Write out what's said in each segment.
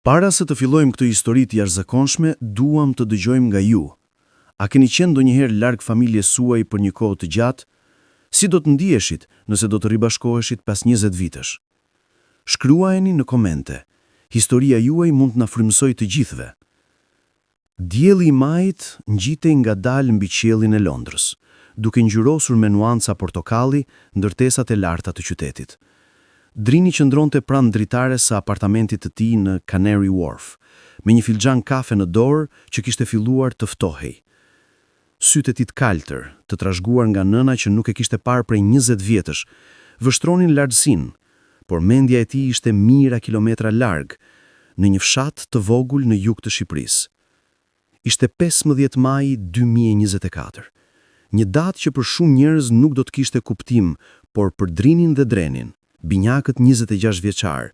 Para se të fillojmë këtë histori të jashtëzakonshme, duam të dëgjojmë nga ju. A keni qenë ndonjëherë larg familjes suaj për një kohë të gjatë? Si do të ndiheshit nëse do të ribashkoheshit pas 20 vitesh? Shkruajeni në komente. Historia juaj mund të na frymësojë të gjithëve. Dielli i majit ngjitej ngadalë mbi qiellin e Londrës, duke ngjyrosur me nuanca portokalli ndërtesat e larta të qytetit. Drini qëndronte pranë dritares së apartamentit të tij në Canary Wharf, me një filxhan kafe në dorë që kishte filluar të ftohej. Sytë e tij të kaltër, të trashëguar nga nëna që nuk e kishte parë prej 20 vjetësh, vështronin lartësinë, por mendja e tij ishte mijëra kilometra larg, në një fshat të vogël në jug të Shqipërisë. Ishte 15 maj 2024, një datë që për shumë njerëz nuk do të kishte kuptim, por për Drinin dhe Drenin, binjakët 26 vjeçar,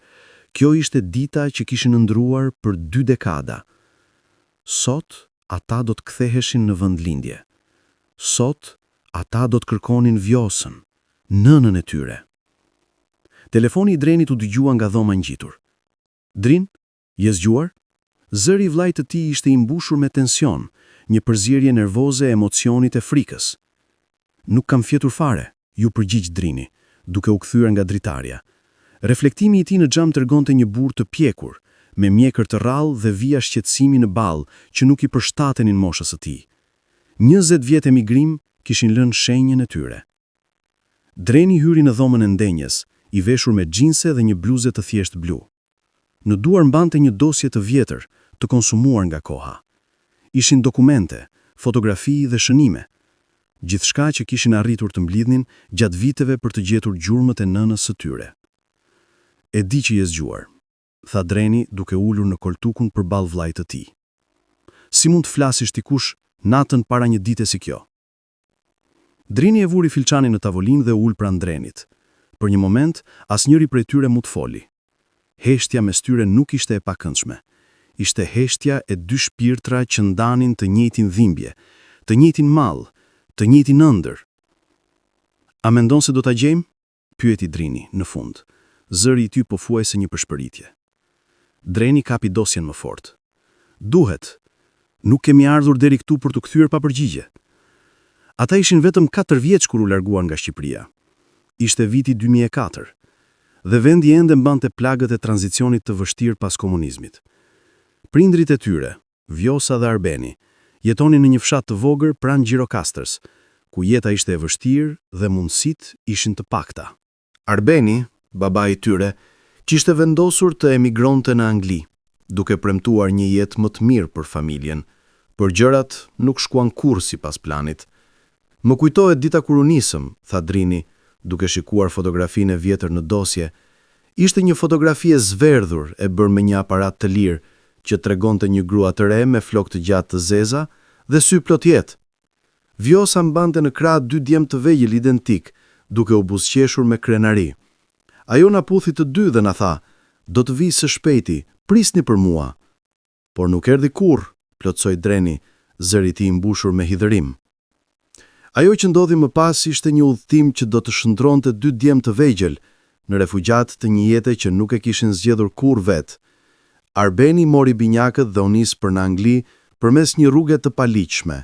kjo ishte dita që kishin ndruar për 2 dekada. Sot, ata do të ktheheshin në vendlindje. Sot, ata do të kërkonin Vjosën, nënën e tyre. Telefoni i Drenit u dëgjua nga dhoma ngjitur. Drin, je zgjuar? Zëri i vllait të tij ishte i mbushur me tension, një përzierje nervoze e emocionit e frikës. Nuk kam fjetur fare, ju përgjigj Drini, duke u kthyer nga dritarja. Reflektimi i tij në xham tregonte një burr të pjekur, me mjekër të rrallë dhe vija shqetësimi në ball që nuk i përshtatenin moshës së tij. 20 vjet emigrim kishin lënë shenjën e tyre. Dreni hyri në dhomën e ndenjes, i veshur me xhinse dhe një bluzë të thjeshtë blu. Në duar mbante një dosje të vjetër, të konsumuar nga koha. Ishin dokumente, fotografi dhe shënime, gjithçka që kishin arritur të mblidhnin gjatë viteve për të gjetur gjurmët e nënës së tyre. E di që je zgjuar, tha Dreni duke ulur në koltukun përballë vllait të tij. Si mund të flasësh dikush natën para një dite si kjo? Drini e vuri filçanin në tavolinë dhe ul pranë Drenit. Për një moment, asnjëri prej tyre mund të foli. Heshtja mes tyre nuk ishte e pakëndshme. Ishte heshtja e 2 shpirtra që ndanin të njëjtin dhimbje, të njëjtin mall, të njëjtin ëndër. A mendon se do ta gjejmë? Pyeti Drini në fund. Zëri i tij pothuajse një përshpëritje. Dreni kapi dosjen më fort. Duhet. Nuk kemi ardhur deri këtu për të kthyer pa përgjigje. Ata ishin vetëm 4 vjeç kur u larguan nga Shqipëria. Ishte viti 2004. Dhe vendi ende mbante plagët e tranzicionit të vështirë pas komunizmit. Prindrit e tyre, Vjosa dhe Arbeni, jetonin në një fshat të vogël pranë Gjirokastërës, ku jeta ishte e vështirë dhe mundësitë ishin të pakta. Arbeni, babai i tyre, kishte vendosur të emigronte në Angli, duke premtuar një jetë më të mirë për familjen, por gjërat nuk shkuan kurrë sipas planit. Më kujtohet dita kur u nisëm, tha Drini, duke shikuar fotografinë e vjetër në dosje. Ishte një fotografi e zverdhur e bërë me një aparat të lirë, që tregonte një grua të re me flokë të gjatë të zeza dhe sy plot jetë. Vjosa mbante në krah 2 djemë të vegjël identik, duke u buzëqeshur me krenari. Ajo na puthi të dy dhe na tha, do të vi së shpejti, prisni për mua. Por nuk erdhi kurrë, plotsoi Dreni, zëri i tij i mbushur me hidhërim. Ajo që ndodhi më pas ishte një udhëtim që do të shndronte 2 djemë të vegjël në refugjat të një jete që nuk e kishin zgjedhur kurrë vetë. Arbeni mori binjakët dhe u nis për në Angli përmes një rruge të paligjshme,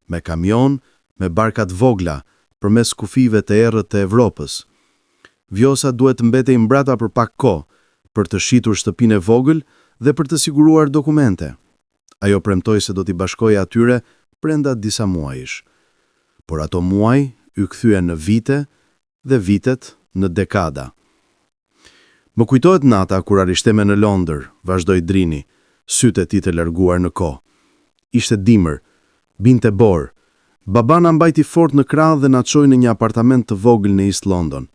me kamion, me barka të vogla, përmes kufive të errët të Evropës. Vjosa duhet të mbetej mbrapa për pak kohë, për të shitur shtëpinë e vogël dhe për të siguruar dokumente. Ajo premtoi se do t'i bashkojë atyre brenda disa muajsh. Por ato muaj u kthyen në vite dhe vitet në dekada. Më kujtohet nata kur arishteme në Londër, vazhdoi Drini, sytë e tij të larguar në kohë. Ishte dimër, binte borë. Baba na mbajti fort në krah dhe na çoi në një apartament të vogël në East London.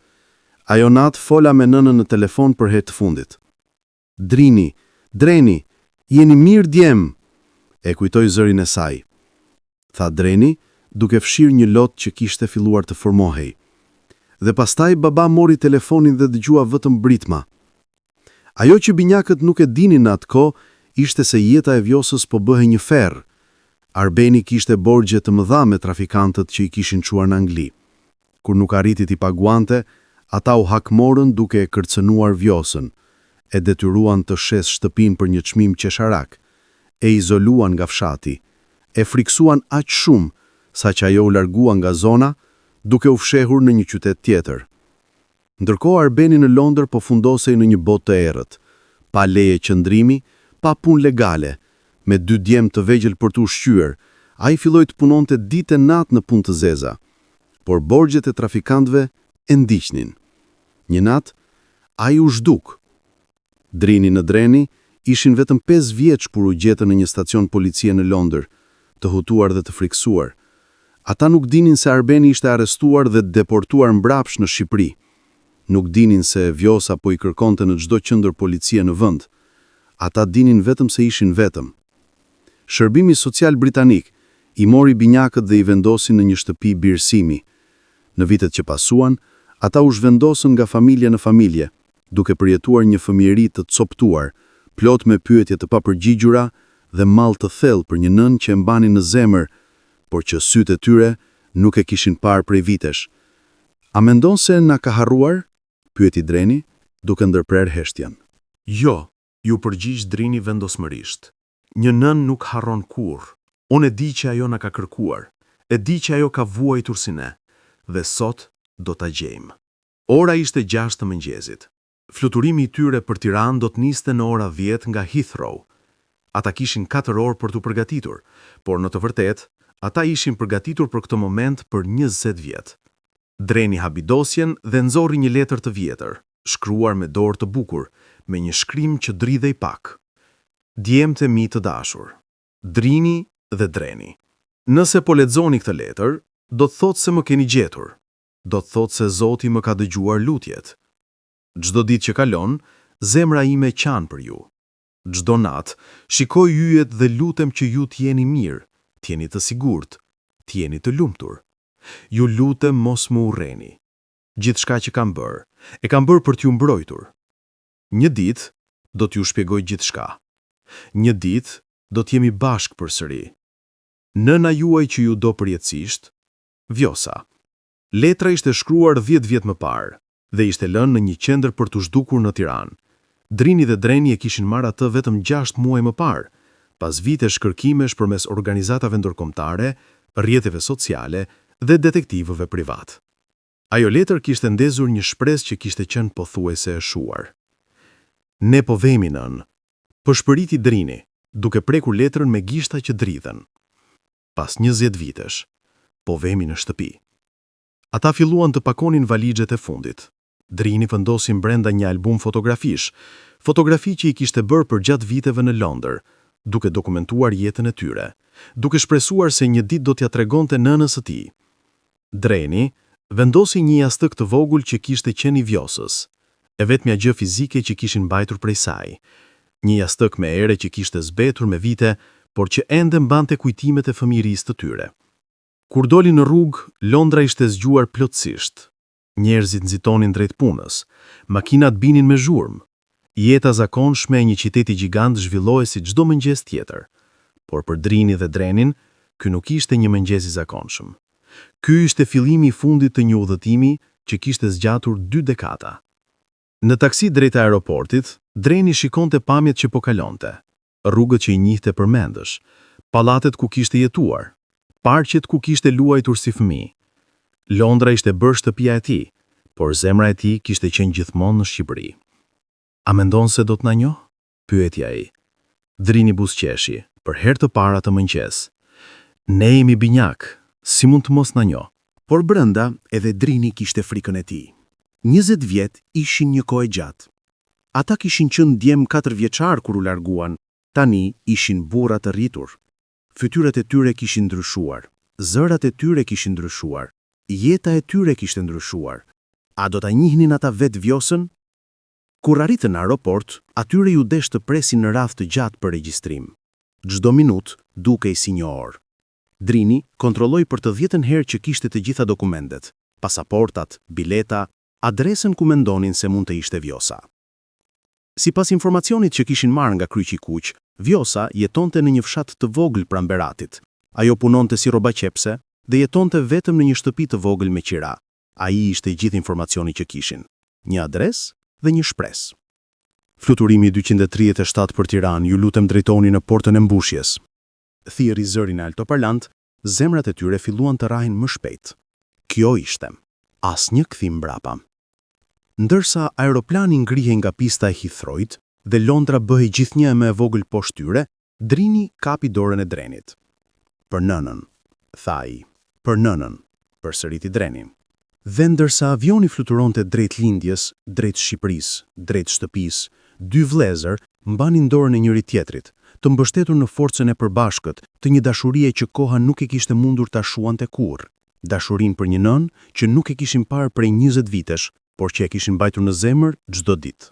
Ajo natë fola me nënën në telefon për herë të fundit. Dreni, jeni mirë djem? E kujtoi zërin e saj. Tha Dreni, duke fshirë një lot që kishte filluar të formohej. Dhe pastaj baba mori telefonin dhe dëgjua vetëm britma. Ajo që binjakët nuk e dinin në atë kohë ishte se jeta e Vjosës po bëhej një ferr. Arbeni kishte borxhe të mëdha me trafikantët që i kishin çuar në Angli. Kur nuk arriti t'i paguante, ata u hakmorën duke e kërcënuar Vjosën. e detyruan të shes shtëpinë për një çmim qesharak, e izoluan nga fshati, e friksuan aq shumë sa që ajo u largua nga zona, duke u fshehur në një qytet tjetër. Ndërkohë Arbeni në Londër po fundosej në një botë të errët, pa leje qëndrimi, pa punë legale, me 2 djemë të vegjël për të ushqyer. Ai filloi të punonte ditë e natë në punë të zeza, por borxhet e trafikantëve e ndiqnin. Një natë, ai u zhduk. Drini në Dreni ishin vetëm 5 vjeç kur u gjetën në një stacion policie në Londër, të hutuar dhe të friksuar. Ata nuk dinin se Arbeni ishte arrestuar dhe deportuar mbrapsht në Shqipëri. Nuk dinin se Vjosa po i kërkonte në çdo qendër policie në vend. Ata dinin vetëm se ishin vetëm. Shërbimi social britanik i mori binjakët dhe i vendosin në një shtëpi birësimi. Në vitet që pasuan, ata u zhvendosën nga familje në familje, duke përjetuar një fëmijëri të coptuar, plot me pyetje të papërgjigjura dhe mall të thellë për një nën që e mbanin në zemër, por që sytë e tyre nuk e kishin parë prej vitesh. A mendon se na ka harruar? Pyeti Dreni, duke ndërprer heshtjen. Jo, ju përgjigj Drini vendosmërisht. Një nën nuk harron kurrë. Unë e di që ajo na ka kërkuar, e di që ajo ka vuajtur si ne, dhe sot do ta gjejmë. Ora ishte 6 të mëngjesit. Fluturimi i tyre për Tiranë do të niste në ora 10 nga Heathrow. Ata kishin 4 orë për t'u përgatitur, por në të vërtetë, ata ishin përgatitur për këtë moment për 20 vjet. Dreni habi dosjen dhe nxorri një letër të vjetër, shkruar me dorë të bukur, me një shkrim që dridhej pak. Djemtë e mi të dashur, Drini dhe Dreni. Nëse po lexoni këtë letër, do të thotë se më keni gjetur. Do të thotë se Zoti më ka dëgjuar lutjet. Çdo ditë që kalon, zemra ime qan për ju. Çdo natë, shikoj yjet dhe lutem që ju t'jeni mirë, t'jeni të sigurt, t'jeni të lumtur. Ju lutem mos më urreni. Gjithçka që kam bërë, e kam bërë për t'ju mbrojtur. Një ditë do t'ju shpjegoj gjithçka. Një ditë do t'jemi bashkë përsëri. Nëna juaj që ju do përjetësisht, Vjosa. Letra ishte shkruar 10 vjet më parë dhe ishte lënë në një qendër për t'u zhdukur në Tiranë. Drini dhe Dreni e kishin marrë atë vetëm 6 muaj më parë, pas vitesh kërkimesh përmes organizatave ndërkombëtare, rrjeteve sociale dhe detektivëve privat. Ajo letër kishte ndezur një shpresë që kishte qenë pothuajse e shuar. Ne po vemi nën, përshpëriti Drini, duke prekur letrën me gishta që dridhen. Pas 20 vitesh, po vemi në shtëpi. Ata filluan të pakonin valixhet e fundit. Drini vendosin brenda një album fotografish, fotografi që i kishte bërë për gjatë viteve në Londër, duke dokumentuar jetën e tyre, duke shpresuar se një ditë do t'ja tregonte nënës së tij. Dreni vendosi një jastëk të vogël që kishte qenë i Vjosës, e vetmja gjë fizike që kishin mbajtur prej saj. Një jastëk me ere që kishte zbetur me vite, por që ende mbante kujtimet e fëmijërisë të tyre. Kur doli në rrugë, Londra ishte zgjuar plotësisht. Njerëzit nxitonin drejt punës, makinat binin me zhurmë. Jeta zakonshme e një qyteti gjigant zhvillohej si çdo mëngjes tjetër. Por për Drini dhe Drenin, ky nuk ishte një mëngjes i zakonshëm. Ky ishte fillimi i fundit të një udhëtimi që kishte zgjatur 2 dekada. Në taksi drejt aeroportit, Dreni shikonte pamjet që po kalonte, rrugët që i njihte përmendësh, pallatet ku kishte jetuar, parqet ku kishte luajtur si fëmijë. Londra ishte bërë shtëpia e tij, por zemra e tij kishte qenë gjithmonë në Shqipëri. A mendon se do të na njoh? Pyeti ai. Drini buzëqeshi, për herë të parë atë mëngjes. Ne jemi binjak, si mund të mos na njoh? Por brenda edhe Drini kishte frikën e tij. 20 vjet ishin një kohë gjatë. Ata kishin qenë djem 4 vjeçar kur u larguan, tani ishin burra të rritur. Fytyrat e tyre kishin ndryshuar, zërat e tyre kishin ndryshuar, jeta e tyre kishte ndryshuar. A do ta njihnin ata vetë Vjosën? Kur arritën në aeroport, atyre ju desh të presin në radhë të gjatë për regjistrim. Çdo minutë dukej si një orë. Drini kontrolloi për të 10 herë që kishte të gjitha dokumentet, pasaportat, bileta, adresën ku mendonin se mund të ishte Vjosa. Sipas informacionit që kishin marrë nga Kryqi i Kuq, Vjosa jetonte në një fshat të vogël pranë Beratit. Ajo punonte si rrobaqepse dhe jetonte vetëm në një shtëpi të vogël me qira. Ai ishte gjithë informacioni që kishin, një adresë dhe një shpresë. Fluturimi 237 për Tiranë, ju lutem drejtoni në portën e mbushjes. Thirri zërin e altoparlant, zemrat e tyre filluan të rrahin më shpejt. Kjo ishte. Asnjë kthim mbrapa. Ndërsa aeroplani ngrihej nga pista e Heathrowit dhe Londra bëhej gjithnjë më e vogël poshtë tyre, Drini kapi dorën e Drenit. Për nënën, tha ai. Për nënën, përsëriti Dreni. Dhe ndërsa avioni fluturonte drejt lindjes, drejt Shqipërisë, drejt shtëpisë, dy vëllezër mbanin dorën e njëri tjetrit, të mbështetur në forcën e përbashkët të një dashurie që koha nuk e kishte mundur ta shuante kurrë. Dashurinë për një nënë që nuk e kishin parë prej 20 vitesh, por që e kishin mbajtur në zemër çdo ditë.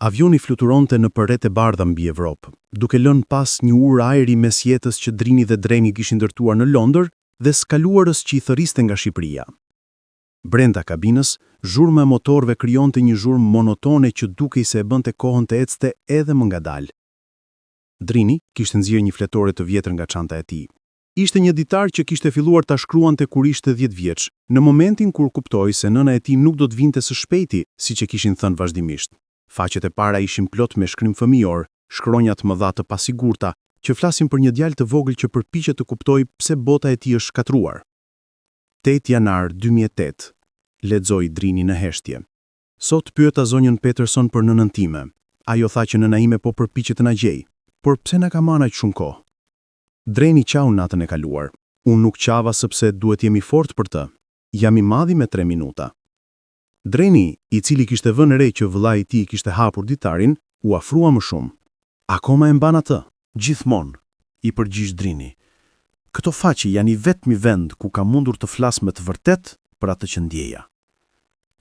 Avioni fluturonte në përreth e bardha mbi Evropë, duke lënë pas një urë ajri mes jetës që Drini dhe Dreni kishin ndërtuar në Londër dhe skaluarës që i thëriste nga Shqipëria. Brenda kabinës, zhurma e motorëve krijonte një zhurmë monotone që dukej se e bënte kohën të ecte edhe më ngadalë. Drini kishte nxjerrë një fletore të vjetër nga çanta e tij. Ishte një ditar që kishte filluar ta shkruante kur ishte 10 vjeç, në momentin kur kuptoi se nëna e tij nuk do të vinte së shpejti, siç e kishin thënë vazhdimisht. Faqet e para ishin plot me shkrim fëmijor, shkronjat më dha të pasigurta, që flasin për një djalë të vogël që përpiqet të kuptojë pse bota e tij është shkatruar. 8 janar 2008, lexoi Drini në heshtje. Sot pyeta zonjën Peterson për nënën time. Ajo tha që nëna ime po përpiqet të na gjej, por pse na ka marrë aq shumë kohë? Dreni qau natën e kaluar. Unë nuk qava sepse duhet jemi fort për të. Jam i madhi me 3 minuta. Dreni, i cili kishte vënë re që vëllai i tij kishte hapur ditarin, u afrua më shumë. Akoma e mban atë? Gjithmonë, i përgjigj Drini. Këto faqe janë i vetmi vend ku kam mundur të flas me të vërtet për atë që ndjeja.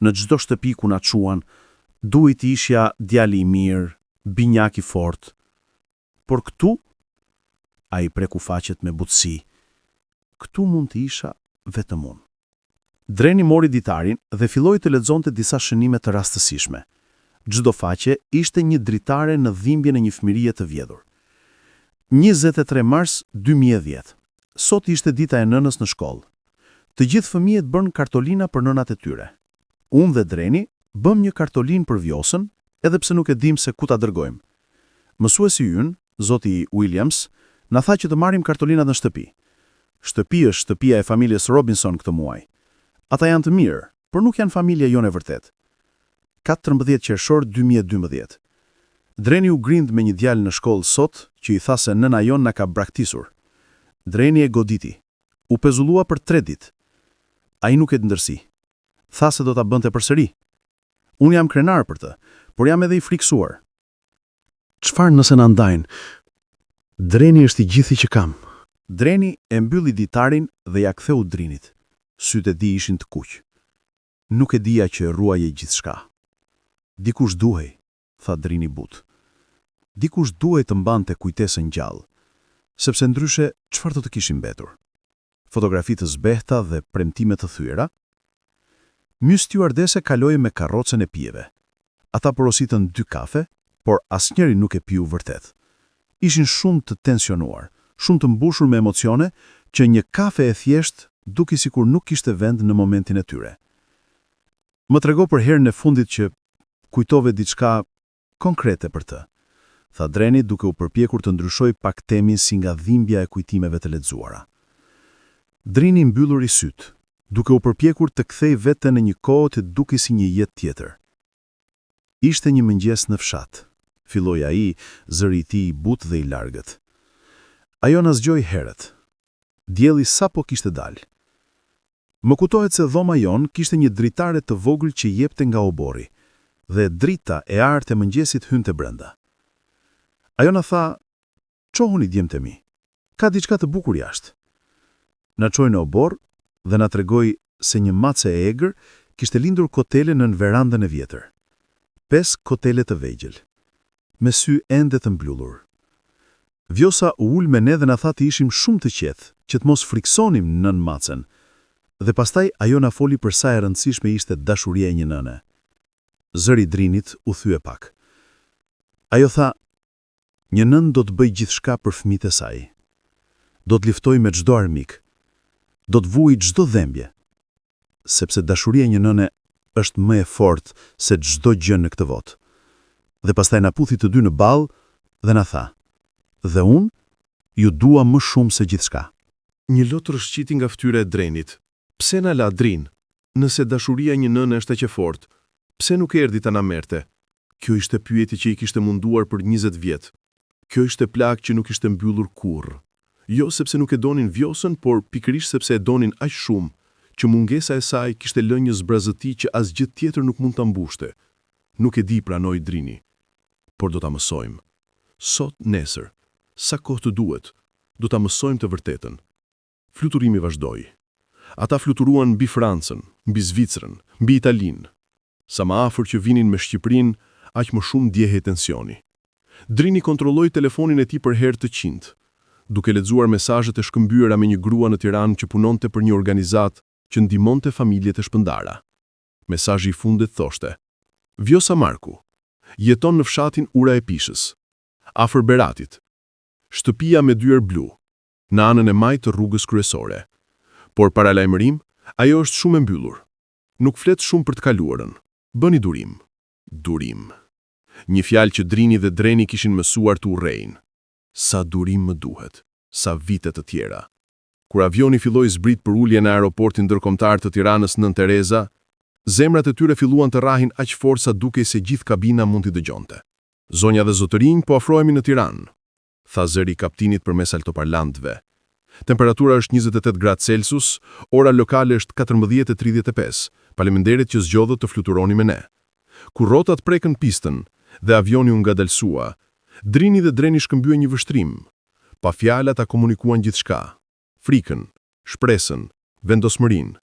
Në çdo shtëpi ku na çuan, duhet të ishja djali i mirë, binjak i fortë. Por këtu, ai preku faqet me butësi. Këtu mund të isha vetëm unë. Dreni mori ditarin dhe filloi të lexonte disa shënime të rastësishme. Çdo faqe ishte një dritare në dhimbjen e një fëmirie të vjedhur. 23 mars 2010. Sot ishte dita e nënës në shkollë. Të gjithë fëmijët bën kartolina për nënat e tyre. Unë dhe Dreni bëm një kartolinë për Vjosën, edhe pse nuk e dim se ku ta dërgojmë. Mësuesi ynë, zoti Williams, na tha që të marrim kartolinat në shtëpi. Shtëpi është shtëpia e familjes Robinson këtë muaj. Ata janë të mirë, por nuk janë familja jonë e vërtet. 14 qershor 2012. Dreni u grind me një djalë në shkollë sot që i tha se nëna jonë na ka braktisur. Dreni e goditi. U pezullua për 3 ditë. Ai nuk e ndërsi. Tha se do ta bënte përsëri. Unë jam krenar për të, por jam edhe i friksuar. Çfarë nëse na ndajnë? Dreni është i gjithi që kam. Dreni e mbylli ditarin dhe ja ktheu Drinit. Sytë e di ishin të kuq. Nuk e dija që ruaje gjithçka. Dikush duhej, tha Drini but. Dikush duhej të mbante kujtesën gjallë, sepse ndryshe çfarë do të kishin mbetur? Fotografi të zbehta dhe premtime të thyera? My stewardese kaloi me karrocën e pijeve. Ata porositën 2 kafe, por asnjëri nuk e piu vërtet. Ishin shumë të tensionuar, shumë të mbushur me emocione, që një kafe e thjesht duki sikur nuk kishte vend në momentin e tyre. Më trego për herën e fundit që kujtove diçka konkrete për të, tha Dreni duke u përpjekur të ndryshoj pak temin si nga dhimbja e kujtimeve të lexuara. Drini mbyllur i syt, duke u përpjekur të kthej veten në një kohë që dukej si një jetë tjetër. Ishte një mëngjes në fshat. Filloi ai, zëri i tij i butë dhe i largët. Ajo na zgjoi herët. Dielli sapo kishte dalë. Më kujtohet se dhoma jon kishte një dritare të vogël që jepte nga oborri, dhe drita e artë e mëngjesit hynte brenda. Ajo na tha, "Çohuni djemtë mi, ka diçka të bukur jashtë." Na çoi në obor dhe na tregoi se një mace e egër kishte lindur kotele në verandën e vjetër. 5 kotele të vegjël, me sy ende të mblullur. Vjosa u ul me ne dhe na tha të ishim shumë të qetë, që të mos friksonim nën macen, dhe pastaj ajo na foli për sa e rëndësishme ishte dashuria e një nëne. Zëri Drinit u thye pak. Ajo tha, një nën do të bëj gjithçka për fëmijët e saj. Do të liftoj me çdo armik. Do të vuaj çdo dhembje. Sepse dashuria e një nëne është më e fortë se çdo gjë në këtë botë. Dhe pastaj na puthi të dy në ballë dhe na tha: "Dhe unë ju dua më shumë se gjithçka." Një lot rëshqiti nga fytyra e Drenit. Pse na la Drin? Nëse dashuria një nëne është aq e fortë, pse nuk erdhi ta na merrte? Kjo ishte pyetje që i kishte munduar për 20 vjet. Kjo ishte plagë që nuk ishte mbyllur kurrë. Jo sepse nuk e donin Vjosën, por pikërisht sepse e donin aq shumë që mungesa e saj kishte lënë një zbrazëti që asgjë tjetër nuk mund ta mbushte. Nuk e di, pranoi Drini, por do ta mësojmë. Sot, nesër, sa kohë të duhet, do ta mësojmë të vërtetën. Fluturimi vazhdoi. Ata fluturuan mbi Francën, mbi Zvicrën, mbi Italinë. Sa më afër që vinin me Shqipërinë, aq më shumë ndjehej tensioni. Drini kontrolloi telefonin e tij për herë të 100, duke lexuar mesazhet e shkëmbyera me një grua në Tiranë që punonte për një organizatë që ndihmonte familjet e shpëndara. Mesazhi i fundit thoshte: Vjosa Marku jeton në fshatin Ura e Pishës, afër Beratit. Shtëpia me dyer blu, në anën e majtë të rrugës kryesore. Por para lajmërim, ajo është shumë e mbyllur. Nuk flet shumë për të kaluarën. Bëni durim. Durim. Një fjalë që Drini dhe Dreni kishin mësuar të urrejnë. Sa durim më duhet, sa vite të tjera. Kur avioni filloi zbrit për ulje në aeroportin ndërkombëtar të Tiranës Nën Tereza, zemrat e tyre filluan të rrahin aq fort sa dukej se gjithë kabina mund t'i dëgjonte. Zonja dhe zotërinj, po afrohemi në Tiranë, tha zëri i kaptinit përmes altoparlantëve. Temperatura është 28 gradë Celsius, ora lokale është 14:35. Faleminderit që zgjodhët të fluturoni me ne. Kur rrotat prekën pistën dhe avioni u ngadalsua, Drini dhe Dreni shkëmbyen një vështrim. Pa fjalë ata komunikuan gjithçka: frikën, shpresën, vendosmërinë.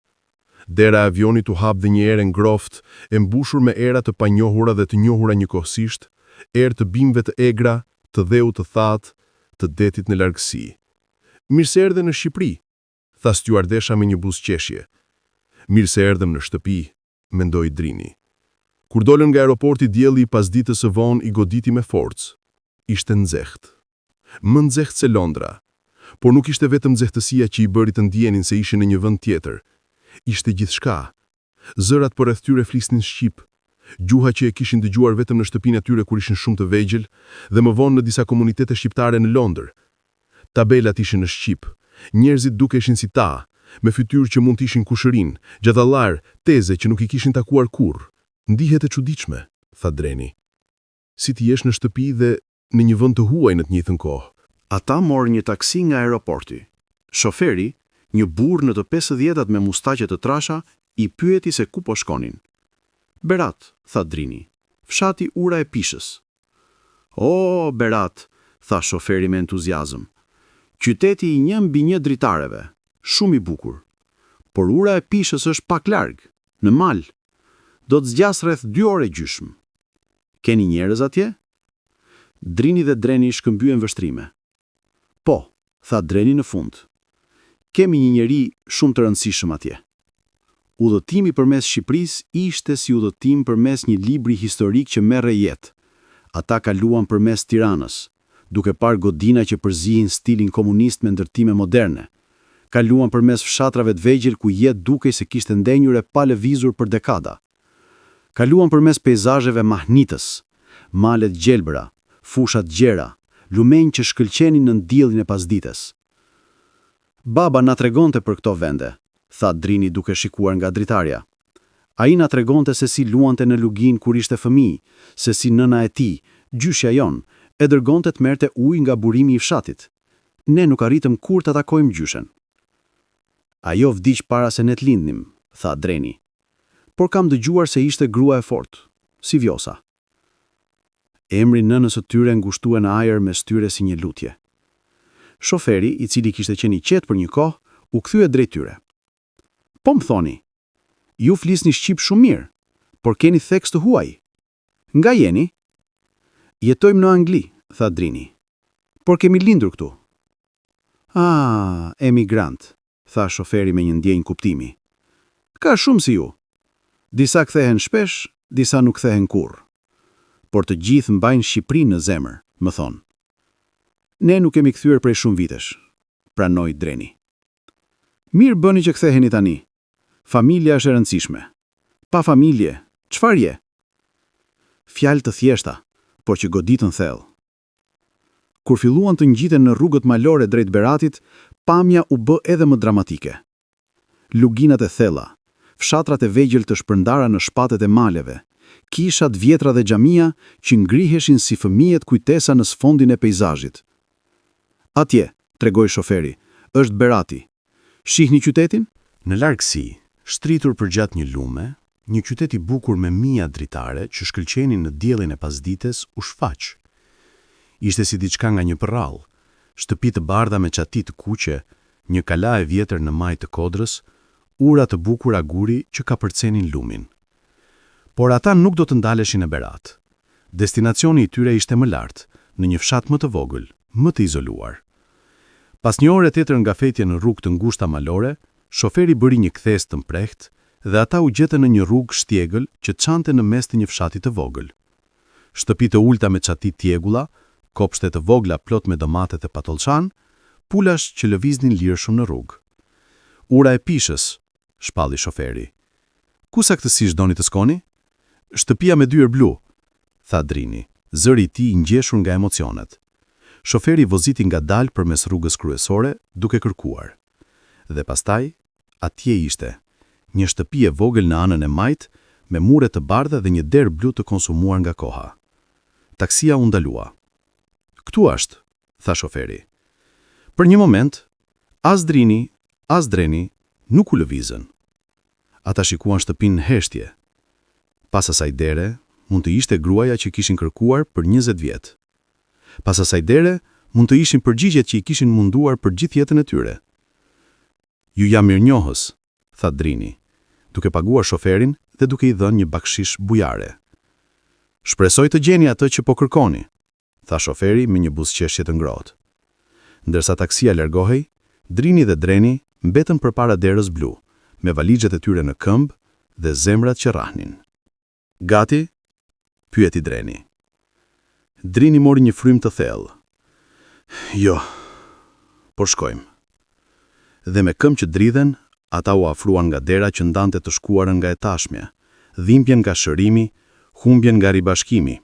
Dera e avionit u hap dhe një erë ngrohtë, e mbushur me era të panjohura dhe të njohura njëkohësisht, erë të bimëve të egra, të dheu të thatë, të detit në largësi. Mirë se erdhe në Shqipëri, tha stjuardesha me një buzëqeshje. Mirë se erdhem në shtëpi, mendoi Drini. Kur dolën nga aeroporti, dielli pas ditës së vonë i goditi me forcë. Ishte nxehtë. Më nxehtë se Londra, por nuk ishte vetëm nxehtësia që i bëri të ndjenin se ishin në një vend tjetër. Ishte gjithçka. Zërat për rreth tyre flisnin shqip, gjuha që e kishin dëgjuar vetëm në shtëpinë e tyre kur ishin shumë të vegjël dhe më vonë në disa komunitete shqiptare në Londër. Tabelat ishin në shqip, njerëzit dukeshin si ta, me fytyrë që mund të ishin kushërin, gjatallar, teze që nuk i kishin takuar kurrë. Ndihet e çuditshme, tha Dreni. Si ti jesh në shtëpi dhe në një vend të huaj në të njëjtën kohë. Ata morën një taksi nga aeroporti. Shoferi, një burr në të 50-at me mustaqe të trasha, i pyeti se ku po shkonin. Berat, tha Drini, fshati Ura e Pishës. O, Berat, tha shoferi me entuziazëm. Qyteti i 1/1 dritareve, shumë i bukur. Por Ura e Pishës është pak larg, në mal. Do të zgjas rreth 2 orë gjysmë. Keni njerëz atje? Drini dhe Dreni shkëmbyen vështrime. Po, tha Dreni në fund. Kemi një njeri shumë të rëndësishëm atje. Udhëtimi përmes Shqipërisë ishte si udhëtim përmes një libri historik që merre jetë. Ata kaluan përmes Tiranës, duke parë godina që përzihin stilin komunist me ndërtime moderne. Kaluan përmes fshatrave të vegjël ku jetë dukej se kishte ndenjur e pa lëvizur për dekada. Kaluan përmes peizazheve mahnitës, malet gjelbëra, fushat gjera, lumenj që shkëlqenin në diellin e pasdites. Baba na tregonte për këto vende, tha Drini duke shikuar nga dritarja. Ai na tregonte se si luante në lugin kur ishte fëmijë, se si nëna e tij, gjyshja jon, e dërgonte të merrte ujë nga burimi i fshatit. Ne nuk arritëm kur ta takojmë gjyshen. Ajo vdiq para se ne të lindnim, tha Dreni. Por kam dëgjuar se ishte grua e fortë, si Vjosa. Emri nënës së tyre ngushtua në ajër me styre si një lutje. Shoferi, i cili kishte qenë i qetë për një kohë, u kthye drejt tyre. Po më thoni, ju flisni shqip shumë mirë, por keni theks të huaj. Nga jeni? Jetojmë në Angli, tha Drini. Por kemi lindur këtu. Emigrant, tha shoferi me një ndjenjë kuptimi. Ka shumë si ju. Disa kthehen shpesh, disa nuk kthehen kurrë. Por të gjithë mbajnë Shqipërinë në zemër, më thonë. Ne nuk kemi kthyer prej shumë vitesh, pranoi Dreni. Mirë bëni që ktheheni tani. Familja është e rëndësishme. Pa familje, çfarë je? Fjalë të thjeshta, por që goditën thellë. Kur filluan të ngjiten në rrugët malore drejt Beratit, pamja u bë edhe më dramatike. Luginat e thella, fshatrat e vegjël të shpërndara në shpatet e maleve, kishat vjetra dhe xhamia që ngriheshin si fëmijët kujtesa në sfondin e peizazhit. Atje, tregoi shoferi, është Berati. Shihni qytetin? Në largësi, shtritur përgjatë një lume, një qytet i bukur me mija dritare që shkëlqenin në diellin e pasdites u shfaq. Ishte si diçka nga një përrall, shtëpi të bardha me çati të kuqe, një kala e vjetër në maj të kodrës, ura të bukura guri që ka përcenin lumin. Por ata nuk do të ndaleshin në Berat. Destinacioni i tyre ishte më lart, në një fshat më të vogël, më të izoluar. Pas një ore tjetër nga fetje në rrugë të ngushta malore, shoferi bëri një kthes të mprehtë dhe ata u gjetën në një rrugë shtjegël që çante në mes të një fshati të vogël. Shtëpi të ulta me çati tjegulla, kopshte të vogla plot me domate dhe patollçan, pulash që lëviznin lirshëm në rrugë. Ura e pishës, shpalli shoferi. Ku saktësisht doni të shkoni? Shtëpia me dyer blu, tha Drini, zëri i tij i ngjeshur nga emocionet. Shoferi voziti ngadalë përmes rrugës kryesore, duke kërkuar. Dhe pastaj, atje ishte, një shtëpi e vogël në anën e majt, me mure të bardha dhe një derë blu të konsumuar nga koha. Taksia u ndalua. Ktu është, tha shoferi. Për një moment, as Drini, as Dreni nuk u lëvizën. Ata shikuan shtëpinë në heshtje. Pas asaj dere, mund të ishte gruaja që kishin kërkuar për 20 vjet. Pas asaj dere, mund të ishin përgjigjet që i kishin munduar për gjithë jetën e tyre. Ju jam mirënjohës, tha Drini, duke paguar shoferin dhe duke i dhënë një bakshish bujare. Shpresoj të gjeni atë që po kërkoni, tha shoferi me një buzëqeshje të ngrohtë. Ndërsa taksia largohej, Drini dhe Dreni mbetën përpara derës blu, me valixhet e tyre në këmbë dhe zemrat që rrahnin. Gati? Pyeti Dreni. Drini mori një frym të thellë. Jo, por shkojmë. Dhe me këmbë që dridhen, ata u afruan nga dera që ndante të shkuarën nga e tashmja, dhimbjen nga shërimi, humbjen nga ribashkimi.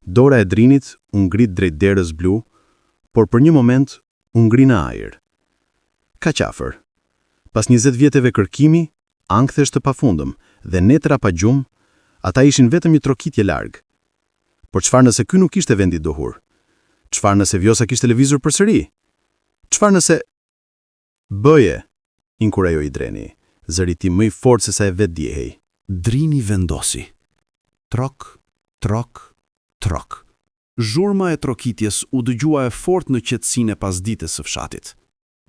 Dora e Drinit u ngrit drejt derës blu, por për një moment u ngri në ajër. Ka qafër. Pas 20 vjeteve kërkimi, ankthesh të pafundëm dhe netra pa gjumë, ata ishin vetëm një trokitje larg. Por çfarë nëse ky nuk ishte vendi i duhur? Çfarë nëse Vjosa kishte lëvizur përsëri? Çfarë nëse bëje? Inkurajoi Dreni, zëri i tij më i fortë se sa e vet diehej. Drini vendosi. Trok, trok, trok. Zhurma e trokitjes u dëgjua e fortë në qetësinë e pasdites së fshatit.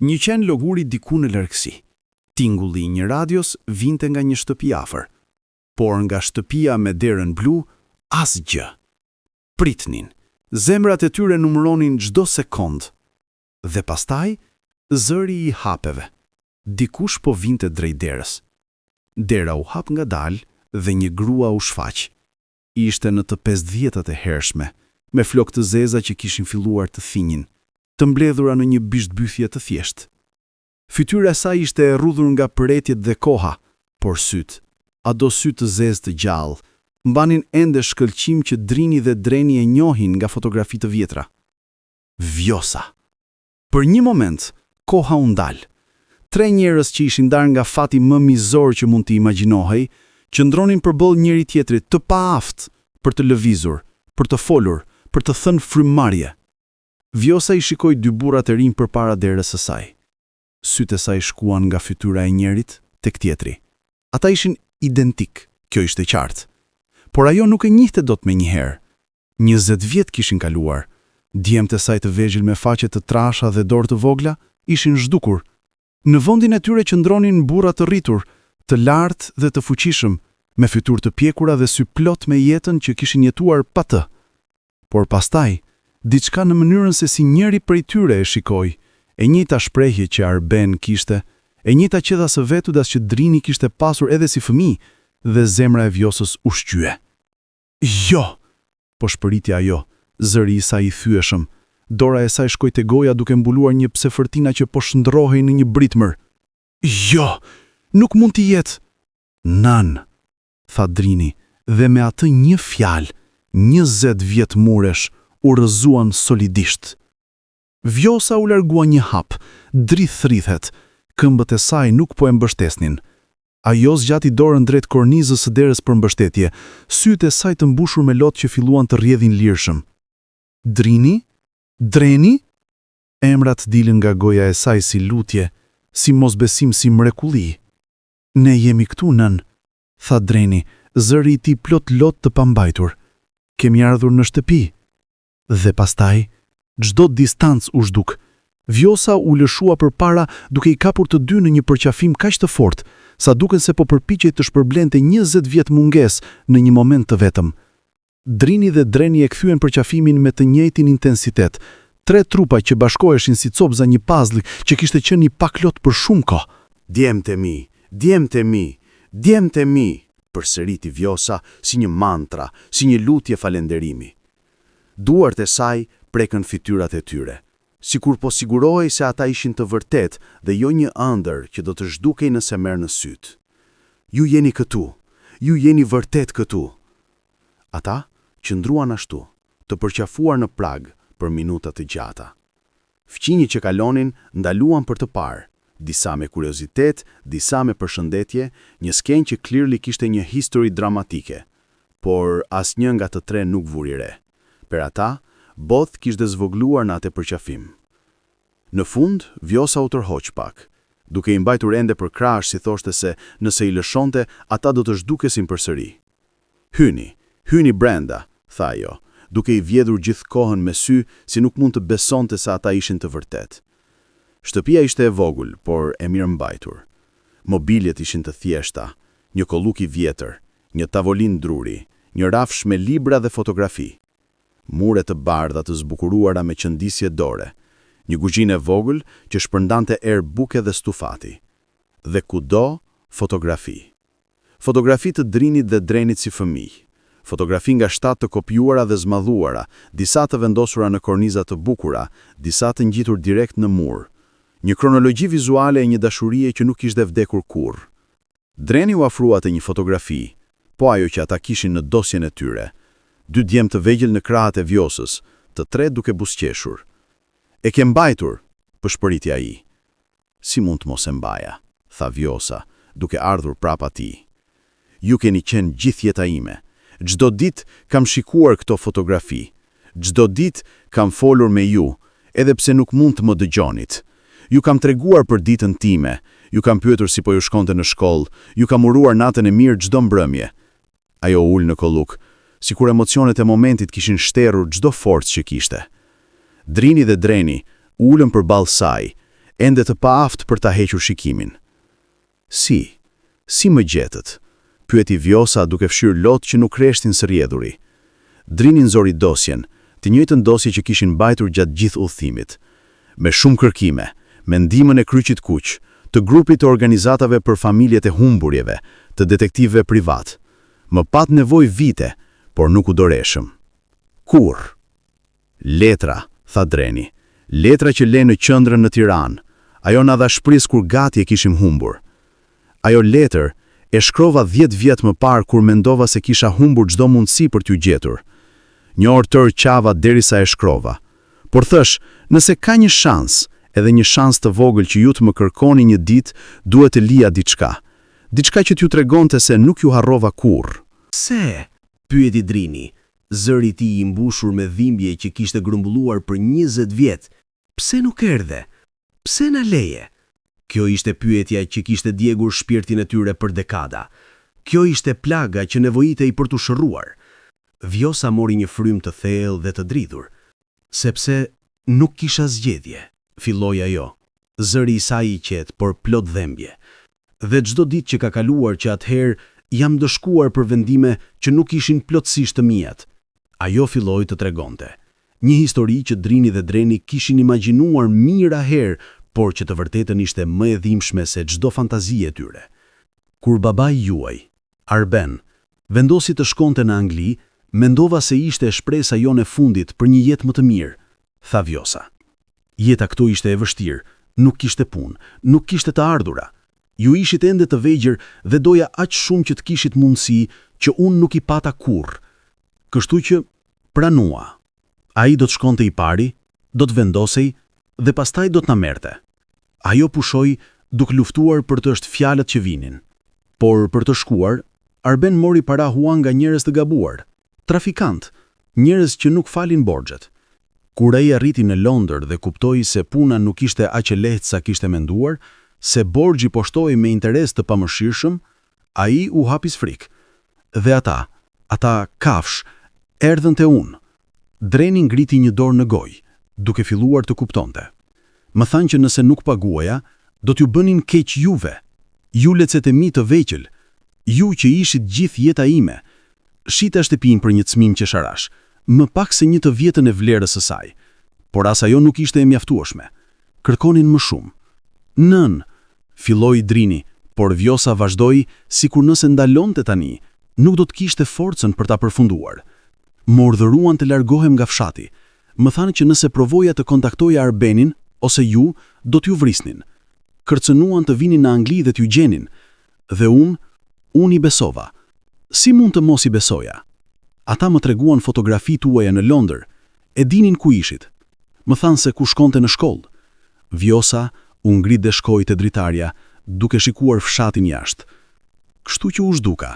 Një qen loguri diku në largësi. Tingulli i një radios vinte nga një shtëpi afër, por nga shtëpia me derën blu, asgjë. Pritnin, zemrat e tyre numëronin çdo sekond. Dhe pastaj, zëri i hapeve. Dikush po vinte drejt derës. Dera u hap ngadalë dhe një grua u shfaq. Ishte në të 50-tat e hershme, me flokë të zeza që kishin filluar të thinjin, të mbledhura në një bishtbythje të thjeshtë. Fytyra e saj ishte e rrudhur nga përretjet dhe koha, por syt, ado syt të zezë të gjallë, mbanin ende shkëlqim që Drini dhe Dreni e njohin nga fotografi të vjetra. Vjosa. Për një moment, koha u ndal. 3 njerëz që ishin ndarë nga fati më mizor që mund të imagjinohej, qëndronin përballë njëri tjetrit të paaft për të lëvizur, për të folur, për të thënë frymëmarrje. Vjosa i shikoi 2 burrat e rinj përpara derës së saj. Sytë e saj shkuan nga fytyra e njërit tek tjetri. Ata ishin identik, kjo ishte qartë. Por ajo nuk e njihte dot me njëherë. 20 vjet kishin kaluar. Djemtë e saj të vegjël me faqe të trasha dhe dorë të vogla ishin zhdukur. Në vendin e tyre qëndronin burra të rritur, të lartë dhe të fuqishëm, me fytyrë të pjekura dhe sy plot me jetën që kishin jetuar pa të. Por pastaj, diçka në mënyrën se si njëri prej tyre e shikoi, e njëjta shprehje që Arben kishte, e njëjta qedha së vetudas që Drini kishte pasur edhe si fëmijë, dhe zemra e Vjosës u shqye. Jo, po shpëriti ajo, zëri i saj i thyeshëm. Dora e saj shkoi te goja duke mbuluar një psefërtina që po shndrohej në një britmër. Jo, nuk mund t'i jetë. Nan, tha Drini, dhe me atë një fjalë, 20 vjet muresh u rrëzuan solidisht. Vjosa u largua një hap, drith-thrithet, këmbët e saj nuk po e mbështesnin. Ajo zgjati dorën drejt kornizës së derës për mbështetje, sytë e saj të mbushur me lotë që filluan të rrjedhin lirshëm. Drini? Dreni? Emrat dilën nga goja e saj si lutje, si mosbesim, si mrekulli. Ne jemi këtu, nën, tha Dreni, zëri i tij plot lot të pambajtur. Kemi ardhur në shtëpi. Dhe pastaj, çdo distancë u zhduk. Vjosa u lëshua përpara duke i kapur të dy në një përqafim kaq të fortë, sa duken se po përpiqej të shpërblente 20 vjet mungesë në një moment të vetëm. Drini dhe Dreni e kthyen përqafimin me të njëjtin intensitet. 3 trupa që bashkoheshin si copza një puzzle që kishte qenë i paklot për shumë kohë. Djemtë e mi, djemtë e mi, djemtë e mi, përsëriti Vjosa si një mantra, si një lutje falënderimi. Duart e saj prekën fytyrat e tyre, sikur po sigurohej se ata ishin të vërtet dhe jo një ëndër që do të zhdukej nëse merr në syt. Ju jeni këtu, ju jeni vërtet këtu. Ata qëndruan ashtu, të përqafuar në prag për minuta të gjata. Fqinjit që kalonin ndaluan për të parë, disa me kuriozitet, disa me përshëndetje, një skenjë që clearly kishte një histori dramatike, por asnjë nga të tre nuk vuri re. Per ata, both kishte zvogluar në atë përqafim. Në fund, Vjosa u tërhoq pak, duke i mbajtur ende për krahas si thoshte se nëse i lëshonte, ata do të zhdukesin përsëri. Hyni brenda, tha ajo, duke i vjedhur gjithë kohën me sy si nuk mund të besonte se ata ishin të vërtet. Shtëpia ishte e vogël, por e mirë mbajtur. Mobiljet ishin të thjeshta, një kolluk i vjetër, një tavolinë druri, një rafsh me libra dhe fotografi. Mure të bardha të zbukuruara me qëndisje dore, një kuzhinë e vogël që shpërndante erë buke dhe stufati. Dhe kudo, fotografi. Fotografi të Drinit dhe Drenit si fëmijë. Fotografi nga 7 të kopjuara dhe zmadhuara, disa të vendosura në korniza të bukura, disa të ngjitur direkt në mur. Një kronologji vizuale e një dashurie që nuk ishte vdekur kurrë. Dreni u afrua te një fotografi, po ajo që ata kishin në dosjen e tyre. 2 djem të vegjël në krahët e Vjosës, të 3 duke buzëqeshur. E ke mbajtur, pëshpëriti ai. Si mund të mos e mbaja, tha Vjosa, duke ardhur prapa tij. Ju keni qenë gjithë jeta ime. Çdo ditë kam shikuar këto fotografi. Çdo ditë kam folur me ju, edhe pse nuk mund të më dëgjonit. Ju kam treguar për ditën time, ju kam pyetur si po ju shkonte në shkollë, ju kam uruar natën e mirë çdo mbrëmje. Ajo ul në kolluk, sikur emocionet e momentit kishin shterur çdo forcë që kishte. Drini dhe Dreni ulën përballë saj, ende të paaft për ta hequr shikimin. Si më gjetët? Pyeti Vjosa duke fshirë lot që nuk reshtin së rjedhuri. Drini nxori dosjen, të njëjtën dosje që kishin mbajtur gjatë gjithë udhëtimit. Me shumë kërkime, me ndihmën e kryqit kuq, të grupit të organizatave për familjet e humburjeve, të detektivëve privat. Më pat nevojë vite, por nuk u doreshëm. Kur? Letra, tha Dreni. Letra që le në qendrën në Tiranë. Ajo na dha shpresë kur gati e kishim humbur. Ajo letër e shkrova 10 vjet më parë kur mendova se kisha humbur çdo mundësi për t'ju gjetur. Një orë tërë qava derisa e shkrova. Por thash, nëse ka një shans, edhe një shans të vogël që ju të më kërkoni një ditë, duhet të lija diçka. Diçka që t'ju tregonte se nuk ju harrova kurrë. Se? Pyeti Drini, zëri i tij i mbushur me dhimbje që kishte grumbulluar për 20 vjet. Pse nuk erdhe? Pse na leje? Kjo ishte pyetja që kishte djegur shpirtin e tyre për dekada. Kjo ishte plaga që nevojitej për t'u shërruar. Vjosa mori një frym të thellë dhe të dridhur. Sepse nuk kisha zgjedhje, filloi ajo. Zëri i saj i qetë, por plot dhembje. Dhe çdo ditë që ka kaluar që atëherë jam dëshkuar për vendime që nuk ishin plotësisht të mijat. Ajo filloi të tregonte. Një histori që Drini dhe Dreni kishin imagjinuar mira herë, por që të vërtetën ishte më e dhimbshme se çdo fantazi e tyre. Kur babai juaj, Arben, vendosi të shkonte në Angli, mendova se ishte shpresa jone fundit për një jetë më të mirë, tha Vjosa. Jeta këtu ishte e vështirë, nuk kishte punë, nuk kishte të ardhura. Ju ishit ende të vegjël dhe doja aq shumë që të kishit mundësi që unë nuk i pata kurrë. Kështu që pranua. Ai do të shkonte i pari, do të vendosej dhe pastaj do të na merrte. Ajo pushoi duke luftuar për të fjalët që vinin. Por për të shkuar, Arben mori para huan nga njerëz të gabuar, trafikant, njerëz që nuk falin borxhet. Kur ai arriti në Londër dhe kuptoi se puna nuk ishte aq e lehtë sa kishte menduar, se borxhi po shtoi me interes të pamëshirshëm, ai u hapis frikë. Dhe ata kafsh, erdhën te unë. Dreni ngriti një dorë në gojë, duke filluar të kuptonte. Më thanë që nëse nuk paguaja, do t'ju bënin keq juve. Ju lecet e mi të veqël, ju që ishit gjithë jeta ime. Shita shtëpinë për një çmim qesharash, më pak se 1 vjetën e vlerës së saj. Por as ajo nuk ishte e mjaftueshme. Kërkonin më shumë. Nën, filloi Drini, por Vjosa vazhdoi sikur nëse ndalonte tani, nuk do të kishte forcën për ta përfunduar. Më urdhëruan të largohem nga fshati. Më thanë që nëse provoja të kontaktoja Arbenin ose ju, do t'ju vrisnin. Kërcënuan të vinin në Angli dhe t'ju gjenin. Dhe unë i besova. Si mund të mos i besoja? Ata më treguan fotografi tuaja në Londër. E dinin ku ishit. Më thanë se ku shkonte në shkollë. Vjosa u ngrit dhe shkoi te dritarja, duke shikuar fshatin jashtë. Kështu që u zhduka.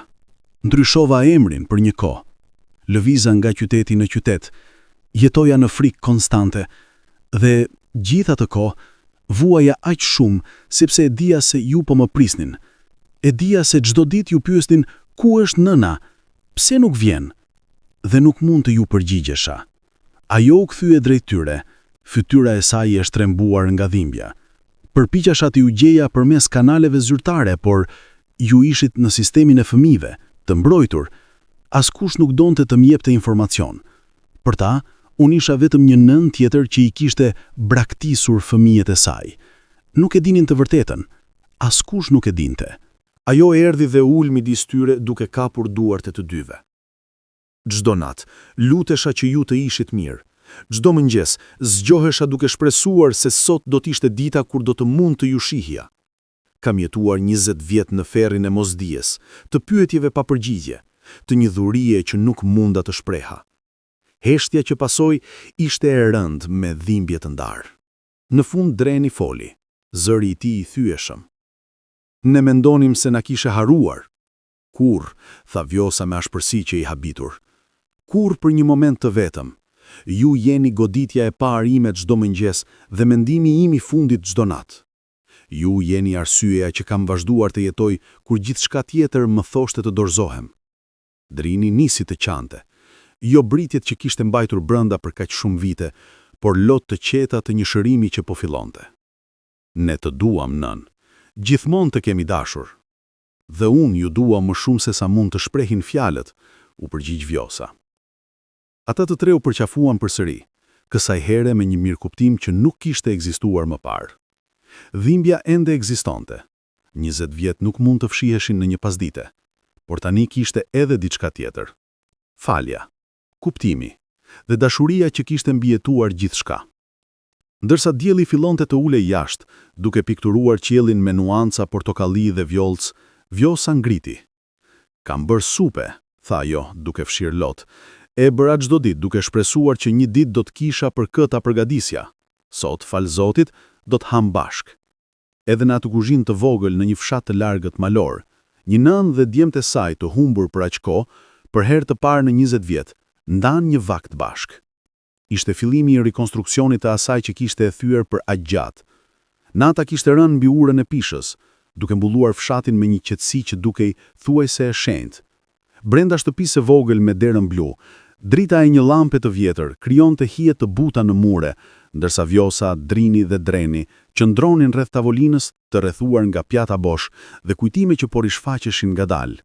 Ndryshova emrin për një kohë. Lëviza nga qyteti në qytet. Jetoja në frikë konstante dhe gjithë atë kohë vuaja aq shumë sepse e dija se ju po më prisnin. E dija se çdo ditë ju pyesnin ku është nëna, pse nuk vjen, dhe nuk mund të ju përgjigjesha. Ajo u kthye drejt tyre, fytyra e saj e shtrembuar nga dhimbja. Përpiqesha të ju gjeja përmes kanaleve zyrtare, por ju ishit në sistemin e fëmijëve, të mbrojtur. Askush nuk donte të më jepte informacion. Për ta, unë isha vetëm një nën tjetër që i kishte braktisur fëmijët e saj. Nuk e dinin të vërtetën. Askush nuk e dinte. Ajo erdhi dhe ul midis tyre duke kapur duart e të dyve. Çdo natë, lutesha që ju të ishit mirë. Çdo mëngjes, zgjohesha duke shpresuar se sot do t'ishte dita kur do të mund të ju shihja. Kam jetuar 20 vjet në ferrin e mosdijes, të pyetjeve pa përgjigje, të një dhurie që nuk munda të shpreha. Heshtja që pasoi ishte e rëndë me dhimbje të ndarë. Në fund Dreni foli, zëri i tij i thyeshëm. Ne mendonim se na kishe haruar. Kur, tha Vjosa me ashpërsi që i habitur. Kur për një moment të vetëm. Ju jeni goditja e parë ime çdo mëngjes dhe mendimi im i fundit çdo natë. Ju jeni arsyeja që kam vazhduar të jetoj kur gjithçka tjetër më thoshte të dorëzohem. Drini nisi të qante. Jo britjet që kishte mbajtur brenda për kaq shumë vite, por lot të qeta të një shërimi që po fillonte. Ne të duam, nën. Gjithmonë të kemi dashur. Dhe unë ju dua më shumë se sa mund të shprehin fjalët, u përgjigj Vjosa. Ata të tre u përqafuan përsëri, kësaj here me një mirëkuptim që nuk kishte ekzistuar më parë. Dhimbja ende ekzistonte. 20 vjet nuk mund të fshiheshin në një pasdite, por tani kishte edhe diçka tjetër. Falja, kuptimi dhe dashuria që kishte mbijetuar gjithçka. Ndërsa dielli fillonte të ulej jashtë, duke pikturuar qiellin me nuanca portokalli dhe vjollc, Vjosa ngriti. Kam bërë supe, tha ajo, duke fshirë lot. E bëra çdo ditë duke shpresuar që një ditë do të kisha për këtë përgatitja. Sot, fal Zotit, do të ham bashk. Edhe në atë kuzhinë të vogël në një fshat të largët malor, një nënë dhe djemtë e saj të humbur për aq kohë, për herë të parë në 20 vjet, ndan një vakt bashk. Ishte fillimi i rikonstruksionit të asaj që kishte e thyer për aq gjatë. Nata kishte rënë mbi urën e pishës, duke mbulluar fshatin me një qetësi që dukej thuajse e shenjtë. Brenda shtëpisë së vogël me derën blu, drita e një llampe të vjetër krijonte hije të buta në mure, ndërsa Vjosa, Drini dhe Dreni qëndronin rreth tavolinës të rrethuar nga pjata bosh dhe kujtime që po rishfaqeshin ngadalë.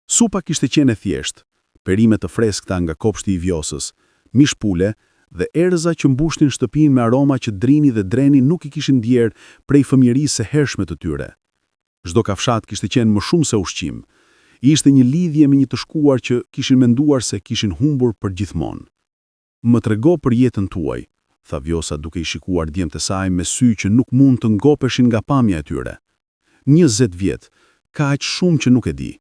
Supa kishte qenë e thjeshtë, perime të freskëta nga kopshti i Vjosës, mish pule dhe erëza që mbushnin shtëpinë me aroma që Drini dhe Dreni nuk i kishin ndjerë prej fëmijërisë së hershme të tyre. Çdo kafshat kishte qenë më shumë se ushqim. Ishte një lidhje me një të shkuar që kishin menduar se kishin humbur për gjithmonë. Më trego për jetën tuaj, tha Vjosa duke i shikuar djemtë e saj me sy që nuk mund të ngopeshin nga pamja e tyre. 20 vjet, ka aq shumë që nuk e di.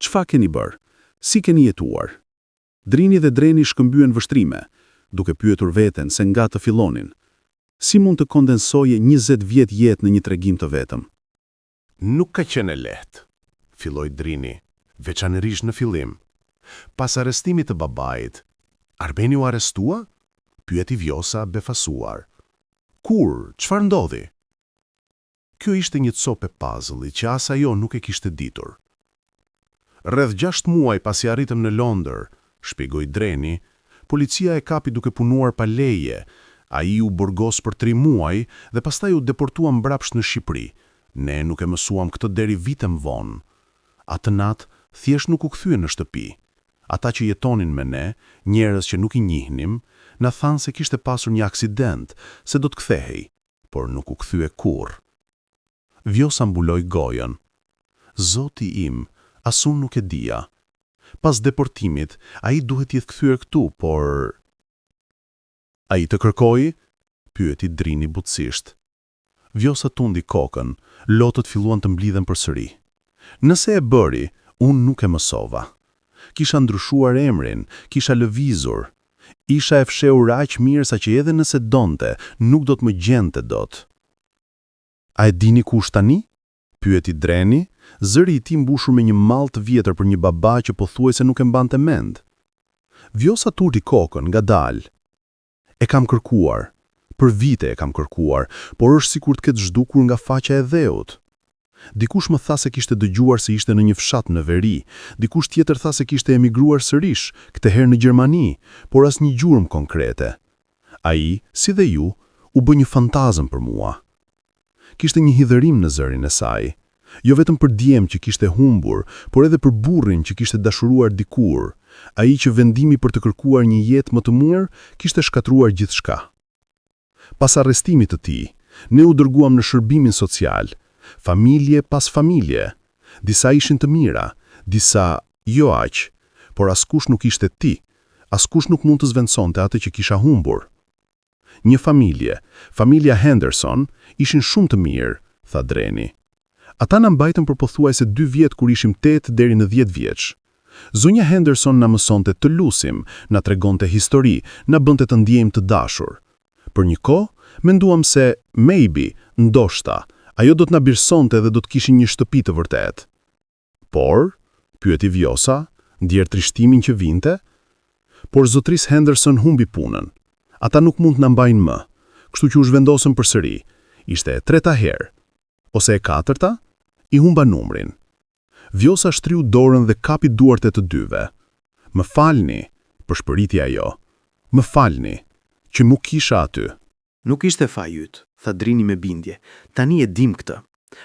Çfarë keni bërë? Si keni jetuar? Drini dhe Dreni shkëmbyen vështrime, duke pyetur veten se nga të fillonin. Si mund të kondensoje 20 vjet jetë në një tregim të vetëm? Nuk ka qenë e lehtë, filloi Drini, veçanërisht në fillim. Pas arrestimit të babait, Arbeni u arrestua? Pyeti Vjosa befasuar. Kur? Çfarë ndodhi? Kjo ishte një copë puzzle që as ajo nuk e kishte ditur. Rreth 6 muaj pasi arritëm në Londër, shpjegoi Dreni, policia e kapi duke punuar pa leje. Ai u burgos për 3 muaj dhe pastaj u deportua mbrapsht në Shqipëri. Ne nuk e mësuam këtë deri vite më vonë. Atë natë thjesht nuk u kthye në shtëpi. Ata që jetonin me ne, njerëz që nuk i njihnim, na thanë se kishte pasur një aksident, se do të kthehej, por nuk u kthye kurrë. Vjosa mbuloi gojën. Zoti im, as unë nuk e dija. Pas deportimit, ai duhet jetë kthyer këtu, por... Ai të kërkoi? Pyeti Drini butësisht. Vjosa tundi kokën, lotët filluan të mblidhen përsëri. Nëse e bëri, unë nuk e mësova. Kisha ndryshuar emrin, kisha lëvizur. Isha e fshehur aq mirë sa që edhe nëse donte, nuk do të më gjente dot. A e dini kush tani? Pyeti Dreni, zëri i tij mbushur me një mall të vjetër për një baba që pothuajse nuk e mbante mend. Vjosa turti kokën ngadalë. E kam kërkuar. Për vite e kam kërkuar, por është sikur të ketë zhdukur nga faqja e dheut. Dikush më tha se kishte dëgjuar se ishte në një fshat në veri, dikush tjetër tha se kishte emigruar sërish, këtë herë në Gjermani, por as një gjurmë konkrete. Ai, si dhe ju, u bë një fantazëm për mua. Kishte një hidhërim në zërin e saj, jo vetëm për djem që kishte humbur, por edhe për burrin që kishte dashuruar dikur, ai që vendimi për të kërkuar një jetë më të mirë kishte shkatruar gjithçka. Pas arrestimit të tij, ne u dërguam në shërbimin social, familje pas familje. Disa ishin të mira, disa jo aq, por askush nuk ishte ti, askush nuk mund të zvendësonte atë që kisha humbur. Një familje, familja Henderson, ishin shumë të mirë, tha Dreni. Ata na mbajtën për pothuajse 2 vjet kur ishim 8 deri në 10 vjeç. Zonja Henderson na mësonte të lusim, na tregonte histori, na bënte të ndjejmë të dashur. Për një kohë, menduam se maybe, ndoshta, ajo do të na birësonte dhe do të kishin një shtëpi të vërtet. Por, pyeti Vjosa, ndjer trishtimin që vinte, por zotris Henderson humbi punën. Ata nuk mund të na mbajnë më, kështu që u zhvendosën përsëri. Ishte e 3-ta herë, ose e 4-ta, i humba numrin. Vjosa shtriu dorën dhe kapi duart e të dyve. Më falni, përshpëriti ajo. Më falni, që mu kisha aty. Nuk ishte faji yt, tha Drini me bindje. Tani e dim këtë.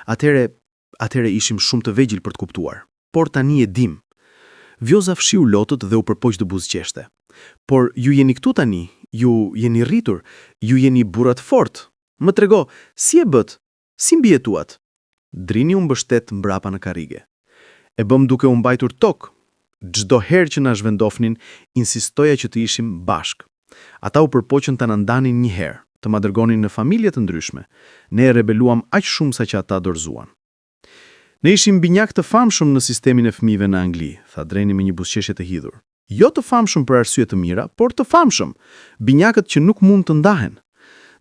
Atëre ishim shumë të vegjël për të kuptuar. Por tani e dim. Vjosa fshiu lotët dhe u përpoq të buzëqeshte. Por ju jeni këtu tani, ju jeni rritur, ju jeni burrat fort. Më trego, si e bët? Si mbijetuat? Drini u mbështet mbrapa në karrige. E bëm duke u mbajtur tokë. Çdo herë që na zhvendofnin, insistoja që të ishim bashk. Ata u përpoqën të na ndanin një herë, të ma dërgonin në familje të ndryshme. Ne e rebeluam aq shumë sa që ata dorëzuan. Ne ishim binjak të famshëm në sistemin e fëmijëve në Angli, tha Dreni me një buzëqeshje të hidhur. Jo të famshëm për arsye të mira, por të famshëm, binjakët që nuk mund të ndahen.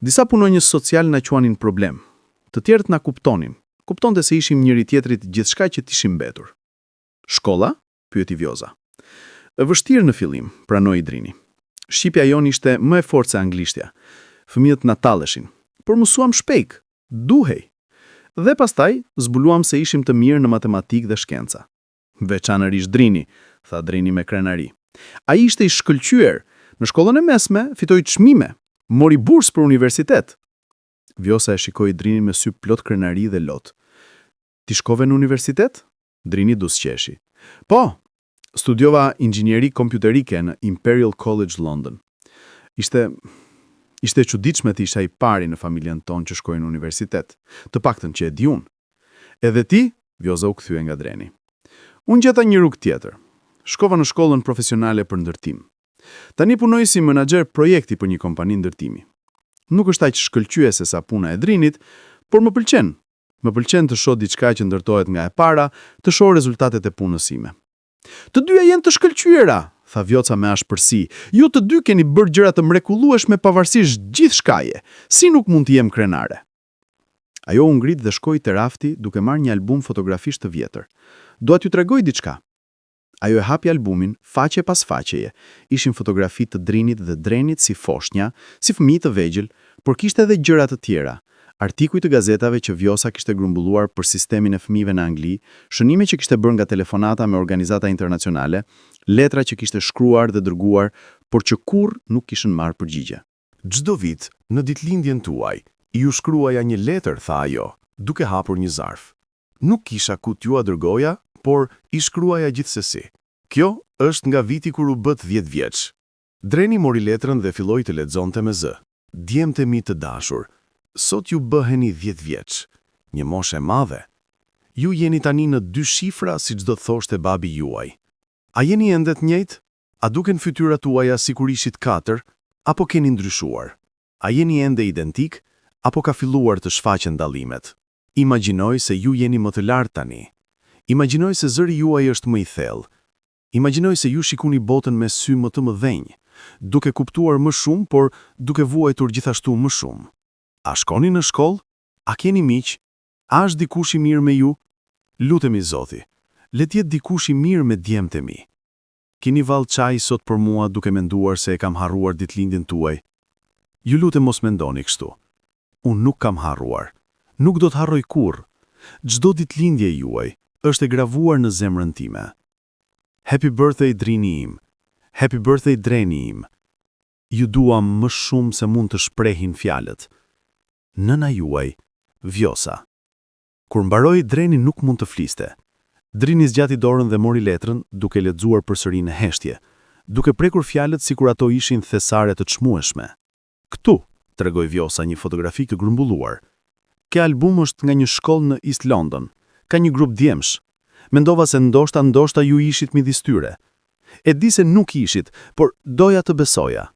Disa punonjës social na quanin problem. Të tjerët na kuptonin. Kuptonte se ishim njëri tjetrit gjithçka që t'ishim mbetur. Shkolla? Pyeti Vjosa. E vështirë në fillim, pranoi Drini. Shqipja jon ishte më e fortë se anglishtja. Fëmijët na talleshin, por mësuam shpejt, duhej. Dhe pastaj zbuluam se ishim të mirë në matematikë dhe shkenca. Veçanërisht Drini, tha Dreni me krenari. Ai ishte i shkëlqyer. Në shkollën e mesme fitoi çmime, mori bursë për universitet. Vjosa e shikoi Drinin me sy plot krenari dhe lot. Ti shkove në universitet? Drini dusqeshi. Po, studiova inxhinieri kompjuterike në Imperial College London. Ishte e çuditshme të isha i pari në familjen tonë që shkoi në universitet, të paktën që e di unë. Edhe ti? Vjosa u kthye nga Dreni. Unë gjeta një rrugë tjetër. Shkova në shkollën profesionale për ndërtim. Tani punoj si menaxher projekti për një kompani ndërtimi. Nuk është aq shkëlqyese sa puna e Drinit, por më pëlqen. Më pëlqen të shoh diçka që ndërtohet nga e para, të shoh rezultatet e punës sime. Të dyja janë të shkëlqyera, tha Vjoca me ashpërsi. Ju të dy keni bërë gjëra të mrekullueshme pavarësisht gjithçkaje. Si nuk mund të jem krenare? Ajo u ngrit dhe shkoi te rafti duke marrë një album fotografish të vjetër. Dua t'ju tregoj diçka. Ajo e hapi albumin, faqe pas faqeje. Ishin fotografi të Drinit dhe Drenit si foshnja, si fëmijë të vegjël, por kishte edhe gjëra të tjera. Artikuj të gazetave që Vjosa kishte grumbulluar për sistemin e fëmijëve në Angli, shënime që kishte bërë nga telefonata me organizata internacionale, letra që kishte shkruar dhe dërguar, por që kurrë nuk kishin marrë përgjigje. Çdo vit, në ditëlindjen tuaj, ju shkruaja një letër, tha ajo, duke hapur një zarf. Nuk kisha ku t'ju dërgoja, por i shkruaja gjithsesi. Kjo është nga viti kur u bët 10 vjeç. Dreni mori letrën dhe filloi të lexonte me zë. Djemtë mi të dashur, sot ju bëheni 10 vjeç. Një moshë e madhe. Ju jeni tani në 2 shifra siç do të thoshte babi juaj. A jeni ende të njëjtë? A duken fytyrat tuaja sikur ishit 4, apo keni ndryshuar? A jeni ende identik, apo ka filluar të shfaqen dallimet? Imagjinoj se ju jeni më të lartë tani. Imagjinoj se zëri juaj është më i thellë. Imagjinoj se ju shikoni botën me sy më të mëdhenj, duke kuptuar më shumë, por duke vuajtur gjithashtu më shumë. A shkoni në shkollë? A keni miq? A është dikush i mirë me ju? Lutemi Zoti, le të jetë dikush i mirë me djemtë e mi. Keni vallë çaj sot për mua duke menduar se e kam harruar ditëlindjen tuaj? Ju lutem mos mendoni kështu. Unë nuk kam harruar. Nuk do të harroj kurrë. Çdo ditëlindje juaj është e gravuar në zemrën time. Happy birthday Drini im. Happy birthday Dreni im. Ju duam më shumë se mund të shprehin fjalët. Nëna juaj, Vjosa. Kur mbaroi, Dreni nuk mund të fliste. Drini zgjati dorën dhe mori letrën, duke lexuar përsëri në heshtje, duke prekur fjalët sikur ato ishin thesare të çmueshme. Ktu, tregoi Vjosa një fotografi të grumbulluar. Kjo album është nga një shkollë në East London. Ka një grup djemsh. Mendova se ndoshta ju ishit midis tyre. E di se nuk ishit, por doja të besoja.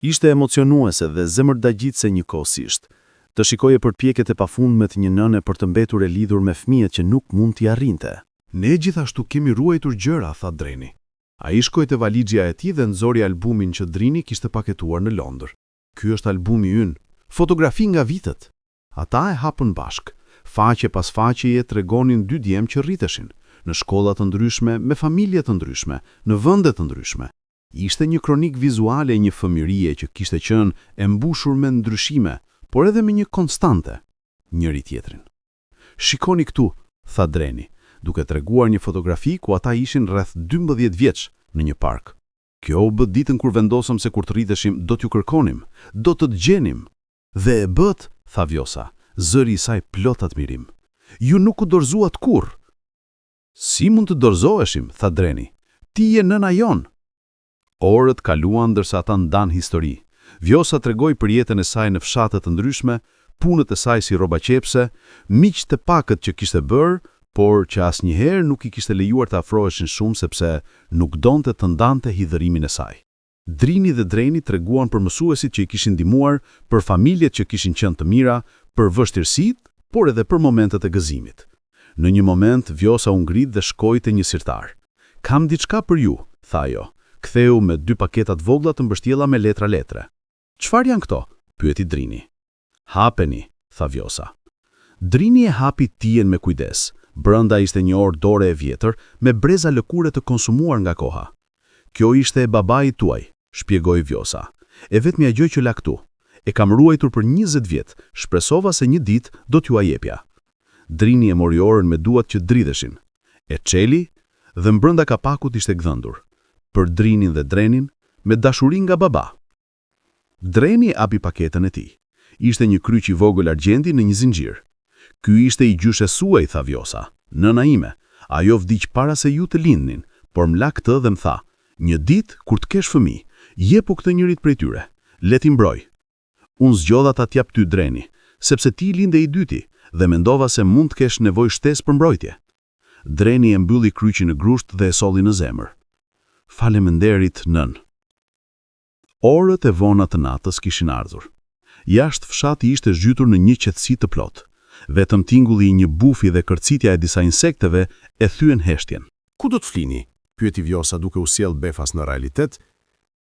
Ishte emocionuese dhe zemërdagjitse njëkohësisht. Të shikoje përpjekjet e pafundme të një nëne për të mbetur e lidhur me fëmijët që nuk mund t'i arrinte. Ne gjithashtu kemi ruajtur gjëra, tha Dreni. Ai shkoi te valixhia e tij dhe nxori albumin që Drini kishte paketuar në Londër. Ky është albumi ynë, fotografi nga vitet. Ata e hapën bashk. Faqe pas faqeje tregonin 2 djem që rriteshin, në shkolla të ndryshme, me familje të ndryshme, në vende të ndryshme. Ishte një kronik vizuale e një fëmirie që kishte qenë e mbushur me ndryshime, por edhe me një konstante, njëri tjetrin. Shikoni këtu, tha Dreni, duke treguar një fotografi ku ata ishin rreth 12 vjeç në një park. Kjo u bë ditën kur vendosëm se kur të rriteshim do t'ju kërkonim, do të dëgjenim. Dhe e bët, tha Vjosa, zëri i saj plot admirim. Ju nuk u dorëzuat kurrë. Si mund të dorëzoheshim, tha Dreni. Ti je nëna jon. Orët kaluan ndërsa ata ndan histori. Vjosa tregoi për jetën e saj në fshate të ndryshme, punët e saj si rrobaqepse, miq të pakët që kishte bërë, por që asnjëherë nuk i kishte lejuar të afroheshin shumë sepse nuk donte të ndante hidhërimin e saj. Drini dhe Dreni treguan për mësuesit që i kishin ndihmuar, për familjet që kishin qenë të mira, për vështirësitë, por edhe për momentet e gëzimit. Në një moment, Vjosa u ngrit dhe shkoi te një sirtar. Kam diçka për ju, tha ajo. Ktheu me 2 paketa të vogla të mbështjella me letra letre. Çfarë janë këto? Pyeti Drini. Hapeni, tha Vjosa. Drini e hapi tijen me kujdes. Brenda ishte një orë dore e vjetër me breza lëkure të konsumuar nga koha. Kjo ishte e babait tuaj, shpjegoi Vjosa. E vetmja gjë që la këtu. E kam ruajtur për 20 vjet, shpresova se një ditë do t'ju a jepja. Drini e mori orën me duat që dridheshin. E çeli dhe mbrënda kapakut ishte gdhëndur. Për Drinin dhe Drenin, me dashuri nga baba. Dreni hapi paketën e tij. Ishte një kryq i vogël argjendi në një zinxhir. Ky ishte i gjyshe suaj, tha Vjosa. Nëna ime, ajo vdiq para se ju të lindnin, por më la këtë dhe më tha, një ditë kur të kesh fëmijë, jepu këtë njërit prej tyre, le t'i mbroj. Unë zgjodha ta t'jap ty Dreni, sepse ti linde i dyti dhe mendova se mund të kesh nevojë shtesë për mbrojtje. Dreni e mbylli kryqin në grusht dhe e solli në zemër. Faleminderit, nën. Orët e vona të natës kishin ardhur. Jashtë fshati ishte zhytur në një qetësi të plotë. Vetëm tingulli i një bufi dhe kërcitja e disa insekteve e thyen heshtjen. Ku do të flini? pyeti Vjosa duke u sjell befas në realitet.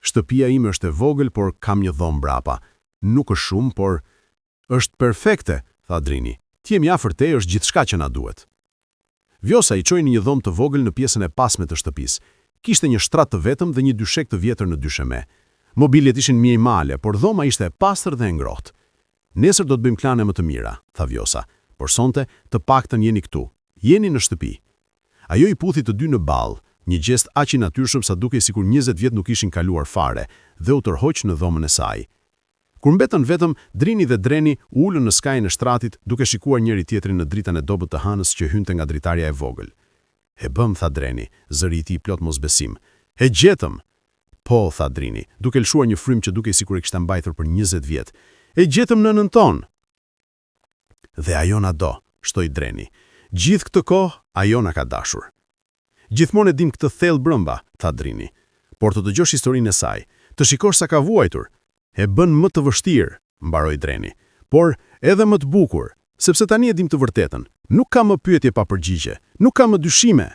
Shtëpia ime është e vogël, por kam një dhomë brapa. Nuk është shumë, por është perfekte, tha Drini. Ti jemi afër te, është gjithçka që na duhet. Vjosa i çoi në një dhomë të vogël në pjesën e pasme të shtëpisë. Kishte një shtrat të vetëm dhe një dyshek të vjetër në dysheme. Mobiljet ishin minimale, por dhoma ishte e pastër dhe e ngrohtë. Nesër do të bëjmë plane më të mira, tha Vjosa, por sonte të paktën jeni këtu. Jeni në shtëpi. Ajo i puthi të dy në ballë, një gjest aq i natyrshëm sa dukej sikur 20 vjet nuk ishin kaluar fare, dhe u tërhoq në dhomën e saj. Kur mbetën vetëm, Drini dhe Dreni u ulën në skajin e shtratit duke shikuar njëri tjetrin në dritën e dobët të hanës që hynte nga dritarja e vogël. E bëm, tha Dreni, zëri i tij plot mosbesim. E gjetëm. Po, tha Drini, duke lëshuar një frym që dukej sikur e kishte mbajtur për 20 vjet. E gjetëm nënën ton. Dhe ajo na do, shtoi Dreni. Gjithë këtë kohë ajo na ka dashur. Gjithmonë e dim këtë thellë brëmba, tha Drini. Por të dëgjosh historinë e saj, të shikosh sa ka vuajtur, e bën më të vështirë, mbaroi Dreni. Por edhe më të bukur, sepse tani e dim të vërtetën. Nuk ka më pyetje pa përgjigje, nuk ka më dyshime.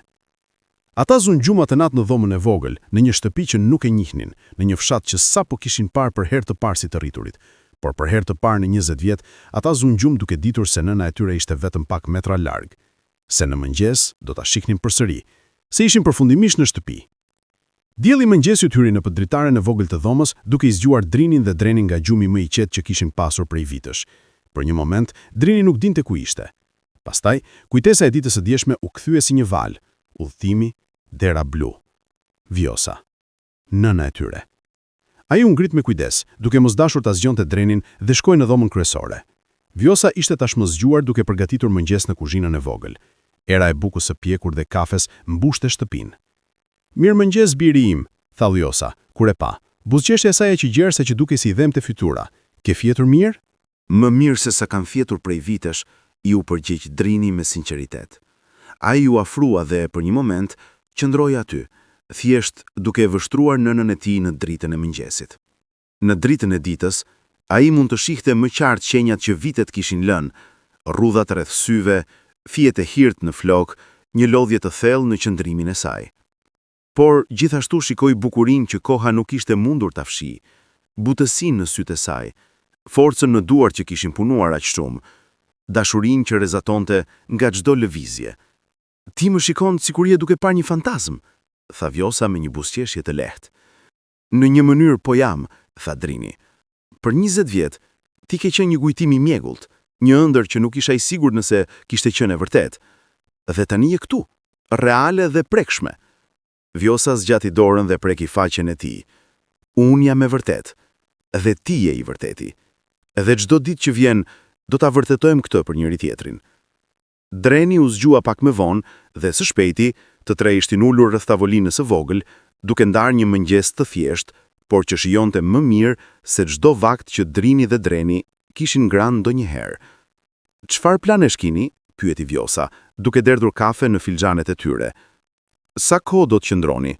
Ata zunë gjumat e natë në dhomën e vogël, në një shtëpi që nuk e njihnin, në një fshat që sapo kishin parë për herë të parë si të rriturit. Por për herë të parë në 20 vjet, ata zunë gjumë duke ditur se nëna e tyre ishte vetëm pak metra larg. Se në mëngjes do ta shihnin përsëri, se ishin përfundimisht në shtëpi. Dielli mëngjesit hyri në dritaren e vogël të dhomës, duke i zgjuar Drinin dhe Drenin nga gjumi më i qetë që kishin pasur prej vitësh. Për një moment, Drini nuk dinte ku ishte. Pastaj, kujtesa e ditës së dieshme u kthye si një val. Udhëtimi, dera blu. Vjosa, nëna e tyre. Ai u ngrit me kujdes, duke mos dashur ta zgjonte Drenin dhe shkoi në dhomën kryesore. Vjosa ishte tashmë zgjuar duke përgatitur mëngjes në kuzhinën e vogël. Era e bukës së pjekur dhe kafes mbushte shtëpinë. Mirëmëngjes biri im, tha Vjosa, kur e pa. Buzëqeshja e saj e qigjerse që dukej si dhëmte fytyra. Ke fjetur mirë? Më mirë se sa kam fjetur prej vitesh, ju përgjigj Drini me sinqeritet. Ai ju afrua dhe për një moment qëndroi aty, thjesht duke vështruar nënën e tij në dritën e mëngjesit. Në dritën e ditës, ai mund të shihte më qartë shenjat që vitet kishin lënë, rrudhat rreth syve, fijet e hirt në flok, një lodhje të thellë në qëndrimin e saj. Por gjithashtu shikoi bukurinë që koha nuk ishte mundur ta fshijë, butësinë në sytë e saj, forcën në duar që kishin punuar aq shumë, dashurinë që rrezatonte nga çdo lëvizje. Ti më shikon sikur je duke parë një fantazm, tha Vjosa me një buzëqeshje të lehtë. Në një mënyrë po jam, tha Drini. Për 20 vjet, ti ke qenë një kujtim i mjegullt, një ëndër që nuk isha i sigurt nëse kishte qenë e vërtet. Dhe tani je këtu, reale dhe prekshme. Vjosa zgjati dorën dhe preki faqen e tij. Unë jam e vërtet, dhe ti je i vërteti. Edhe çdo ditë që vjen, do ta vërtetojmë këtë për njëri tjetrin. Dreni u zgjua pak më vonë dhe së shpejti të tre ishin ulur rreth tavolinës së vogël, duke ndarë një mëngjes të thjeshtë, por që shijonte më mirë se çdo vakt që Drini dhe Dreni kishin ngrënë ndonjëherë. Çfarë planesh keni? Pyeti Vjosa, duke derdhur kafe në filxhanet e tyre. Sa kohë do të qëndroni?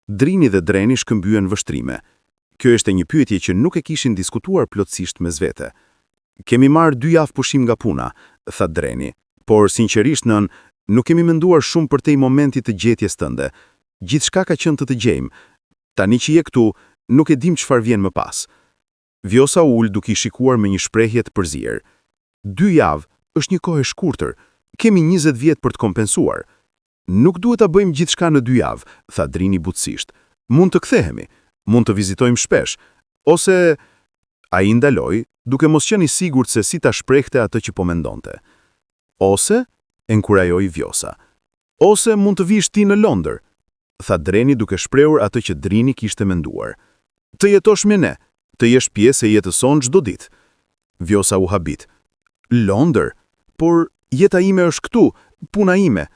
Drini dhe Dreni shkëmbyen vështrime. Kjo ishte një pyetje që nuk e kishin diskutuar plotësisht mes vete. Kemi marrë 2 javë pushim nga puna, tha Dreni, por sinqerisht nuk kemi menduar shumë për te i momentit të gjetjes tënde. Gjithçka ka qenë të gjejmë. Tani që je këtu, nuk e dim çfarë vjen më pas. Vjosa ul duke i shikuar me një shprehje të përzier. 2 javë është një kohë e shkurtër. Kemi 20 vjet për të kompensuar. Nuk duhet ta bëjmë gjithçka në 2 javë, tha Drini butësisht. Mund të kthehemi, mund të vizitojmë shpesh, ose ai ndaloi, duke mos qenë i sigurt se si ta shprehte atë që po mendonte. Ose, enkurajoi Vjosa. Ose mund të vish ti në Londër, tha Dreni duke shprehur atë që Drini kishte menduar. Të jetosh me ne, të jesh pjesë e jetës sonë çdo ditë. Vjosa u habit. Londër, por jeta ime është këtu, puna ime.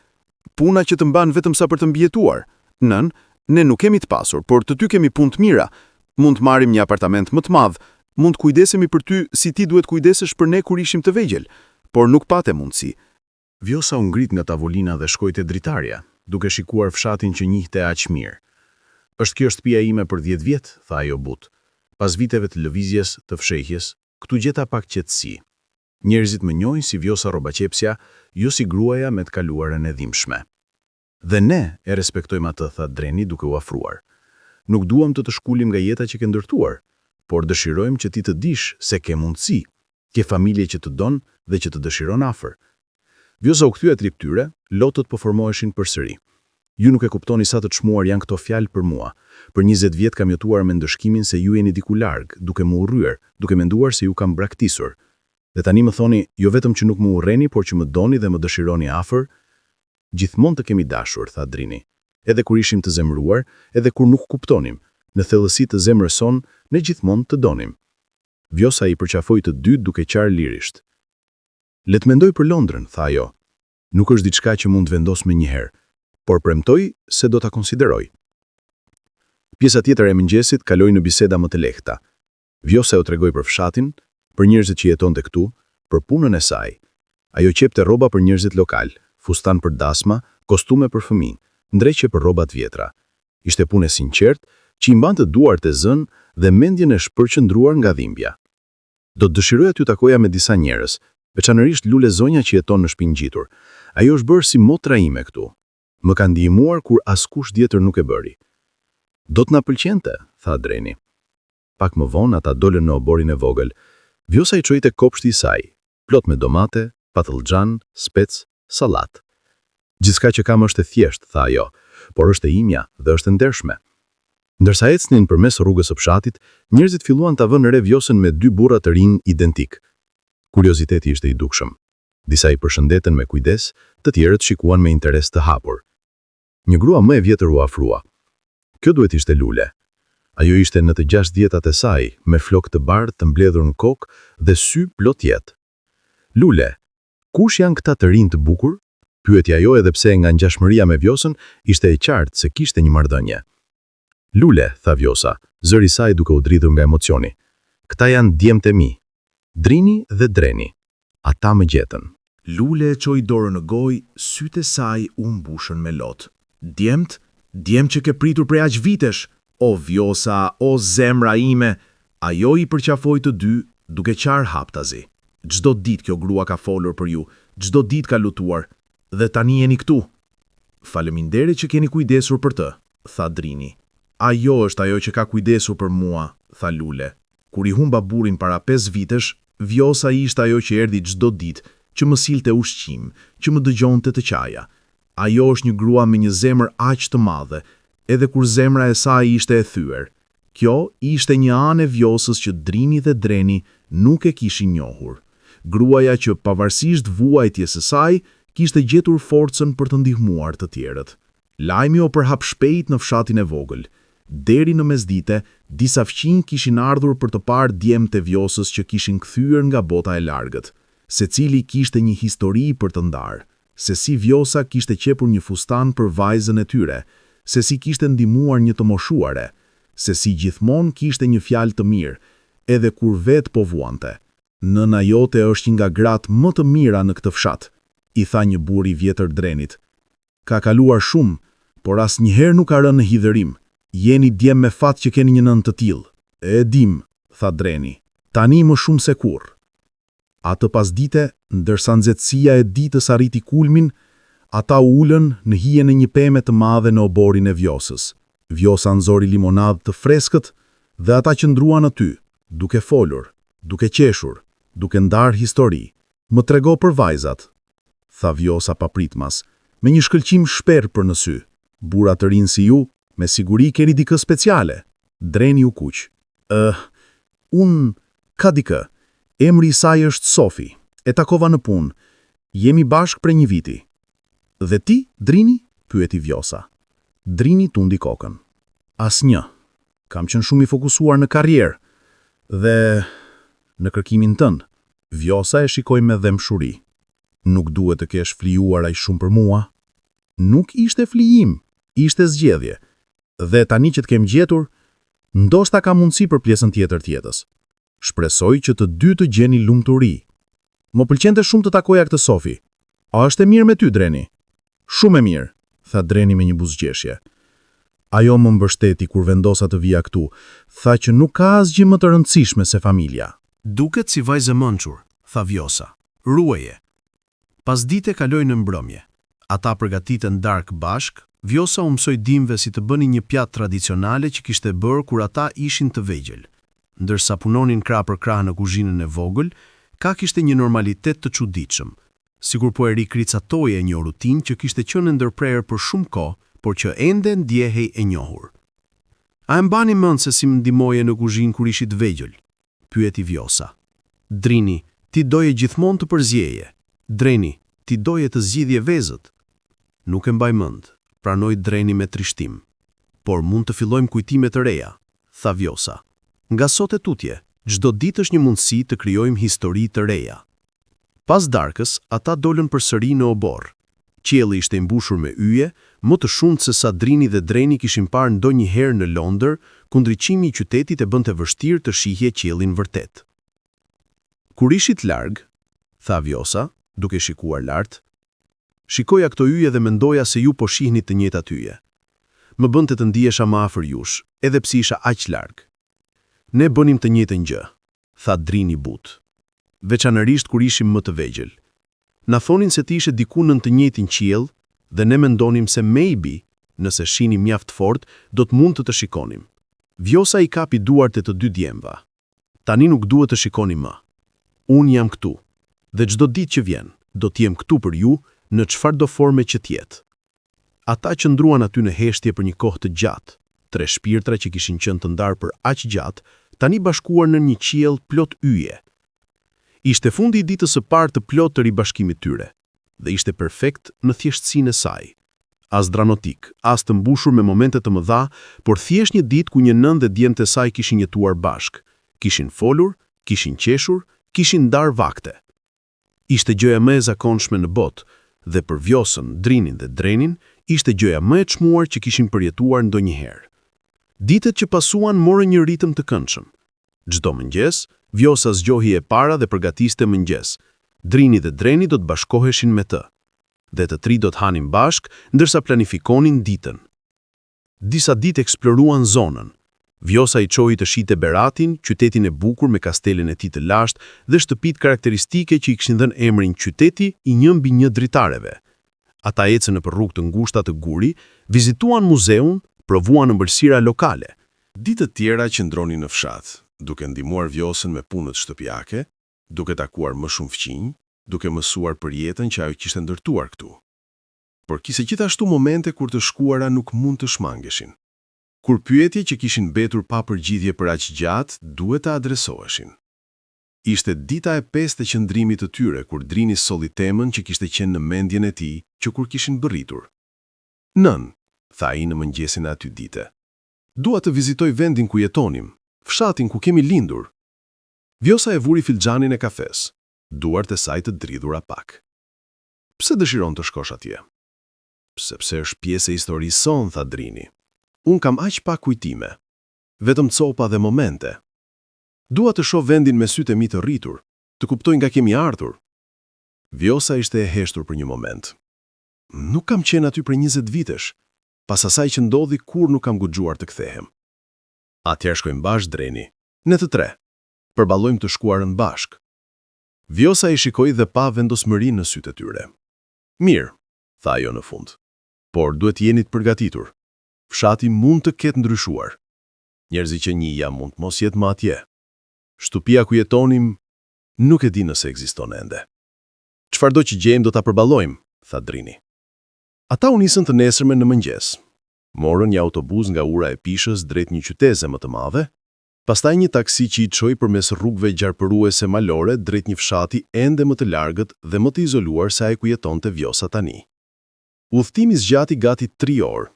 Puna që të mban vetëm sa për të mbijetuar. Nën, ne nuk kemi të pasur, por të ty kemi punë të mira. Mund të marrim një apartament më të madh, mund të kujdesemi për ty si ti duhet kujdesesh për ne kur ishim të vegjël, por nuk pate mundësi. Vjosa u ngrit nga tavolina dhe shkoi te dritarja, duke shikuar fshatin që njihte aq mirë. Kjo shtëpia ime për 10 vjet, tha ajo but. Pas viteve të lëvizjes, të fshehjes, këtu gjeta pak qetësi. Njerëzit më njohin si Vjosa Rrobaqepsja, jo si gruaja me të kaluarën e dhimbshme. Dhe ne e respektojmë atë, tha Dreni duke u afruar. Nuk duam të shkulim nga jeta që ke ndërtuar, por dëshirojmë që ti të dish se ke mundësi, ke familje që të don dhe që të dëshiron afër. Vjosa u kthye triptyre, lotët po formoheshin përsëri. Ju nuk e kuptoni sa të çmuar janë këto fjalë për mua. Për 20 vjet kam jetuar me ndëshkimin se ju jeni diku larg, duke më urryer, duke menduar se ju kam braktisur. Dhe tani më thoni, jo vetëm që nuk më urreni, por që më doni dhe më dëshironi afër. Gjithmonë të kemi dashur, tha Drini. Edhe kur ishim të zemëruar, edhe kur nuk kuptonim, në thellësi të zemrës son, ne gjithmonë të donim. Vjosa i përqafoi të dy duke qarë lirisht. Le të mendoj për Londrën, tha ajo. Nuk është diçka që mund të vendos me njëherë, por premtoj se do ta konsideroj. Pjesa tjetër e mëngjesit kaloi në biseda më të lehta. Vjosa u tregoi për fshatin, për njerëzit që jetonte këtu, për punën e saj. Ajo qepte rroba për njerëzit lokal, fustan për dasma, kostume për fëmijë, ndreqe për rrobat vjetra. Ishte punë e sinqertë, që i mbante duart e zënë dhe mendjen e shpërqendruar nga dhimbja. Do të dëshiroja t'ju takoja me disa njerëz, veçanërisht Lule zonja që jeton në shtëpinë ngjitur. Ajo është bërë si motra ime këtu. Më ka ndihmuar kur askush tjetër nuk e bëri. Do të na pëlqente, tha Dreni. Pak më vonë ata dolën në oborin e vogël. Vjosa i çoi te kopshti i saj, plot me domate, patëllxhan, spec, sallat. Gjithçka që kam është e thjeshtë, tha ajo, por është e imja dhe është e ndershme. Ndërsa ecnin përmes rrugës së fshatit, njerëzit filluan ta vënë re Vjosën me dy burra të rinj identik. Kurioziteti ishte i dukshëm. Disa i përshëndeten me kujdes, të tjerët shikuan me interes të hapur. Një grua më e vjetër u afrua. Kjo duhet ishte Lule. Ajo ishte në të 60-tat e saj, me flokë të bardhë të mbledhur në kokë dhe sy plot jetë. Lule, kush janë këta të rinj të bukur? Pyeti ajo edhe pse nga ngjashmëria me Vjosën ishte e qartë se kishte një marrëdhënie. Lule, tha Vjosa, zëri i saj duke u dridhur nga emocioni. Këta janë djemtë e mi, Drini dhe Dreni. Ata më gjetën. Lule e çoi dorën në gojë, sytë e saj u mbushën me lot. Djemt që ke pritur prej aq vitesh, o Vjosa, o zemra ime, ajo i përqafoi të dy, duke qarë haptazi. Çdo ditë kjo grua ka folur për ju, çdo ditë ka lutuar, dhe tani jeni këtu. Faleminderit që keni kujdesur për të, tha Drini. Ajo është ajo që ka kujdesur për mua, tha Lule. Kur i humba burrin para 5 vitesh, Vjosa ishte ajo që erdhi çdo ditë, që më silte ushqim, që më dëgjonte të qaja. Ajo është një grua me një zemër aq të madhe, edhe kur zemra e saj ishte e thyer. Kjo ishte një anë e Vjosës që Drini dhe Dreni nuk e kishin njohur. Gruaja që pavarësisht vuajtjes së saj, kishte gjetur forcën për të ndihmuar të tjerët. Lajmi u përhap shpejt në fshatin e vogël. Deri në mesdite, disa fqinj kishin ardhur për të parë djemtë e Vjosës që kishin kthyer nga bota e largët. Secili kishte një histori për të ndarë. Se si Vjosa kishte qepur një fustan për vajzën e tyre, se si kishte ndihmuar një të moshuare, se si gjithmonë kishte një fjalë të mirë, edhe kur vetë po vuante. Nëna jote është një nga gratë më të mira në këtë fshat, i tha një burr i vjetër Drenit. Ka kaluar shumë, por asnjëherë nuk ka rënë në hidhërim. Jeni djem me fat që keni një nënë të tillë. E dim, tha Dreni. Tani më shumë se kurrë. Atë pasdite, ndërsa nxehtësia e ditës arriti kulmin, ata u ulën në hijen e një peme të madhe në oborin e Vjosës. Vjosa nxori limonadë të freskët dhe ata qëndruan aty, duke folur, duke qeshur, duke ndarë histori. Më trego për vajzat, tha Vjosa papritmas, me një shkëlqim shperë për në sy. Burra të rinë si ju, me siguri keni dikë speciale. Dreni u kuq. Ka dikë. Emri i saj është Sofi. E takova në punë. Jemi bashkë prej një viti. Dhe ti, Drini? Pyeti Vjosa. Drini tundi kokën. Asnjë. Kam qenë shumë i fokusuar në karrierë dhe në kërkimin tënd. Vjosa e shikoi me dëmshuri. Nuk duhet të kesh flijuar aq shumë për mua. Nuk ishte flijim, ishte zgjedhje. Dhe tani që të kem gjetur, ndoshta ka mundësi për pjesën tjetër të jetës. Shpresoj që të dy të gjeni lumturi. Më pëlqente shumë të takoja këtë Sofi. A është e mirë me ty, Dreni? Shumë e mirë, tha Dreni me një buzëqeshje. Ajo më mbështeti kur vendosa të vija këtu, tha që nuk ka asgjë më të rëndësishme se familja. Duket si vajzë mençur, tha Vjosa. Ruaje. Pasdite kaloi në mbrëmje. Ata përgatiten darkë bashk, Vjosa u mësoi dimve si të bënin një pjatë tradicionale që kishte bërë kur ata ishin të vegjël. Ndërsa punonin krah për krah në kuzhinën e vogël, ka kishte një normalitet të çuditshëm, sikur po e rikrycatoje një rutinë që kishte qenë ndërprerë për shumë kohë, por që ende ndjehej e njohur. A e mbani mend se si më ndihmoje në kuzhinë kur ishit vegjël? Pyeti Vjosa. Drini, ti doje gjithmonë të përzieje. Dreni, ti doje të zgjidhje vezët. Nuk e mbaj mend, pranoi Dreni me trishtim. Por mund të fillojmë kujtime të reja, tha Vjosa. Nga sot e tutje, çdo ditë është një mundësi të krijojmë histori të reja. Pas darkës, ata dolën përsëri në obor. Qielli ishte i mbushur me yje, më të shumtë se sa Drini dhe Dreni kishin parë ndonjëherë në Londër, ku ndriçimi i qytetit e bënte vështirë të shihje qiellin vërtet. Kur ishit larg, tha Vjosa, duke shikuar lart, shikoja këto yje dhe mendoja se ju po shihnit të njëjtat yje. Më bënte të ndihesha më afër jush, edhe pse isha aq larg. Ne bënim të njëjtën gjë, tha Drini but. Veçanërisht kur ishim më të vegjël. Na thonin se ti ishe diku nën të njëjtin qiell dhe ne mendonim se maybe, nëse shinim mjaft fort, do të mund të shikonim. Vjosa i kapi duart e të dy djemva. Tani nuk duhet të shikoni më. Unë jam këtu, dhe çdo ditë që vjen, do të jem këtu për ju në çfarëdo forme që të jetë. Ata qëndruan aty në heshtje për një kohë të gjatë. Tre shpirtra që kishin qenë të ndarë për aq gjatë, tani bashkuar në një qiell plot yje. Ishte fundi i ditës së parë të plot të ribashkimit tyre, dhe ishte perfekt në thjeshtësinë e saj. As dramatik, as të mbushur me momente të mëdha, por thjesht një ditë ku një nën dhe djemtë e saj kishin jetuar bashk, kishin folur, kishin qeshur, kishin ndarë vakte. Ishte gjëja më e zakonshme në botë, dhe për Vjosën, Drinin dhe Drenin, ishte gjëja më e çmuar që kishin përjetuar ndonjëherë. Ditët që pasuan morën një ritëm të këndshëm. Çdo mëngjes, Vjosa zgjohej e para dhe përgatiste mëngjes. Drini dhe Dreni do të bashkoheshin me të. Dhe të tri do të hanin bashk, ndërsa planifikonin ditën. Disa ditë eksploruan zonën. Vjosa i çoi të shite Beratin, qytetin e bukur me kastelin e tij të lashtë dhe shtëpitë karakteristike që i kishin dhënë emrin qyteti i 1/1 dritareve. Ata ecën nëpër rrugë të ngushta të Guri, vizituan muzeun, provuan ëmbëlsira lokale. Ditë të tjera qëndronin në fshat, duke ndihmuar Vjosën me punët shtëpiake, duke takuar më shumë fqinj, duke mësuar për jetën që ajo kishte ndërtuar këtu. Por kishte gjithashtu momente kur të shkuara nuk mund të shmangeshin. Kur pyetje që kishin mbetur pa përgjigje për aq gjatë, duhet të adresoheshin. Ishte dita e 5 të qëndrimit të tyre, kur Drini solli temën që kishte qenë në mendjen e tij që kur kishin bërritur. Nën, tha ai në mëngjesin e aty dite. Dua të vizitoj vendin ku jetonim, fshatin ku kemi lindur. Vjosa e vuri filxhanin e kafes, duart e saj të dridhura pak. Pse dëshiron të shkosh atje? Sepse është pjesë e historisë sonë, tha Drini. Unë kam aq pak kujtime, vetëm copa dhe momente. Dua të shoh vendin me sytë e mi të rritur, të kuptoj nga kemi ardhur. Vjosa ishte e heshtur për një moment. Nuk kam qenë aty për 20 vitesh, pas asaj që ndodhi kur nuk kam guxuar të kthehem. Atëherë shkojmë bashkë, Dreni. Ne të tre. Përballojmë të shkuarën bashk. Vjosa i shikoi dhe pa vendosmëri në sytë e tyre. Mirë, tha ajo në fund. Por duhet jeni të përgatitur. Fshati mund të ketë ndryshuar. Njerëzit që njihja mund të mos jetë më atje. Shtëpia ku jetonim nuk e di nëse ekziston ende. Çfarëdo që gjejmë do ta përballojmë, tha Drini. Ata u nisën të nesërmen në mëngjes. Morën një autobus nga ura e pishës drejt një qyteze më të madhe, pastaj një taksi që i çoi përmes rrugëve gjarpëruese malore drejt një fshati ende më të largët dhe më të izoluar se ai ku jetonte Vjosa tani. Udhtimi zgjati gati 3 orë.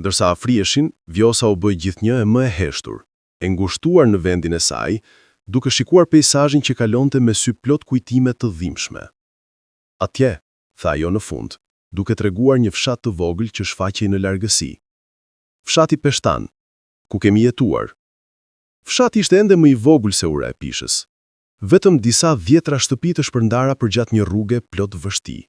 Ndërsa afriheshin, Vjosa u bë gjithnjë e më e heshtur, e ngushtuar në vendin e saj, duke shikuar peizazhin që kalonte me sy plot kujtime të dhimbshme. Atje, tha ajo në fund, duke treguar një fshat të vogël që shfaqej në largësi. Fshati Peshtan, ku kemi jetuar. Fshati ishte ende më i vogël se ura e pishës. Vetëm disa dhjetra shtëpi të shpërndara përgjatë një rruge plot vështi.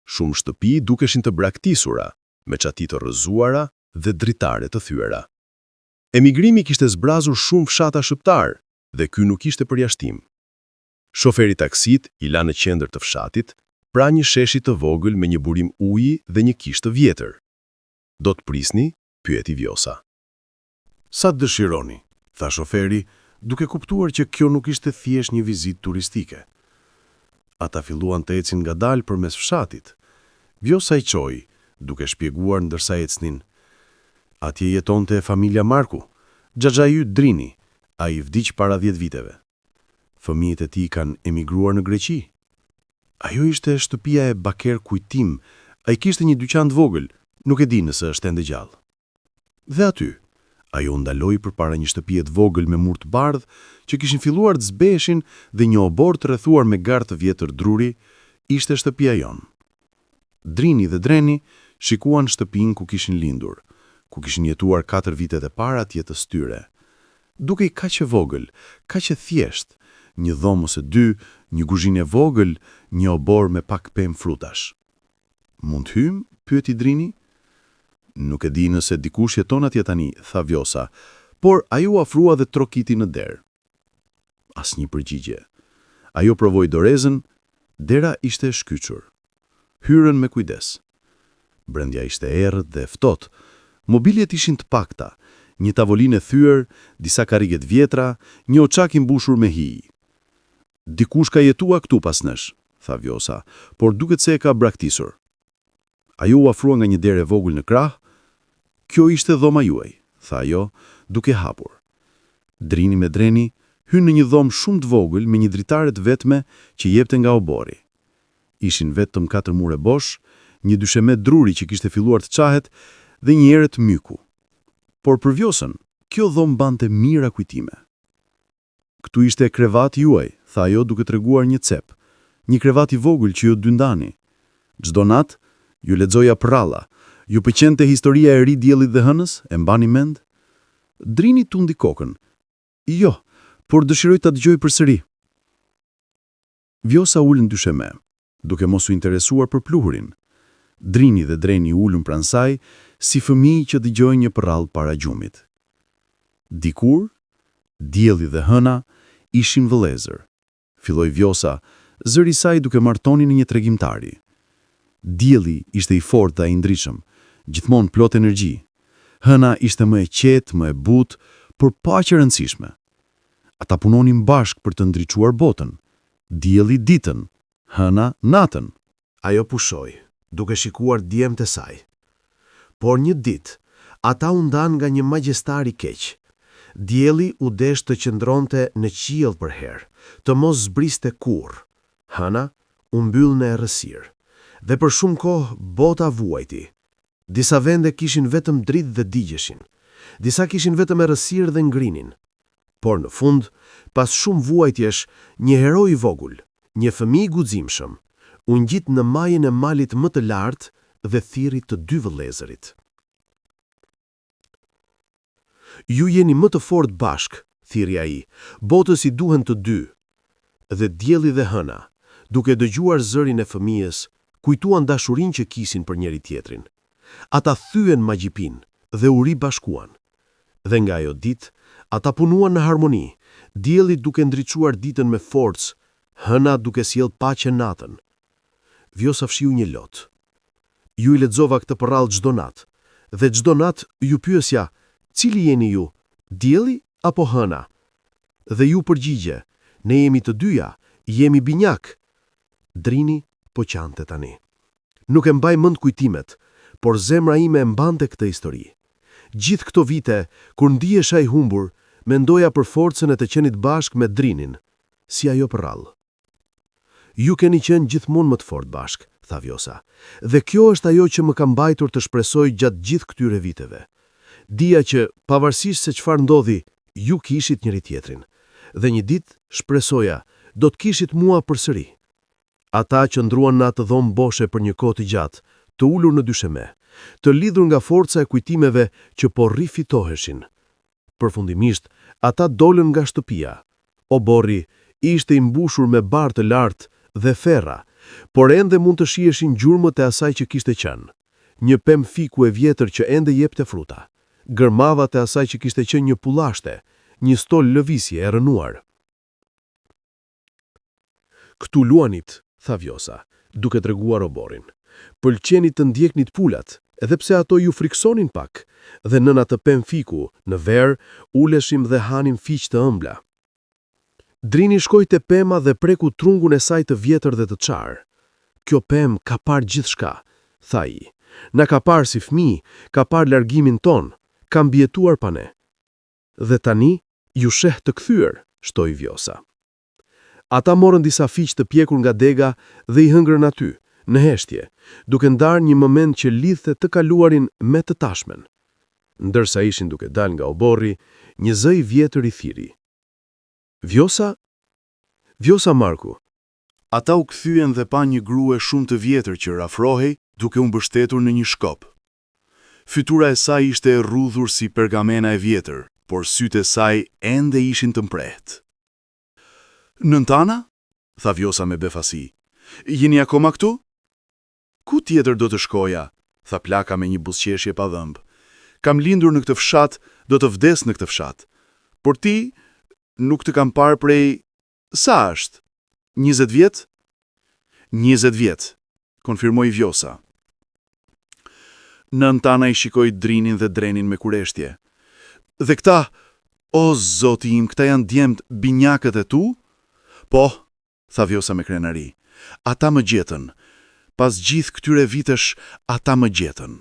Shumë shtëpi dukeshin të braktisura, me çati të rrëzuara dhe dritare të thyera. Emigrimi kishte zbrazur shumë fshata shqiptar, dhe ky nuk ishte përjashtim. Shoferi taksit i la në qendër të fshatit, pra një sheshi të vogël me një burim uji dhe një kishë të vjetër. Do të prisni? Pyeti Vjosa. Sa të dëshironi, tha shoferi, duke kuptuar që kjo nuk ishte thjesht një vizitë turistike. Ata filluan të ecin ngadalë përmes fshatit. Vjosa i çoi, duke shpjeguar ndërsa ecnin. Atje jetonte familja Marku, xhaxha i yt Drini, ai vdiq para 10 viteve. Fëmijët e tij kanë emigruar në Greqi. Ajo ishte shtëpia e Baker Kujtim, ai kishte një dyqan të vogël, nuk e di nëse është ende gjallë. Dhe aty, ajo ndaloi përpara një shtëpie të vogël me mur të bardhë, që kishin filluar të zbeheshin dhe një obor të rrethuar me gar të vjetër druri, ishte shtëpia jon. Drini dhe Dreni shikuan shtëpinë ku kishin lindur, ku kishin jetuar 4 vitet e para të jetës tyre. Dukej kaq e vogël, kaq e thjesht, një dhomë ose 2, një kuzhinë e vogël, një obor me pak pemë frutash. Mund të hym? Pyeti Drini. Nuk e di nëse dikush jeton atje tani, tha Vjosa, por ajo afrua dhe trokiti në derë. Asnjë përgjigje. Ajo provoi dorezën, dera ishte e shkyçur. Hyrën me kujdes. Brendja ishte errët dhe ftohtë. Mobiljet ishin të pakta, një tavolinë e thyer, disa karrige të vjetra, një oçak i mbushur me hij. Dikush ka jetuar këtu pas nesh, tha Vjosa, por duket se e ka braktisur. Ajo u afrua nga një derë e vogël në krah. Kjo ishte dhoma juaj, tha ajo, duke hapur. Drini me Dreni hynë në një dhomë shumë të vogël me një dritare të vetme që jepte nga obori. Ishin vetëm 4 mure bosh, një dyshemet druri që kishte filluar të qahet dhe një erët myku. Por për Vjosën, kjo dhomë bante mira kujtime. Këtu ishte krevati juaj, tha ajo duke treguar një cep, një krevat i vogël që ju dyndani. Çdo natë ju lexoja prralla. Ju pëlqente historia e ri diellit dhe hënës? E mbani mend? Drini tundi kokën. Jo, por dëshiroj ta dëgjoj përsëri. Vjosa ulën dysheme, duke mos u interesuar për pluhurin. Drini dhe Dreni ulën pranë saj, si fëmijë që dëgjojnë një prrall para gjumit. Dikur, dielli dhe hëna ishin vëllezër. Filloi Vjosa, zëri i saj duke martoni në një tregimtari. Dielli ishte i fortë dhe i ndritshëm, gjithmonë plot energji. Hëna ishte më e qetë, më e butë, por paq e rëndësishme. Ata punonin bashkë për të ndriçuar botën. Dielli ditën, hëna natën. Ajo pushoi, duke shikuar djemtë e saj. Por një ditë, ata u ndan nga një magjestar i keq. Dielli u desh të qëndronte në qiell për herë, të mos zbriste kurrë. Hëna u mbyll në errësirë. Dhe për shumë kohë bota vuajti. Disa vende kishin vetëm dritë dhe digjeshin. Disa kishin vetëm errësirë dhe ngrinin. Por në fund, pas shumë vuajtjesh, një hero i vogël, një fëmijë guximshëm, u ngjit në majën e malit më të lartë dhe thirri të 2 vëllezërit. Ju jeni më të fortë bashk, thirri ai, botës i duhen të 2. Dhe dielli dhe hëna, duke dëgjuar zërin e fëmijës, kujtuan dashurinë që kisin për njëri tjetrin. Ata thyen magjipin dhe u ribashkuan. Dhe nga ajo ditë, ata punuan në harmoni, dielli duke ndriçuar ditën me forcë, hëna duke sjell paqe natën. Vjosa fshiu një lot. Ju i lexova këtë përrall çdo natë, dhe çdo natë ju pyesja, cili jeni ju, dielli apo hëna? Dhe ju përgjigje, ne jemi të dyja, jemi binjak. Drini po qante tani. Nuk e mbaj mend kujtimet, por zemra ime e mbante këtë histori. Gjithë këto vite, kur ndihesha i humbur, mendoja për forcën e të qenit bashk me Drinin, si ajo përrall. Ju keni qenë gjithmonë më të fortë bashk, tha Vjosa, dhe kjo është ajo që më ka mbajtur të shpresoj gjatë gjithë këtyre viteve. Dija që, pavarësisht se çfarë ndodhi, ju kishit njëri tjetrin, dhe një ditë shpresoja, do të kishit mua përsëri. Ata që ndruan në atë dhomë boshe për një kohë të gjatë, të ulur në dysheme, të lidhur nga forca e kujtimeve që po rifitoheshin. Përfundimisht, ata dolën nga shtëpia. Obori ishte i mbushur me barë të lartë dhe ferra, por ende mund të shiheshin gjurmët e asaj që kishte qenë. Një pemë fiku e vjetër që ende jepte fruta. Gërmavat e asaj që kishte qenë një pullashte, një stol lëvisje e rënuar. Këtu luanit, tha Vjosa, duke treguar oborin. Pëlqeni të ndjeknit pulat, edhe pse ato ju friksonin pak, dhe nëna të pem fiku, në verë, uleshim dhe hanim fiq të ëmbla. Drini shkoi te pema dhe preku trungun e saj të vjetër dhe të çarë. Kjo pem ka parë gjithçka, tha ai. Na ka parë si fëmijë, ka parë largimin ton, ka mbijetuar pa ne. Dhe tani ju sheh të kthyer, shtoi Vjosa. Ata morën disa fiq të pjekur nga dega dhe I hëngrën aty, në heshtje, duke ndarë një moment që lidhte të kaluarin me të tashmen. Ndërsa ishin duke dal nga oborri, një zë I vjetër I thiri. Vjosa Marku. Ata u kthyen dhe pa një grua shumë të vjetër që rafrohej duke u mbështetur në një shkop. Fytura e saj ishte e rrudhur si pergamena e vjetër, por sytë e saj ende ishin të mprehtë. Nëntana? Tha Vjosa me befasi. Jeni akoma këtu? Ku tjetër do të shkoja? Tha Plaka me një buzëqeshje pa dhëmb. Kam lindur në këtë fshat, do të vdes në këtë fshat. Por ti, nuk të kam parë prej... Sa është? 20 vjet? 20 vjet, konfirmoi Vjosa. Nëntana I shikoi Drinin dhe Drenin me kureshtje. Dhe këta, o zoti im, këta janë djemt binjakët e tu? Po, tha Vjosa me krenari, ata më gjetën. Pas gjithë këtyre vitesh, ata më gjetën.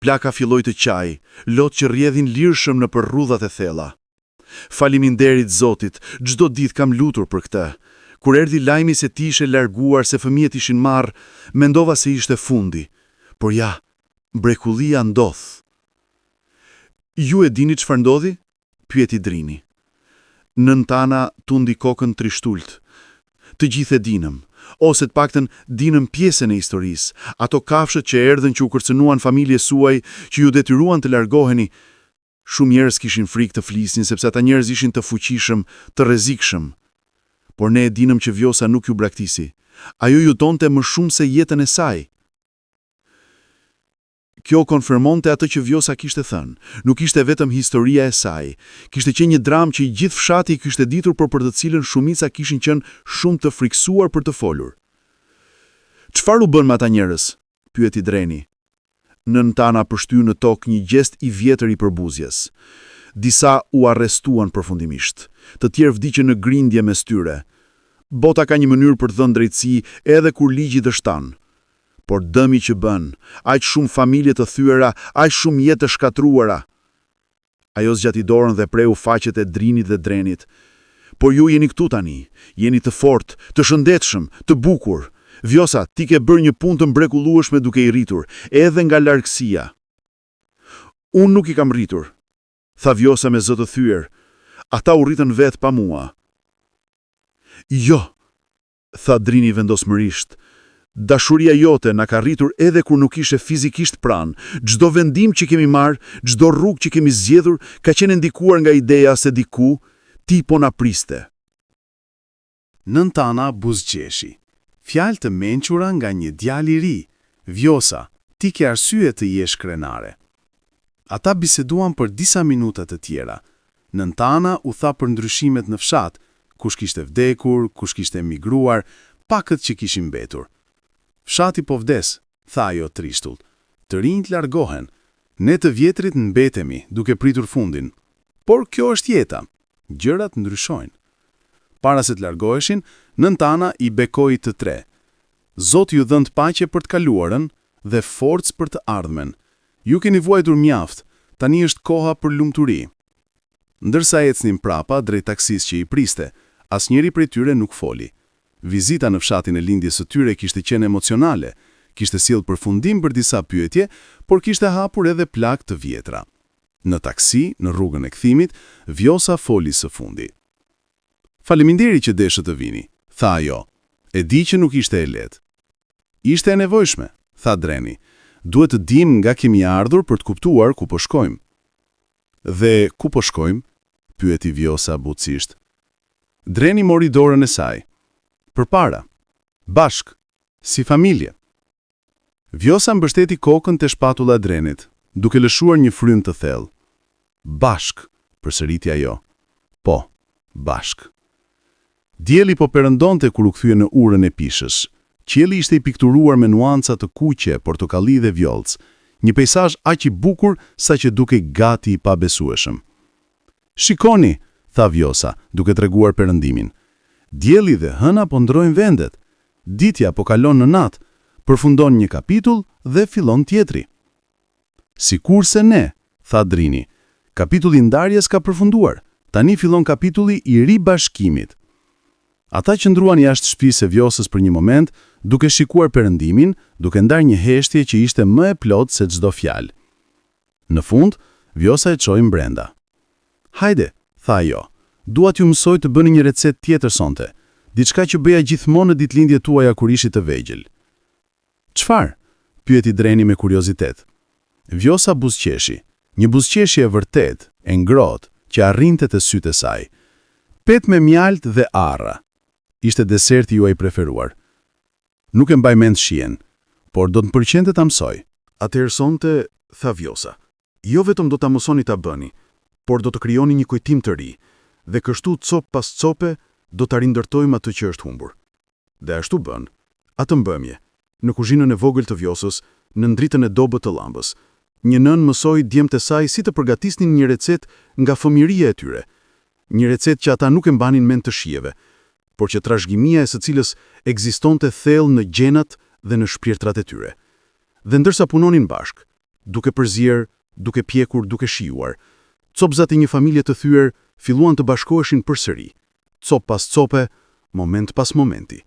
Plaka filloi të qaj, lot që rrjedhin lirshëm në për rrudhat e thella. Faleminderit Zotit, çdo ditë kam lutur për këtë. Kur erdhi lajmi se ti ishe larguar, se fëmijët ishin marrë, mendova se ishte fundi. Por ja, mrekullia ndodh. Ju e dini çfarë ndodhi? Pyeti Drini. Nëntana tundi kokën trishtult. Të gjithë e dinëm, ose të paktën dinëm pjesën e historisë, ato kafshët që erdhën që u kërcënuan familjes suaj, që ju detyruan të largoheni. Shumë njerëz kishin frikë të flisnin sepse ata njerëz ishin të fuqishëm, të rrezikshëm. Por ne e dinëm që Vjosa nuk ju braktisi. Ajo ju tonte më shumë se jetën e saj. Kjo konfirmonte atë që Vjosa kishte thënë. Nuk ishte vetëm historia e saj. Kishte qenë një dramë që I gjithë fshati kishte ditur, por për të cilën shumica kishin qenë shumë të friksuar për të folur. Çfarë u bën me ata njerëz? Pyeti Dreni. Nëntana përshtyu në tokë një gjest I vjetër I përbuzjes. Disa u arrestuan përfundimisht. Të tjerë vdiqën në grindje mes tyre. Bota ka një mënyrë për të dhënë drejtësi edhe kur ligji dështon. Por dëmi që bën, aq shumë familje të thyera, aq shumë jetë të shkatruara. Ajo zgjati dorën dhe preu faqet e Drinit dhe Drenit. Por ju jeni këtu tani, jeni të fortë, të shëndetshëm, të bukur. Vjosa, ti ke bërë një punë të mrekullueshme duke I rritur, edhe nga largësia. Unë nuk I kam rritur, tha Vjosa me zë të thyer. Ata u rritën vetë pa mua. Jo, tha Drini vendosmërisht. Dashuria jote na ka rritur edhe kur nuk ishe fizikisht pranë. Çdo vendim që kemi marrë, çdo rrugë që kemi zgjedhur, ka qenë ndikuar nga ideja se diku ti po na priste. Nëntana buzëqeshi. Fjalë të mençura nga një djalë I ri. Vjosa, ti ke arsye të jesh krenare. Ata biseduan për disa minuta të tjera. Nëntana u tha për ndryshimet në fshat, kush kishte vdekur, kush kishte emigruar, pakët që kishin mbetur. Fshati po vdes, tha ajo trishtull. Të rinjt largohen. Ne të vjetrit mbetemi, duke pritur fundin. Por kjo është jeta. Gjërat ndryshojnë. Para se të largoheshin, Nëntana I bekoi të tre. Zoti ju dhënë paqe për të kaluarën dhe forcë për të ardhmen. Ju keni vuajtur mjaft, tani është koha për lumturi. Ndërsa ecnin prapa drejt taksisë që I priste, asnjëri prej tyre nuk foli. Vizita në fshatin e lindjes së tyre kishte qenë emocionale, kishte sjellë përfundim për disa pyetje, por kishte hapur edhe plagë të vjetra. Në taksi, në rrugën e kthimit, Vjosa foli së fundi. Faleminderit që deshët të vini, tha ajo. E di që nuk ishte e lehtë. Ishte e nevojshme, tha Dreni. Duhet të dim nga kemi ardhur për të kuptuar ku po shkojmë. Dhe ku po shkojmë? Pyeti Vjosa butësisht. Dreni mori dorën e saj. Përpara, bashk, si familje. Vjosa mbështeti kokën te shpatulla e Drenit, duke lëshuar një frym të thellë. Bashk, përsëriti ajo. Po, bashk. Dielli po perëndonte kur u kthye në urën e pishës. Qielli ishte i pikturuar me nuanca të kuqe, portokalli dhe vjollc, një peizazh aq i bukur sa që dukej gati i pabesueshëm. "Shikoni," tha Vjosa, duke treguar perëndimin. "Dielli dhe hëna po ndrojnë vendet. Ditja po kalon në natë, përfundon një kapitull dhe fillon tjetri." "Sikurse ne," tha Drini. "Kapitulli i ndarjes ka përfunduar. Tani fillon kapitulli i ribashkimit." Ata qëndruan jashtë shtëpisë së Vjosës për një moment, duke shikuar perëndimin, duke ndarë një heshtje që ishte më e plotë se çdo fjalë. Në fund, Vjosa e çoi brenda. "Hajde," tha ajo, "dua t'ju mësoj të bëni një recetë tjetër sonte, diçka që bëja gjithmonë në ditëlindjet tuaja kur ishit të vegjël." "Çfarë?" pyeti Dreni me kuriozitet. Vjosa buzëqeshi, një buzëqeshje e vërtet, e ngrohtë, që arrinte të sytë e saj. "Pet me mjalt dhe arra. Ishte deserti juaj preferuar. Nuk e mbaj mend shihen, por do të m'pëlqente ta mësoj." "Atëherë sonte," tha Vjosa, "jo vetëm do ta mësoni ta bëni, por do të krijoni një kujtim të ri, dhe kështu cop pas cope do ta rindërtojmë atë që është humbur." Dhe ashtu bën. Atë mbëmje, në kuzhinën e vogël të Vjosës, në ndritën e dobët të llambës, një nën mësoi djemtë e saj si të përgatisnin një recetë nga fëmijëria e tyre, një recetë që ata nuk e mbanin mend të shijeve, por që trashëgimia e së cilës ekzistonte thellë në gjenat dhe në shpirtrat e tyre. Dhe ndërsa punonin bashk, duke përzier, duke pjekur, duke shijuar, copzat e një familje të thyer filluan të bashkoheshin përsëri, cop pas cope, moment pas momenti.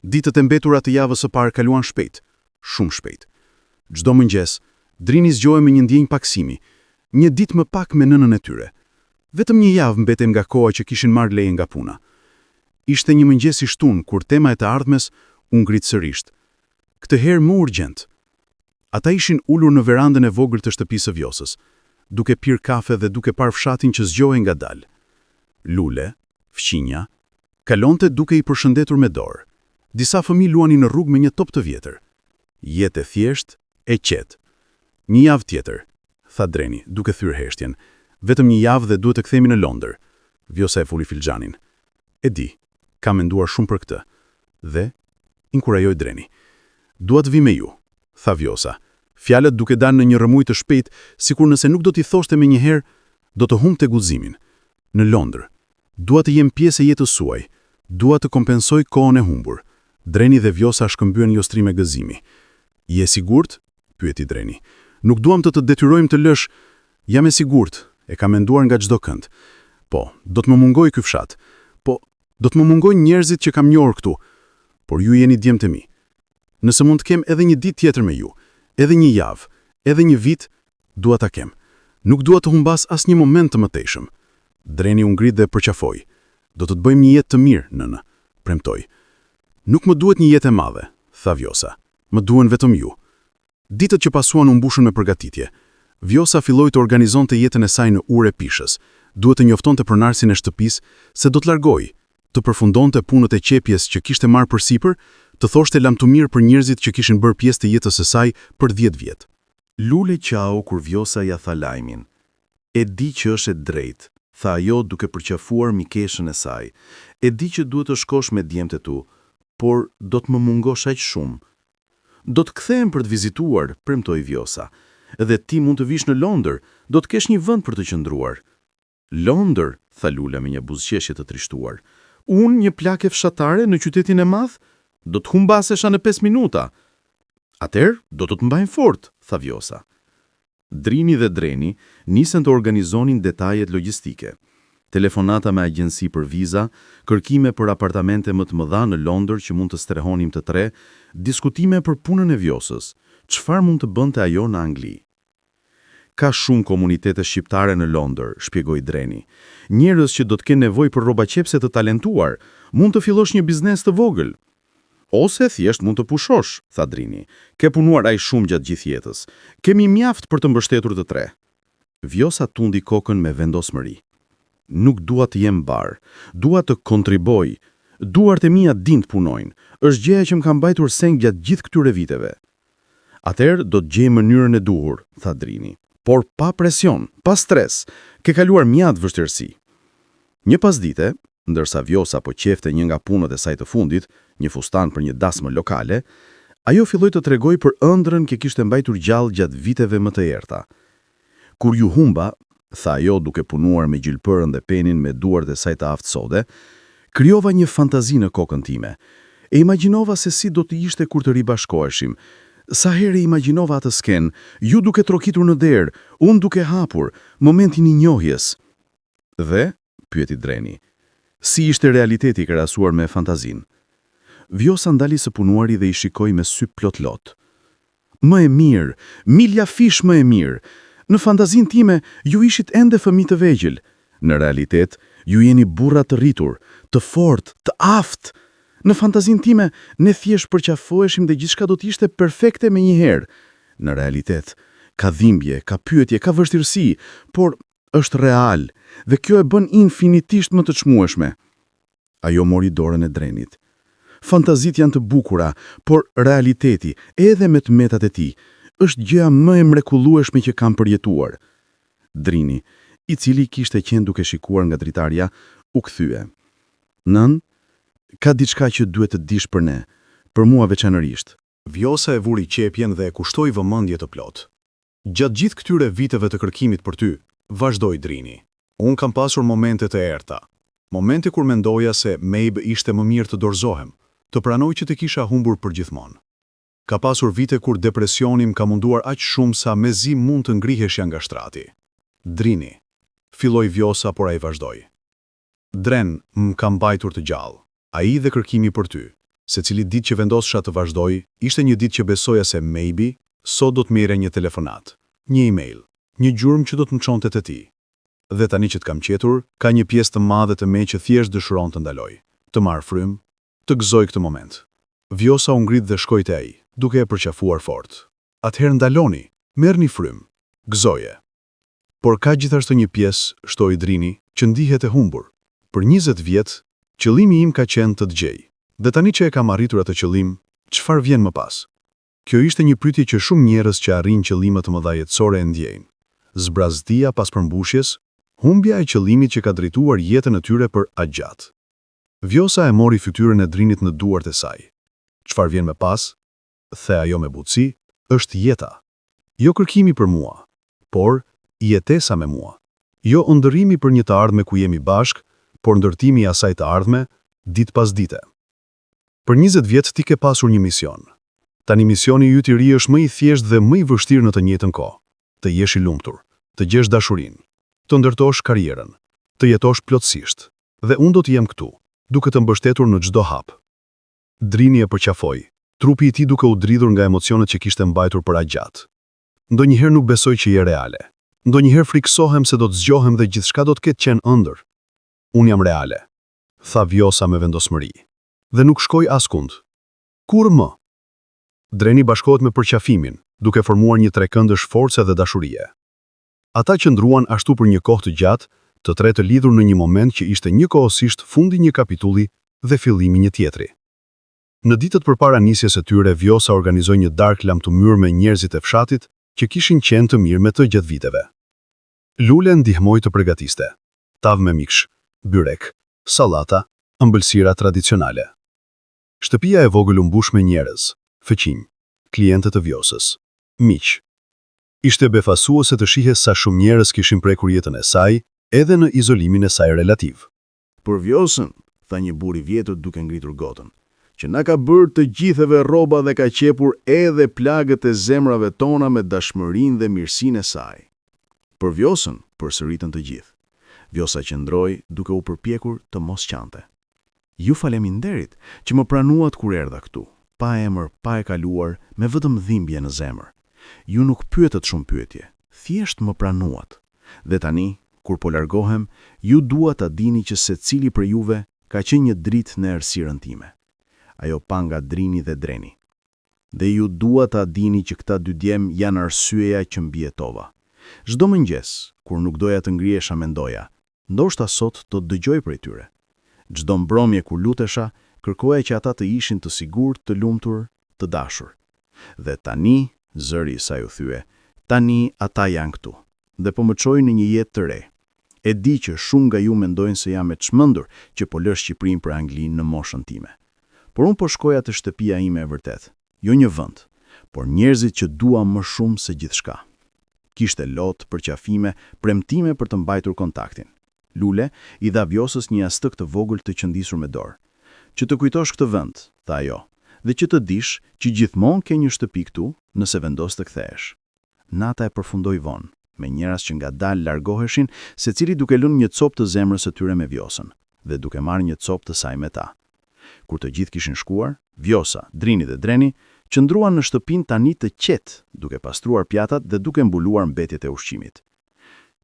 Ditët e mbetura të javës së parë kaluan shpejt, shumë shpejt. Çdo mëngjes, Drini zgjohej me një ndjenjë paksimi, një ditë më pak me nënën e tyre. Vetëm një javë mbetej nga koha që kishin marrë leje nga puna. Ishte një mëngjes i shtunë kur tema e të ardhmes u ngrit sërish. Këtë herë më urgjent. Ata ishin ulur në verandën e vogël të shtëpisë së Vjosës, duke pirë kafe dhe duke parë fshatin që zgjohej ngadalë. Lule, fqinja, kalonte duke i përshëndetur me dorë. Disa fëmijë luanin në rrugë me një top të vjetër. Jetë e thjesht, e qetë. "Një javë tjetër," tha Dreni, duke thyrë heshtjen. "Vetëm një javë dhe duhet të kthehemi në Londër." Vjosa e fuli filxhanin. "E di, kam menduar shumë për këtë." Dhe inkurajoi Dreni. "Dua të vi me ju," tha Vjosa. Fjalët duke dalë në një rrëmuj të shpejtë, sikur nëse nuk do t'i thoshte me një herë, do të humbte guximin. "Në Londër. Dua të jem pjesë e jetës suaj. Dua të kompensoj kohën e humbur." Dreni dhe Vjosa shkëmbyen jostri me gëzimi. "Je sigurt?" pyeti Dreni. "Nuk duam të detyrojmë të lësh." "Jam e sigurt, e kam menduar nga çdo kënd. Po, do të më mungoj ky fshat. Po, do të më mungojnë njerëzit që kam njohur këtu. Por ju jeni djemtë e mi. Nëse mund të kem edhe një ditë tjetër me ju, edhe një javë, edhe një vit, dua ta kem. Nuk dua të humbas asnjë moment të mëtejshëm." Dreni u ngrit dhe përqafoi. "Do të të bëjmë një jetë të mirë, nëna," premtoi. "Nuk më duhet një jetë e madhe," tha Vjosa. "Më duhen vetëm ju." Ditët që pasuan u mbushën me përgatitje. Vjosa filloi të organizonte jetën e saj në urë e pishës. Duhet të njoftonte pronarsin e shtëpisë se do të largojë, të përfundonte punët e qepjes që kishte marrë përsipër, të thoshte lamtumir për njerëzit që kishin bërë pjesë të jetës së saj për 10 vjet. Lule qau kur Vjosa ja tha lajmin. "E di që është e drejtë," tha ajo duke përqafuar mikeshën e saj. "E di që duhet të shkosh me djemtë tu, por do të më mungosh aq shumë." "Do të kthehem për të vizituar," premtoi Vjosa. "Dhe ti mund të vish në Londër, do të kesh një vend për të qëndruar." "Londër," tha Lula me një buzëqeshje të trishtuar. "Unë një plakë fshatare në qytetin e madh? Do të humbasesha në 5 minuta." "Atëherë, do të mbajnë fort," tha Vjosa. Drini dhe Dreni nisen të organizonin detajet logjistike. Telefonata me agjenci për viza, kërkime për apartamente më të mëdha në Londër që mund të strehonim të tre, diskutime për punën e Vjosës, çfarë mund të bënte ajo në Angli. "Ka shumë komunitete shqiptare në Londër," shpjegoi Dreni. "Njerëz që do të kenë nevojë për rroba qepse të talentuar, mund të fillosh një biznes të vogël." "Ose thjesht mund të pushosh," tha Drini. "Ke punuar aq shumë gjatë gjithë jetës. Kemi mjaft për të mbështetur të tre." Vjosa tundi kokën me vendosmëri. "Nuk dua të jem bar, dua të kontriboj. Duart e mia din të punojnë. Është gjëja që më ka mbajtur seng gjatë gjithë këtyre viteve." "Atëherë do të gjej mënyrën e duhur," tha Drini. "Por pa presion, pa stres. Ke kaluar mjaft vështirësi." Një pasdite, ndërsa Vjosa po qefte një nga punët e saj të fundit, një fustan për një dasmë lokale, ajo filloi të tregoj për ëndrrën që kishte mbajtur gjallë gjatë viteve më të errta. Kur ju humba, tha ajo duke punuar me gjylpërën dhe penin me duart e saj të aftësode, krijova një fantazi në kokën time. E imagjinova se si do të ishte kur të ribashkoheshim. Sa herë imagjinova atë sken, ju duke trokitur në derë, unë duke hapur, momentin i njohjes. Dhe, pyeti Dreni, si ishte realiteti krahasuar me fantazin? Vjosa ndali së punuari dhe i shikoi me sy plot lot. Më e mirë, milja fish më e mirë. Në fantazin time, ju ishit ende fëmijë të vegjël. Në realitet, ju jeni burra të rritur, të fortë, të aftë. Në fantazin time, ne thjesht përqafoheshim dhe gjithçka do të ishte perfekte me njëherë. Në realitet, ka dhimbje, ka pyetje, ka vështirësi, por është real, dhe kjo e bën infinitisht më të çmueshme. Ajo mori dorën e Drenit. Fantazit janë të bukura, por realiteti, edhe me tmetat e tij, është gjëja më e mrekullueshme që kam përjetuar. Drini, i cili kishte qenë duke shikuar nga dritarja, u kthye. Nën, ka diçka që duhet të dish për ne, për mua veçanërisht. Vjosa e vuri qepjen dhe e kushtoi vëmendje të plot. Gjatë gjithë këtyre viteve të kërkimit për ty, vazhdoi Drini. Unë kam pasur momente të errta. Momente kur mendoja se maybe ishte më mirë të dorëzohem, të pranoj që të kisha humbur përgjithmonë. Ka pasur vite kur depresioni më ka munduar aq shumë sa mezi mund të ngriheshja nga shtrati. Drini, filloi Vjosa, por ai vazhdoi. Dren më ka mbajtur të gjallë. Ai dhe kërkimi për ty, secili ditë që vendosesha të vazhdoj, ishte një ditë që besoja se maybe sot do të merre një telefonat, një email, një gjurmë që do të më çonte te ti. Dhe tani që të kam qetur, ka një pjesë të madhe të me që thjesht dëshiron të ndaloj, të marr frymë, të gëzoj këtë moment. Vjosa u ngrit dhe shkoi te ai, duke e përqafuar fort. Atëherë ndaloni, merrni frymë, gëzoje. Por ka gjithashtu një pjesë, shtoi Drini, që ndihet e humbur. Për 20 vjet, qëllimi im ka qenë të dëgjej. Dhe tani që e kam arritur atë qëllim, çfarë vjen më pas? Kjo ishte një pyetje që shumë njerëz që arrin qëllime të mëdha jetësore e ndjejnë. Zbrazdia pas përmbushjes, humbja e qëllimit që ka drejtuar jetën e tyre për aq gjatë. Vjosa e mori fytyrën e Drinit në duart e saj. Çfarë vjen më pas? The ajo me butësi, është jeta. Jo kërkimi për mua, por jetesa me mua. Jo ëndërrimi për një të ardhme ku jemi bashk, por ndërtimi i asaj të ardhme, ditë pas dite. Për 20 vjet ti ke pasur një mision. Tani misioni yt i ri është më i thjeshtë dhe më i vështirë në të njëjtën kohë. Të jesh i lumtur, të gjesh dashurinë, të ndërtosh karrierën, të jetosh plotësisht. Dhe unë do të jem këtu, duke të mbështetur në çdo hap. Drini e përqafoi, trupi i tij duke u dridhur nga emocionet që kishte mbajtur për aq gjatë. Ndonjëherë nuk besoj që je reale. Ndonjëherë friksohem se do të zgjohem dhe gjithçka do të ketë qenë ëndër. Unë jam reale, tha Vjosa me vendosmëri. Dhe nuk shkoj askund. Kur më? Dreni bashkohet me përqafimin, duke formuar një trekëndësh force dhe dashurie. Ata që ndruan ashtu për një kohë të gjatë, të tre të lidhur në një moment që ishte njëkohësisht fundi një kapitulli dhe fillimi një tjetri. Në ditët përpara nisjes së tyre, Vjosa organizoi një darkë lamtumyr me njerëzit e fshatit që kishin qenë të mirë me të gjatë viteve. Lule ndihmoi të përgatiste. Tav me miksh, byrek, sallata, ëmbëlsira tradicionale. Shtëpia e vogël u mbush me njerëz, fëqinj, klientë të Vjosës, miq. Ishte befasuese të shihe sa shumë njerëz kishin prekur jetën e saj, edhe në izolimin e saj relativ. Për Vjosën, tha një burr i vjetër duke ngritur gotën, që na ka bërë të gjithëve rroba dhe ka qepur edhe plagët e zemrave tona me dashmërinë dhe mirësinë e saj. Për Vjosën, përsëritën të gjithë. Vjosa qëndroi duke u përpjekur të mos qante. Ju faleminderit që më pranuat kur erdha këtu, pa emër, pa e kaluar, me vetëm dhimbje në zemër. Ju nuk pyetët shumë pyetje, thjesht më pranuat. Dhe tani, kur po largohem, ju dua ta dini që secili për juve ka qenë një dritë në errësirën time. Ajo pa nga Drini dhe Dreni. Dhe ju dua ta dini që këta dy djem janë arsyeja që mbijetova. Çdo mëngjes, kur nuk doja të ngrihesha mendoja, ndoshta sot do të dëgjoj prej tyre. Çdo mbrëmje kur lutesha, kërkoja që ata të ishin të sigurt, të lumtur, të dashur. Dhe tani, zëri i saj u thye, tani ata janë këtu, dhe po më çojnë në një jetë të re. E di që shumë nga ju mendojnë se jam e çmendur që po lësh Shqipërinë për Anglinë në moshën time. Por unë po shkoja te shtëpia ime e vërtet, jo një vend, por njerëzit që dua më shumë se gjithçka. Kishte lot, përqafime, premtime për të mbajtur kontaktin. Lule i dha Vjosës një jastëk të vogël të qëndisur me dorë. Që të kujtosh këtë vend, tha ajo, dhe që të dish që gjithmonë ke një shtëpi këtu nëse vendos të kthehesh. Nata e përfundoi vonë, me njerëz që ngadalë largoheshin, secili duke lënë një copë të zemrës së tyre me Vjosën dhe duke marrë një copë të saj me ta. Kur të gjithë kishin shkuar, Vjosa, Drini dhe Dreni qëndruan në shtëpinë tani të qetë, duke pastruar pjatat dhe duke mbuluar mbetjet e ushqimit.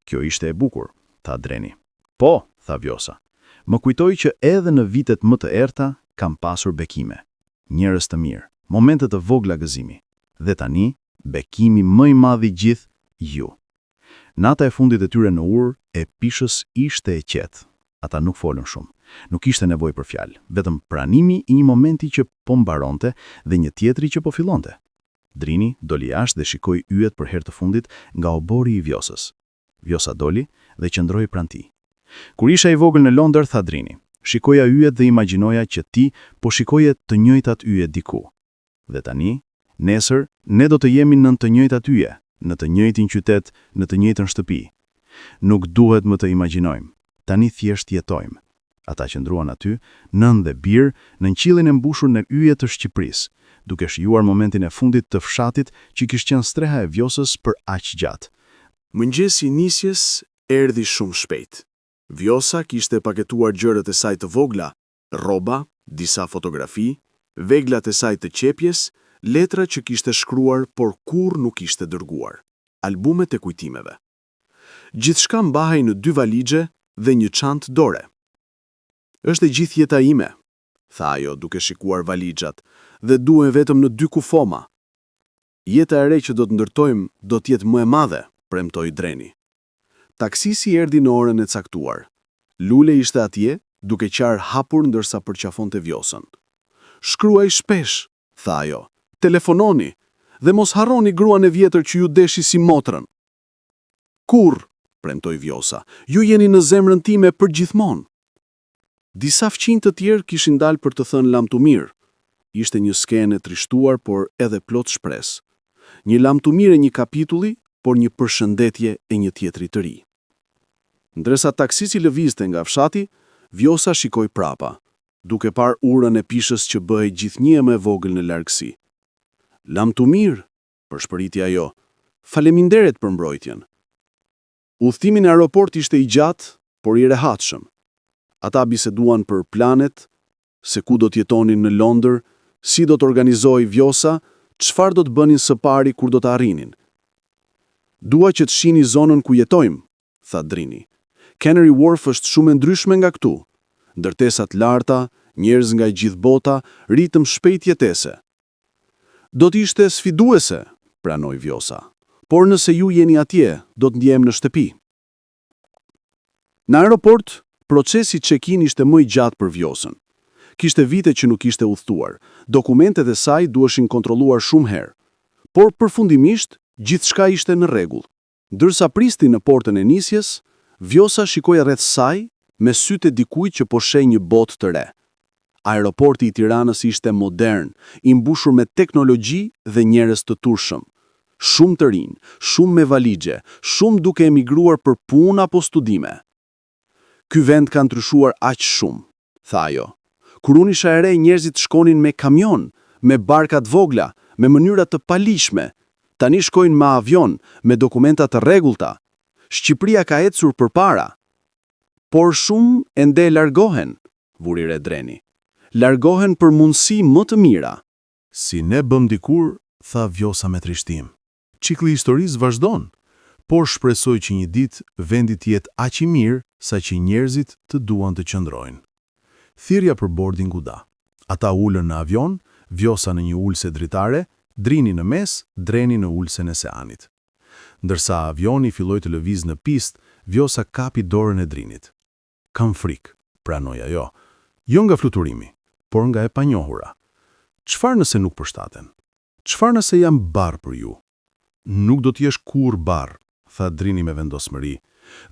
Kjo ishte e bukur, tha Dreni. Po, tha Vjosa. Më kujtoi që edhe në vitet më të errta kam pasur bekime. Njerëz të mirë, momente të vogla gëzimi. Dhe tani, bekimi më i madh i gjithë, ju. Nata e fundit e tyre në Ur e Pishës ishte e qetë. Ata nuk folën shumë. Nuk ishte nevojë për fjalë, vetëm pranimi i një momenti që po mbaronte dhe një tjetri që po fillonte. Drini doli jashtë dhe shikoi yjet për herë të fundit nga obori i Vjosës. Vjosa doli dhe qëndroi pranë tij. Kur isha i vogël në Londër, tha Drini, shikoja yjet dhe imagjinoja që ti po shikoje të njëjtat yje diku. Dhe tani, nesër, ne do të jemi nën të njëjtat yje, në të njëjtin qytet, në të njëjtën shtëpi. Nuk duhet më të imagjinojmë. Tani thjesht jetojmë. Ata qëndruan aty, nën dhe bir, në qiellin e mbushur në yje të Shqipërisë, duke shijuar momentin e fundit të fshatit që kishte qenë streha e Vjosës për aq gjatë. Mëngjesi i nisjes erdhi shumë shpejt. Vjosa kishte paketuar gjërat e saj të vogla, rroba, disa fotografi, veglat e saj të qepjes, letra që kishte shkruar por kurrë nuk ishte dërguar, albumet e kujtimeve. Gjithçka mbahej në 2 valixhe dhe një çantë dore. Është e gjithë jeta ime, tha ajo duke shikuar valixhat, dhe duhen vetëm në 2 kufoma. Jeta e re që do të ndërtojmë do të jetë më e madhe, premtoi Dreni. Taksisi erdhi në orën e caktuar. Lule ishte atje, duke qarë hapur ndërsa përqafonte Vjosën. Shkruaj shpesh, tha ajo. Telefononi dhe mos harroni gruan e vjetër që ju deshi si motrën. Kurr, premtoi Vjosa, ju jeni në zemrën time për gjithmonë. Disa fqinj të tjerë kishin dalë për të thënë lamtumir. Ishte një skenë e trishtuar, por edhe plot shpresë. Një lamtumir e një kapitulli, por një përshëndetje e një tjetri të ri. Ndërsa taksisi lëvizte nga fshati, Vjosa shikoi prapa, duke parë urën e Pishës që bëhej gjithnjë më e vogël në largësi. Lamtumir, përshpëriti ajo, faleminderit për mbrojtjen. Udhtimi në aeroport ishte i gjatë, por i rehatshëm. Ata biseduan për planet, se ku do të jetonin në Londër, si do të organizojë Vjosa, çfarë do të bënin së pari kur do të arrinin. Dua që të shihni zonën ku jetojmë, tha Drini. Canary Wharf është shumë e ndryshme nga këtu. Ndërtesat larta, njerëz nga gjithë bota, ritëm shpejt jetese. Do të ishte sfiduese, pranoi Vjosa. Por nëse ju jeni atje, do të ndjehem në shtëpi. Në aeroport, procesi check-in ishte më i gjatë për Vjosën. Kishte vite që nuk ishte udhëtuar. Dokumentet e saj duheshin kontrolluar shumë herë. Por përfundimisht, gjithçka ishte në rregull. Ndërsa pristi në portën e nisjes, Vjosa shikoi rreth saj me sytë e dikujt që po sheh një botë të re. Aeroporti i Tiranës ishte modern, i mbushur me teknologji dhe njerëz të turshëm. Shumë të rinj, shumë me valixhe, shumë duke emigruar për punë apo studime. Ky vend ka ndryshuar aq shumë, tha ajo. Kur unë isha e re, njerëzit shkonin me kamion, me barka të vogla, me mënyra të palishme. Tani shkojnë me avion, me dokumenta të rregullta. Shqipëria ka ecur përpara. Por shumë ende largohen, vuri re Dreni. Largohen për mundësi më të mira. Si ne bëm dikur, tha Vjosa me trishtim. Cikli i historisë vazhdon, por shpresoj që një ditë vendi të jetë aq i mirë sa që njerëzit të duan të qëndrojnë. Thirrja për boarding u da. Ata ulën në avion, Vjosa në një ulse dritare, Drini në mes, Dreni në ulsen e Seanit. Ndërsa avioni filloi të lëvizë në pistë, Vjosa kapi dorën e Drinit. Kam frikë, pranoi ajo. Jo nga fluturimi, por nga e panjohura. Çfarë nëse nuk përshtaten? Çfarë nëse jam barr për ju? Nuk do t'jesh kur barr, tha Drini me vendosmëri.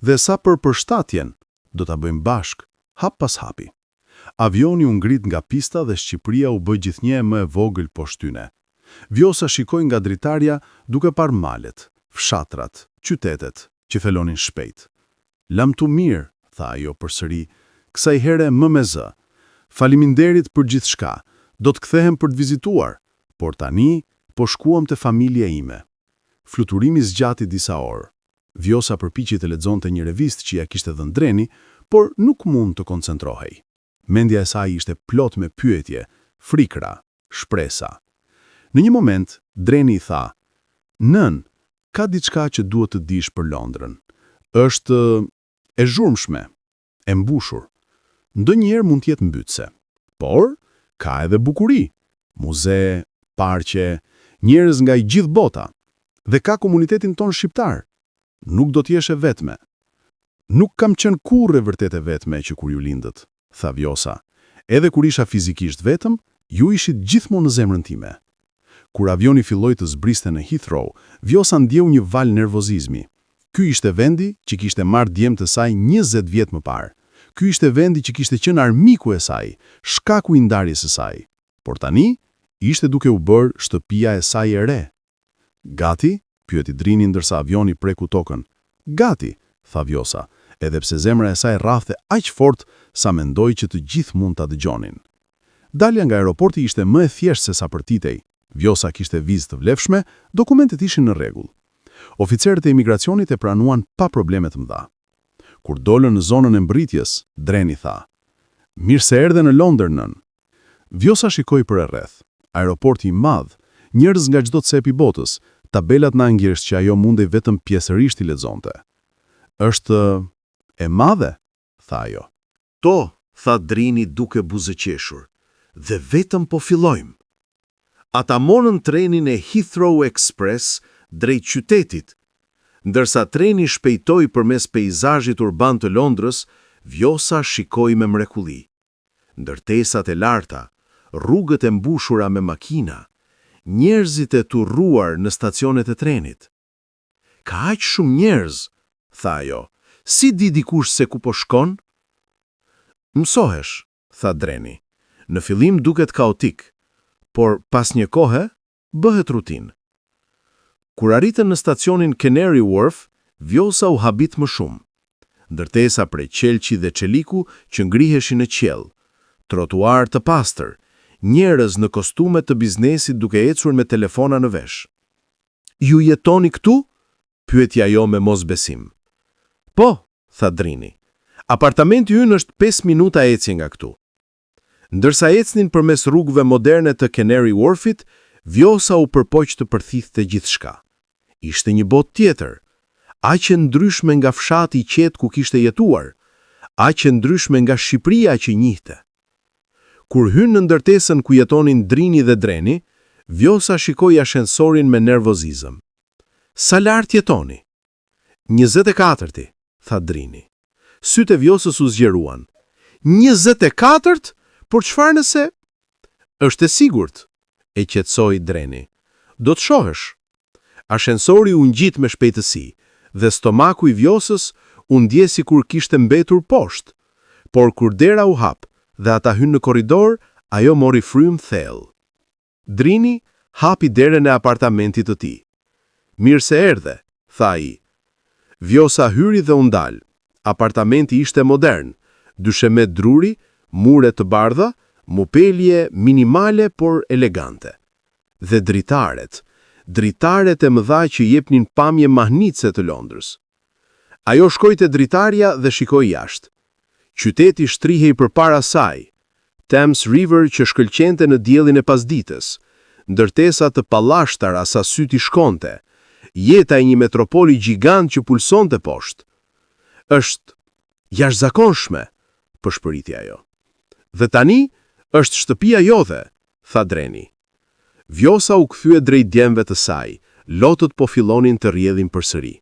Dhe sa për përshtatjen, do ta bëjmë bashk, hap pas hapi. Avioni u ngrit nga pista dhe Shqipëria u bë gjithnjë më e vogël poshtë tyne. Vjosa shikoi nga dritarja duke parë malet, fshatrat, qytetet që thelonin shpejt. Lam tu mirë, tha ajo përsëri, kësaj here më me zë. Faleminderit për gjithçka, do të kthehem për të vizituar, por tani po shkuam te familja ime. Fluturimi zgjati disa orë. Vjosa përpiqej të lexonte një revistë që ja kishte dhënë Dreni, por nuk mund të koncentrohej. Mendja e saj ishte plot me pyetje, frikra, shpresa. Në një moment, Dreni i tha: "Nën, ka diçka që duhet të dish për Londrën. Është e zhurmshme, e mbushur. Ndonjëherë mund të jetë mbytëse, por ka edhe bukuri, muze, parqe, njerëz nga gjithë bota, dhe ka komunitetin ton shqiptar. Nuk do t'jesh e vetme." "Nuk kam qenë kurrë e vërtet e vetme që kur ju lindët," tha Vjosa. "Edhe kur isha fizikisht vetëm, ju ishit gjithmonë në zemrën time." Kur avioni filloi të zbriste në Heathrow, Vjosa ndjeu një val nervozizmi. Ky ishte vendi që kishte marrë djemt të saj 20 vjet më parë. Ky ishte vendi që kishte qenë armiku e saj, shkaku i ndarjes së saj. Por tani ishte duke u bërë shtëpia e saj e re. "Gati?" pyeti Drini ndërsa avioni preku tokën. "Gati," tha Vjosa, edhe pse zemra e saj rrafte aq fort sa mendoi që të gjithë mund ta dëgjonin. Dalja nga aeroporti ishte më e thjeshtë se sa përtitej. Vjosa kishte vizë të vlefshme, dokumentet ishin në rregull. Oficerët e imigracionit e pranuan pa probleme të mëdha. Kur dolën në zonën e mbritjes, Dreni tha: "Mirë se erdhe në Londër, nën." Vjosa shikoi për e rreth. Aeroporti i madh, njerëz nga çdo cep i botës, tabelat në anglisht që ajo mundej vetëm pjesërisht i lexonte. "Është e madhe?" tha ajo. "To," tha Drini duke buzëqeshur, "dhe vetëm po fillojmë." Ata monën trenin e Heathrow Express drejt qytetit. Ndërsa treni shpejtoi përmes peizazhit urban të Londrës, Vjosa shikoi me mrekulli. Ndërtesat e larta, rrugët e mbushura me makina, njerëzit e turruar në stacionet e trenit. "Ka aq shumë njerëz," tha ajo. "Si di dikush se ku po shkon?" "Mësohesh," tha Dreni. "Në fillim duket kaotik, por pas një kohe bëhet rutinë." Kur arritën në stacionin Canary Wharf, Vjosa u habit më shumë. Ndërtesa prej qelçi dhe çeliku që ngriheshin në qiell, trotuar të pastër, njerëz në kostume të biznesit duke ecur me telefona në vesh. "Ju jetoni këtu?" pyeti ajo me mosbesim. "Po," tha Drini. "Apartamenti ynë është 5 minuta ecje nga këtu." Ndërsa ecnin përmes rrugëve moderne të Canary Wharfit, Vjosa u përpoq të përthithte gjithçka. Ishte një botë tjetër, aq e ndryshme nga fshati i qetë ku kishte jetuar, aq e ndryshme nga Shqipëria që njihte. Kur hyn në ndërtesën ku jetonin Drini dhe Dreni, Vjosa shikoi ashensorin me nervozizëm. "Sa lart jetoni?" 24, tha Drini. Sytë e Vjosës u zgjeruan. 24? Por çfarë nëse? "Është e sigurt," e qetësoi Dreni. "Do të shohësh." Ashensori u ngjit me shpejtësi dhe stomaku i Vjosës u ndje sikur kishte mbetur poshtë. Por kur dera u hap dhe ata hynë në korridor, ajo mori frym thellë. Drini hapi derën e apartamentit të tij. "Mirë se erdhe," tha ai. Vjosa hyri dhe u ndal. Apartamenti ishte modern, dyshemet druri, mure të bardha, mupelje minimale por elegante. Dhe dritaret e mëdha që jepnin pamje mahnitse të Londrës. Ajo shkoi te dritarja dhe shikoi jashtë. Qyteti shtrihej përpara saj, Thames River që shkëlqente në diellin e pasdites, ndërtesa të pallashtara sa syti shkonte, jeta e një metropoli gjigant që pulsonte poshtë. "Është jashtëzakonshme," përshpëriti ajo. "Dhe tani është shtëpia jote," tha Dreni. Vjosa u kthye drejt djemve të saj, lotët po fillonin të rrjedhin përsëri.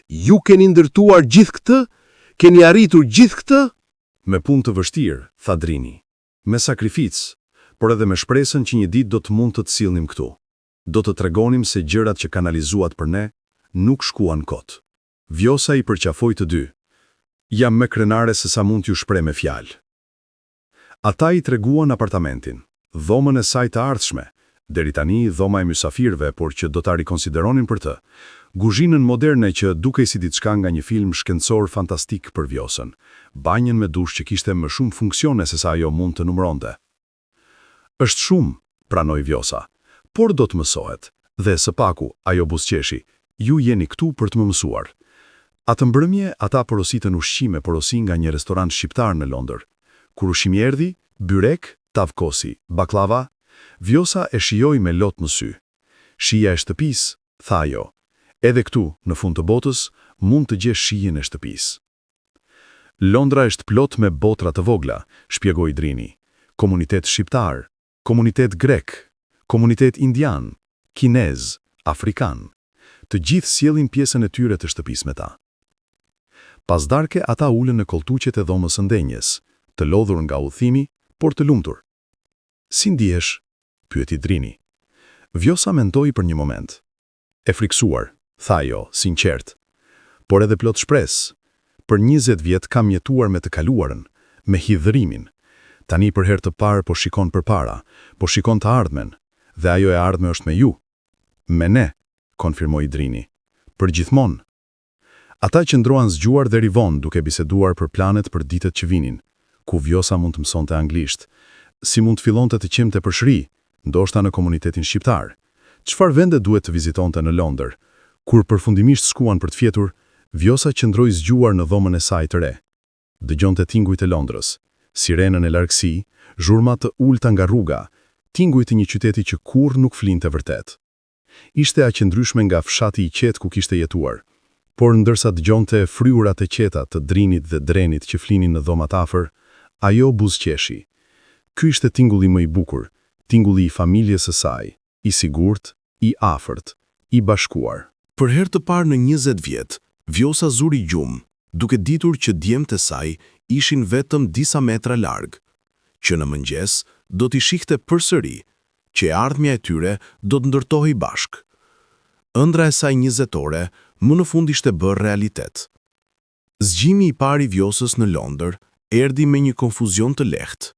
"Ju keni ndërtuar gjithë këtë? Keni arritur gjithë këtë?" "Me punë të vështirë," tha Drini. "Me sakrificë, por edhe me shpresën që një ditë do të mund të sillnim këtu. Do të tregonim se gjërat që kanalizuat për ne nuk shkuan kot." Vjosa i përqafoi të dy. Jam më krenare se sa mund t'ju shpreh me fjalë. Ata i treguan apartamentin, dhomën e saj të ardhshme, deri tani dhoma e mysafirëve, por që do ta rikonsideronin për të, kuzhinën moderne që dukej si diçka nga një film shkencor fantastik për Vjosën, banjën me dush që kishte më shumë funksione se sa ajo mund të numëronte. Është shumë, pranoi Vjosa, por do të mësohet, dhe së paku, ajo buzëqeshi, ju jeni këtu për të më mësuar. Atë mbrëmje, ata porositën ushqime porosi nga një restorant shqiptar në Londër. Kur ushqimi erdhi, byrek, tavkosi, baklava, Vjosa e shijoi me lot në sy. Shija e shtëpisë, tha ajo. Edhe këtu, në fund të botës, mund të gjesh shijen e shtëpisë. Londra është plot me botra të vogla, shpjegoi Drini. Komunitet shqiptar, komunitet grek, komunitet indian, kinez, afrikan. Të gjithë sjellin pjesën e tyre të shtëpisë me ta. Pas darke ata ulën në koltuqet e dhomës së ndenjes, të lodhur nga udhimi, por të lumtur. Si ndihesh? Pyeti Drini. Vjosa mendoi për një moment. E friksuar, tha ajo, sinqert, por edhe plot shpresë. Për 20 vjet kam jetuar me të kaluarën, me hidhërimin. Tani për herë të parë po shikon përpara, po shikon të ardhmen, dhe ajo e ardhme është me ju. Me ne, konfirmoi Drini. Përgjithmonë. Ata qëndruan zgjuar deri vonë duke biseduar për planet për ditët që vinin, ku Vjosa mund të mësonte anglisht, si mund të fillonte të qimte për shri, ndoshta në komunitetin shqiptar. Çfarë vende duhet të vizitonte në Londër? Kur përfundimisht shkuan për të fjetur, Vjosa qëndroi zgjuar në dhomën e saj të re. Dëgjonte tingujt e Londrës, sirenën e largësi, zhurma të ulta nga rruga, tingujt e një qyteti që kurrë nuk flinte vërtet. Ishte aq e ndryshme nga fshati i qetë ku kishte jetuar, por ndërsa dëgjonte fryurat e qeta të Drinit dhe Drenit që flinin në dhomat afër, ajo buzëqeshi. Ky ishte tingulli më i bukur, tingulli i familjes së saj, i sigurt, i afërt, i bashkuar. Për herë të parë në 20 vjet, Vjosa zuri gjumë, duke ditur që djemtë e saj ishin vetëm disa metra larg, që në mëngjes do t'i shihte përsëri, që ardhmja e tyre do të ndërtohej bashk. Ëndra e saj 20-ore më në fund ishte bërë realitet. Zgjimi i parë i Vjosës në Londër erdhi me një konfuzion të lehtë.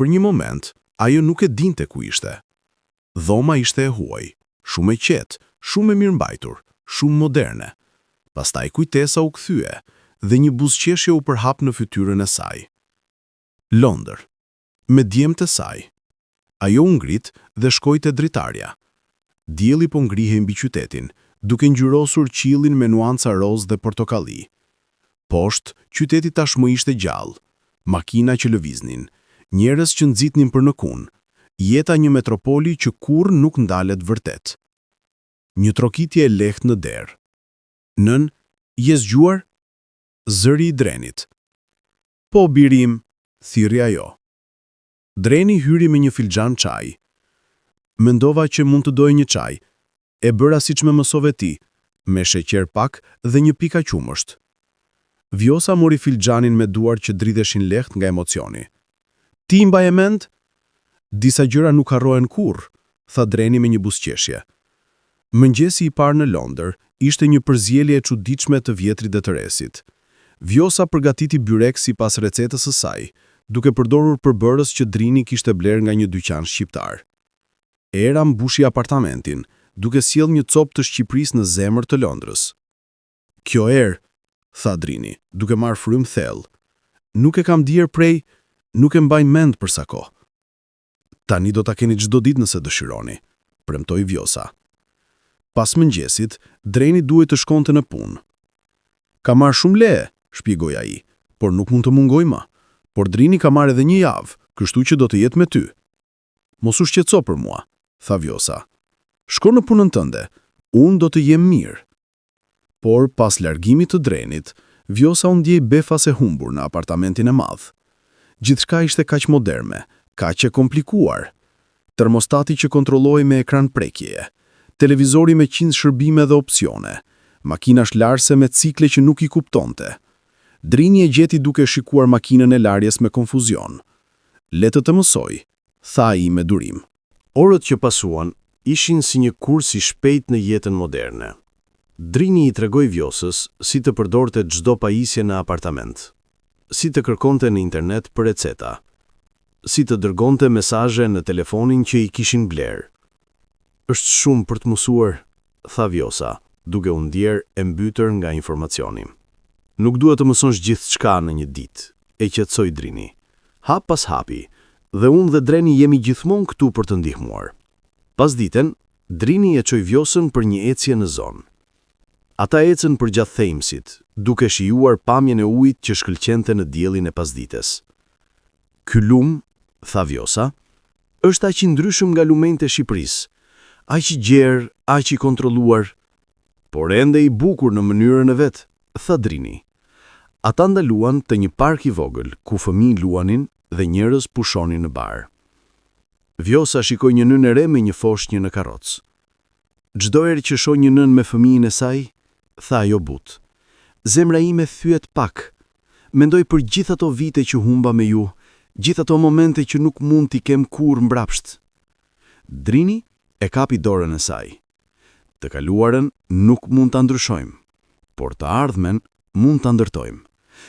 Për një moment, ajo nuk e dinte ku ishte. Dhoma ishte e huaj, shumë e qetë, shumë e mirëmbajtur, shumë moderne. Pastaj kujtesa u kthye dhe një buzëqeshje u përhap në fytyrën e saj. Londër, me djemtë e saj. Ajo u ngrit dhe shkoi te dritarja. Dielli po ngrihej mbi qytetin, duke ngjyrosur qiellin me nuanca roz dhe portokalli. Poshtë, qyteti tashmë ishte gjallë, makina që lëviznin, njerëz që nxitnin për në kun, jeta një metropoli që kurrë nuk ndalet vërtet. Një trokitje e lehtë në derë. Nën, je zgjuar? Zëri i Drenit. Po, birim, thirrri ajo. Dreni hyri me një filxhan çaj. Mendova që mund të doj një çaj. E bëra siç më mësove ti, me sheqer pak dhe një pika qumësht. Vjosa mori filxhanin me duar që dridheshin lehtë nga emocioni. Ti mbaj mend? Disa gjëra nuk harrohen kurrë, tha Dreni me një buzëqeshje. Mëngjesi i parë në Londër ishte një përzjelje e çuditshme të vjetrit dhe të resit. Vjosa përgatiti byrek sipas recetës së saj, duke përdorur përbërës që Drini kishte bler nga një dyqan shqiptar. Era mbushi apartamentin, duke sjell një copë të Shqipërisë në zemër të Londrës. Kjo erë, tha Drini, duke marrë frymë thellë. Nuk e kam dier prej, nuk e mbaj mend për sa kohë. Tani do ta keni çdo ditë nëse dëshironi, premtoi Vjosa. Pas mëngjesit, Dreni duhet të shkonte në punë. Ka marrë shumë leje, shpjegoi ai, por nuk mund të mungoj më. Por Drini ka marrë edhe një javë, kështu që do të jetë me ty. Mos u shqetëso për mua, tha Vjosa. Shko në punën tënde, unë do të jem mirë. Por pas largimit të Drenit, Vjosa u ndjej befas e humbur në apartamentin e madh. Gjithçka ishte kaq moderne, kaq e komplikuar. Termostati që kontrollohej me ekran prekjeje, televizori me 100 shërbime dhe opsione, makina shlarse me cikle që nuk i kuptonte. Drini e gjeti duke shikuar makinën e larjes me konfuzion. Le të mësoj, tha ai me durim. Orët që pasuan ishin si një kurs i shpejt në jetën moderne. Drini i tregoi Vjosës si të përdorte çdo pajisje në apartament, si të kërkonte në internet për receta, si të dërgonte mesazhe në telefonin që i kishin bler. "Është shumë për të mësuar," tha Vjosa, duke u ndjer e mbytur nga informacioni. "Nuk duhet të mësonsh gjithçka në një ditë," e qetësoi Drini. "Hap pas hapi, dhe unë dhe Dreni jemi gjithmonë këtu për të ndihmuar." Pasditen, Drini e çoi Vjosën për një ecje në zonë. Ata ecën përgjatë themsit, duke shijuar pamjen e ujit që shkëlqente në diellin e pasdites. "Ky lum," tha Vjosa, "është aq i ndryshëm nga lumenjtë e Shqipërisë, aq i gjerë, aq i kontrolluar, por ende i bukur në mënyrën e vet," tha Drini. Ata ndaluan te një park i vogël, ku fëmijë luanin dhe njerëz pushonin në bar. Vjosa shikoi një nënë e re me një foshnjë në karrocë. "Çdo herë që shoh një nën me fëmijën e saj," tha ajo butë, "zemra ime thyet pak. Mendoj për gjithë ato vite që humba me ju, gjithë ato momente që nuk mund t'i kem kurrë mbrapsht." Drini e kapi dorën e saj. "Të kaluarën nuk mund ta ndryshojmë, por të ardhmen mund ta ndërtojmë.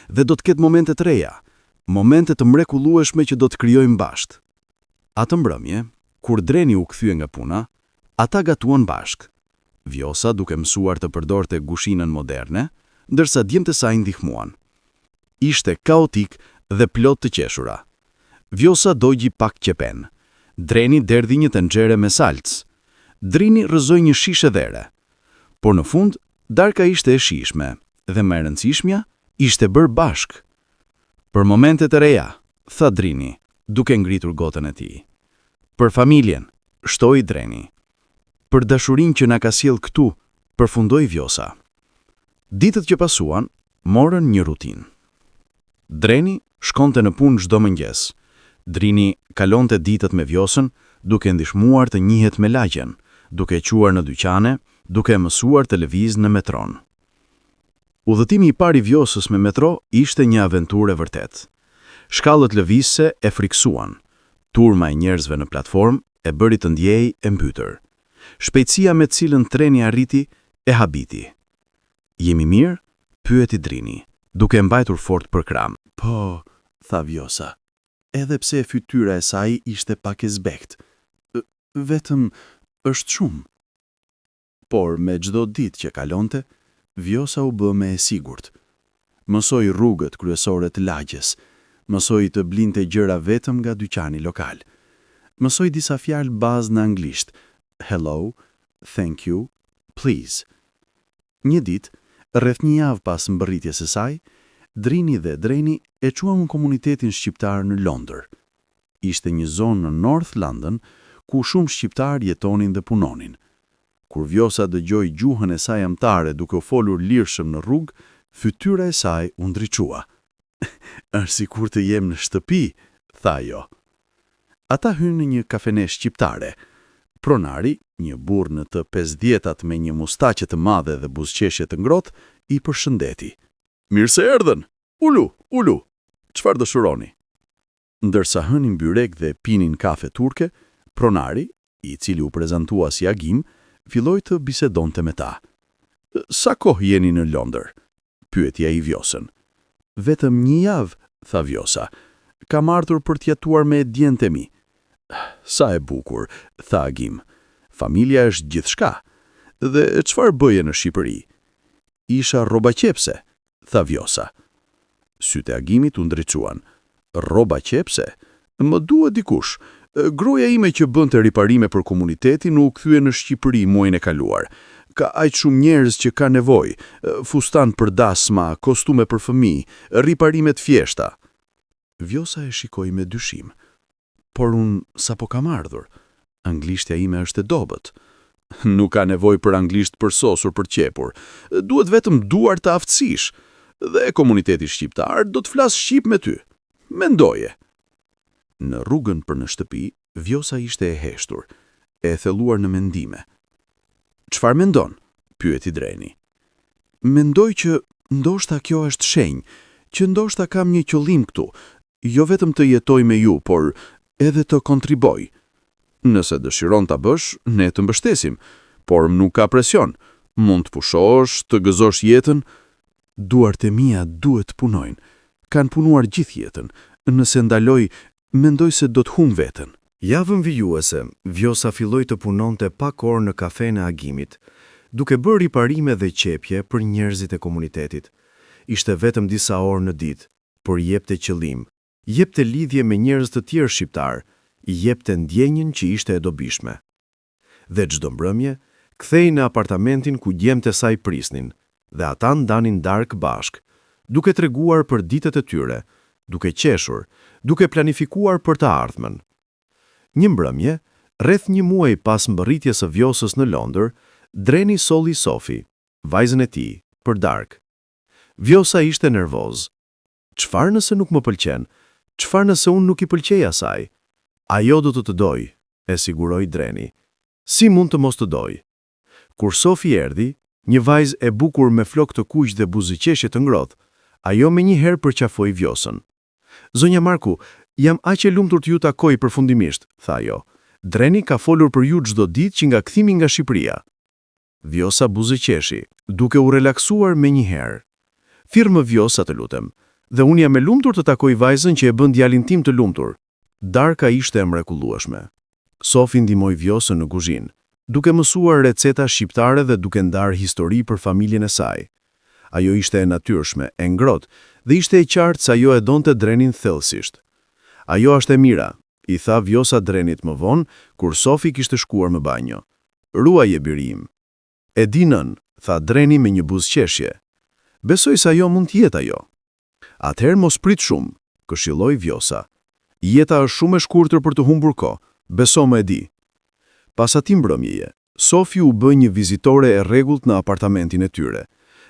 Dhe do të ketë momente të reja, momente të mrekullueshme që do të krijojmë bashkë." Atë mbrëmje, kur Dreni u kthye nga puna, ata gatuan bashkë. Vjosa duke mësuar të përdorte gushinën moderne, ndërsa djemtë e saj ndihmuan. Ishte kaotik dhe plot të qeshura. Vjosa dogji pak qepen. Dreni derdhi një tenxhere me salcë. Drini rrëzoi një shishe dhere. Por në fund, darka ishte e shishme dhe më e rëndësishmja ishte bërë bashkë. "Për momentet e reja," tha Drini, duke ngritur gotën e tij. "Për familjen," shtoi Dreni. "Për dashurinë që na ka sjell këtu," përfundoi Vjosa. Ditët që pasuan morën një rutinë. Dreni shkonte në punë çdo mëngjes. Drini kalonte ditët me Vjosën, duke ndihmuar të njihet me lagjen, duke quar në dyqane, duke mësuar të lëviz në metron. Udhëtimi i parë i Vjosës me metro ishte një aventurë e vërtet. Shkallët lëvizse e friksuan. Turma e njerëzve në platformë e bëri të ndjej e mbytur. Shpejtësia me cilën treni arriti e habiti. "Jemi mirë?" pyeti Drini, duke mbajtur fort për kram. "Po," tha Vjosa, "edhe pse fytyra e saj ishte pak e zbekt. Vetëm është shumë." Por me çdo ditë që kalonte, Vjosa u bë më e sigurt. Mësoi rrugët kryesore të lagjes, mësoi të blinte gjëra vetëm nga dyqani lokal. Mësoi disa fjalë bazë në anglisht: hello, thank you, please. Një ditë, rreth një javë pas mbërritjes së saj, Drini dhe Dreni e quan në komunitetin shqiptar në Londër. Ishte një zonë në North London ku shumë shqiptar jetonin dhe punonin. Kur Vjosa dëgjoi gjuhën e saj amtare duke u folur lirshëm në rrugë, fytyra e saj u ndriçua. "Është sikur të jem në shtëpi," tha ajo. Ata hynë në një kafene shqiptare. Pronari, një burr në të 50-tat me një mustaqe të madhe dhe buzëqeshje të ngrohtë, i përshëndeti. "Mirë se erdhën. Ulu. Çfarë dëshironi?" Ndërsa hënin byrek dhe pinin kafe turke, pronari, i cili u prezantua si agim, filloi të bisedonte me ta. "Sa kohë jeni në Londër?" pyeti ai Vjosën. "Vetëm një javë," tha Vjosa. "Kam ardhur për t'jetuar me djemtë e mi." "Sa e bukur," tha agim. "Familja është gjithçka. Dhe çfarë bëje në Shqipëri?" "Isha rrobaqepse," tha Vjosa. Sytë e agimit u ndriçuan. "Rrobaqepse? Më duhet dikush. Gruaja ime që bënte riparime për komunitetin u kthye në Shqipëri muajin e kaluar. Ka aq shumë njerëz që ka nevojë, fustan për dasma, kostume për fëmijë, riparime të fjeshta." Vjosa e shikoi me dyshim. "Por unë sapo kam ardhur. Anglishtja ime është e dobët." "Nuk ka nevojë për anglisht përsosur për qepur. Duhet vetëm duar të aftësish. Dhe komuniteti shqiptar do të flasë shqip me ty. Mendoje." Në rrugën për në shtëpi, Vjosa ishte e heshtur, e thelluar në mendime. "Çfarë mendon?" pyeti Dreni. "Mendoj që ndoshta kjo është shenjë, që ndoshta kam një qëllim këtu, jo vetëm të jetoj me ju, por edhe të kontriboj." "Nëse dëshiron ta bësh, ne të mbështesim, por nuk ka presion. Mund të pushosh, të gëzosh jetën, Duart e mia duhet të punojnë. Kanë punuar gjithë jetën. Nëse ndaloj, mendoj se do të humb veten. Javën vijuese, Vjosa filloi të punonte pak orë në kafenë e agimit, duke bërë riparime dhe qepje për njerëzit e komunitetit. Ishte vetëm disa orë në ditë, por jepte qëllim, jepte lidhje me njerëz të tjerë shqiptar, jepte ndjenjën që ishte e dobishme. Dhe çdo mbrëmje, kthej në apartamentin ku djemtë e saj prisnin, dhe ata ndanin darkë bashk, duke treguar për ditët e tyre, duke qeshur, duke planifikuar për të ardhmen. Një mbrëmje, rreth një muaj pas mbërritjes së Vjosës në Londër, Dreni solli Sofi, vajzën e tij, për darkë. Vjosa ishte nervoz. Çfarë nëse nuk më pëlqen? Çfarë nëse unë nuk i pëlqej asaj? Ajo do të doj, e siguroi Dreni. Si mund të mos të doj? Kur Sofi erdhi, një vajzë e bukur me flokë të kuq dhe buzëqeshje të ngrohtë, ajo menjëherë përqafoi Vjosën. Zonja Marku, jam aq e lumtur të ju takoj përfundimisht, tha ajo. Dreni ka folur për ju çdo ditë që nga kthimi nga Shqipëria. Vjosa buzëqeshi, duke u relaksuar menjëherë. Thirrë Vjosa, të lutem, dhe unë jam e lumtur të takoj vajzën që e bën djalin tim të lumtur. Darka ishte e mrekullueshme. Sofi ndihmoi Vjosën në kuzhinë, duke mësuar receta shqiptare dhe duke ndarë histori për familjen e saj. Ajo ishte e natyrshme, e ngrohtë, dhe ishte e qartë se ajo e donte Drenin thellësisht. Ajo është e mira, i tha Vjosa Drenit më vonë, kur Sofi kishte shkuar në banjo. Ruaje biri im. E di nën, tha Dreni me një buzëqeshje. Besoj se ajo mund të jetë ajo. Atëherë mos prit shumë, këshilloi Vjosa. Jeta është shumë e shkurtër për të humbur kohë, beso më e di. Pas atij mbrëmjeje, Sofi u bë një vizitore e rregullt në apartamentin e tyre,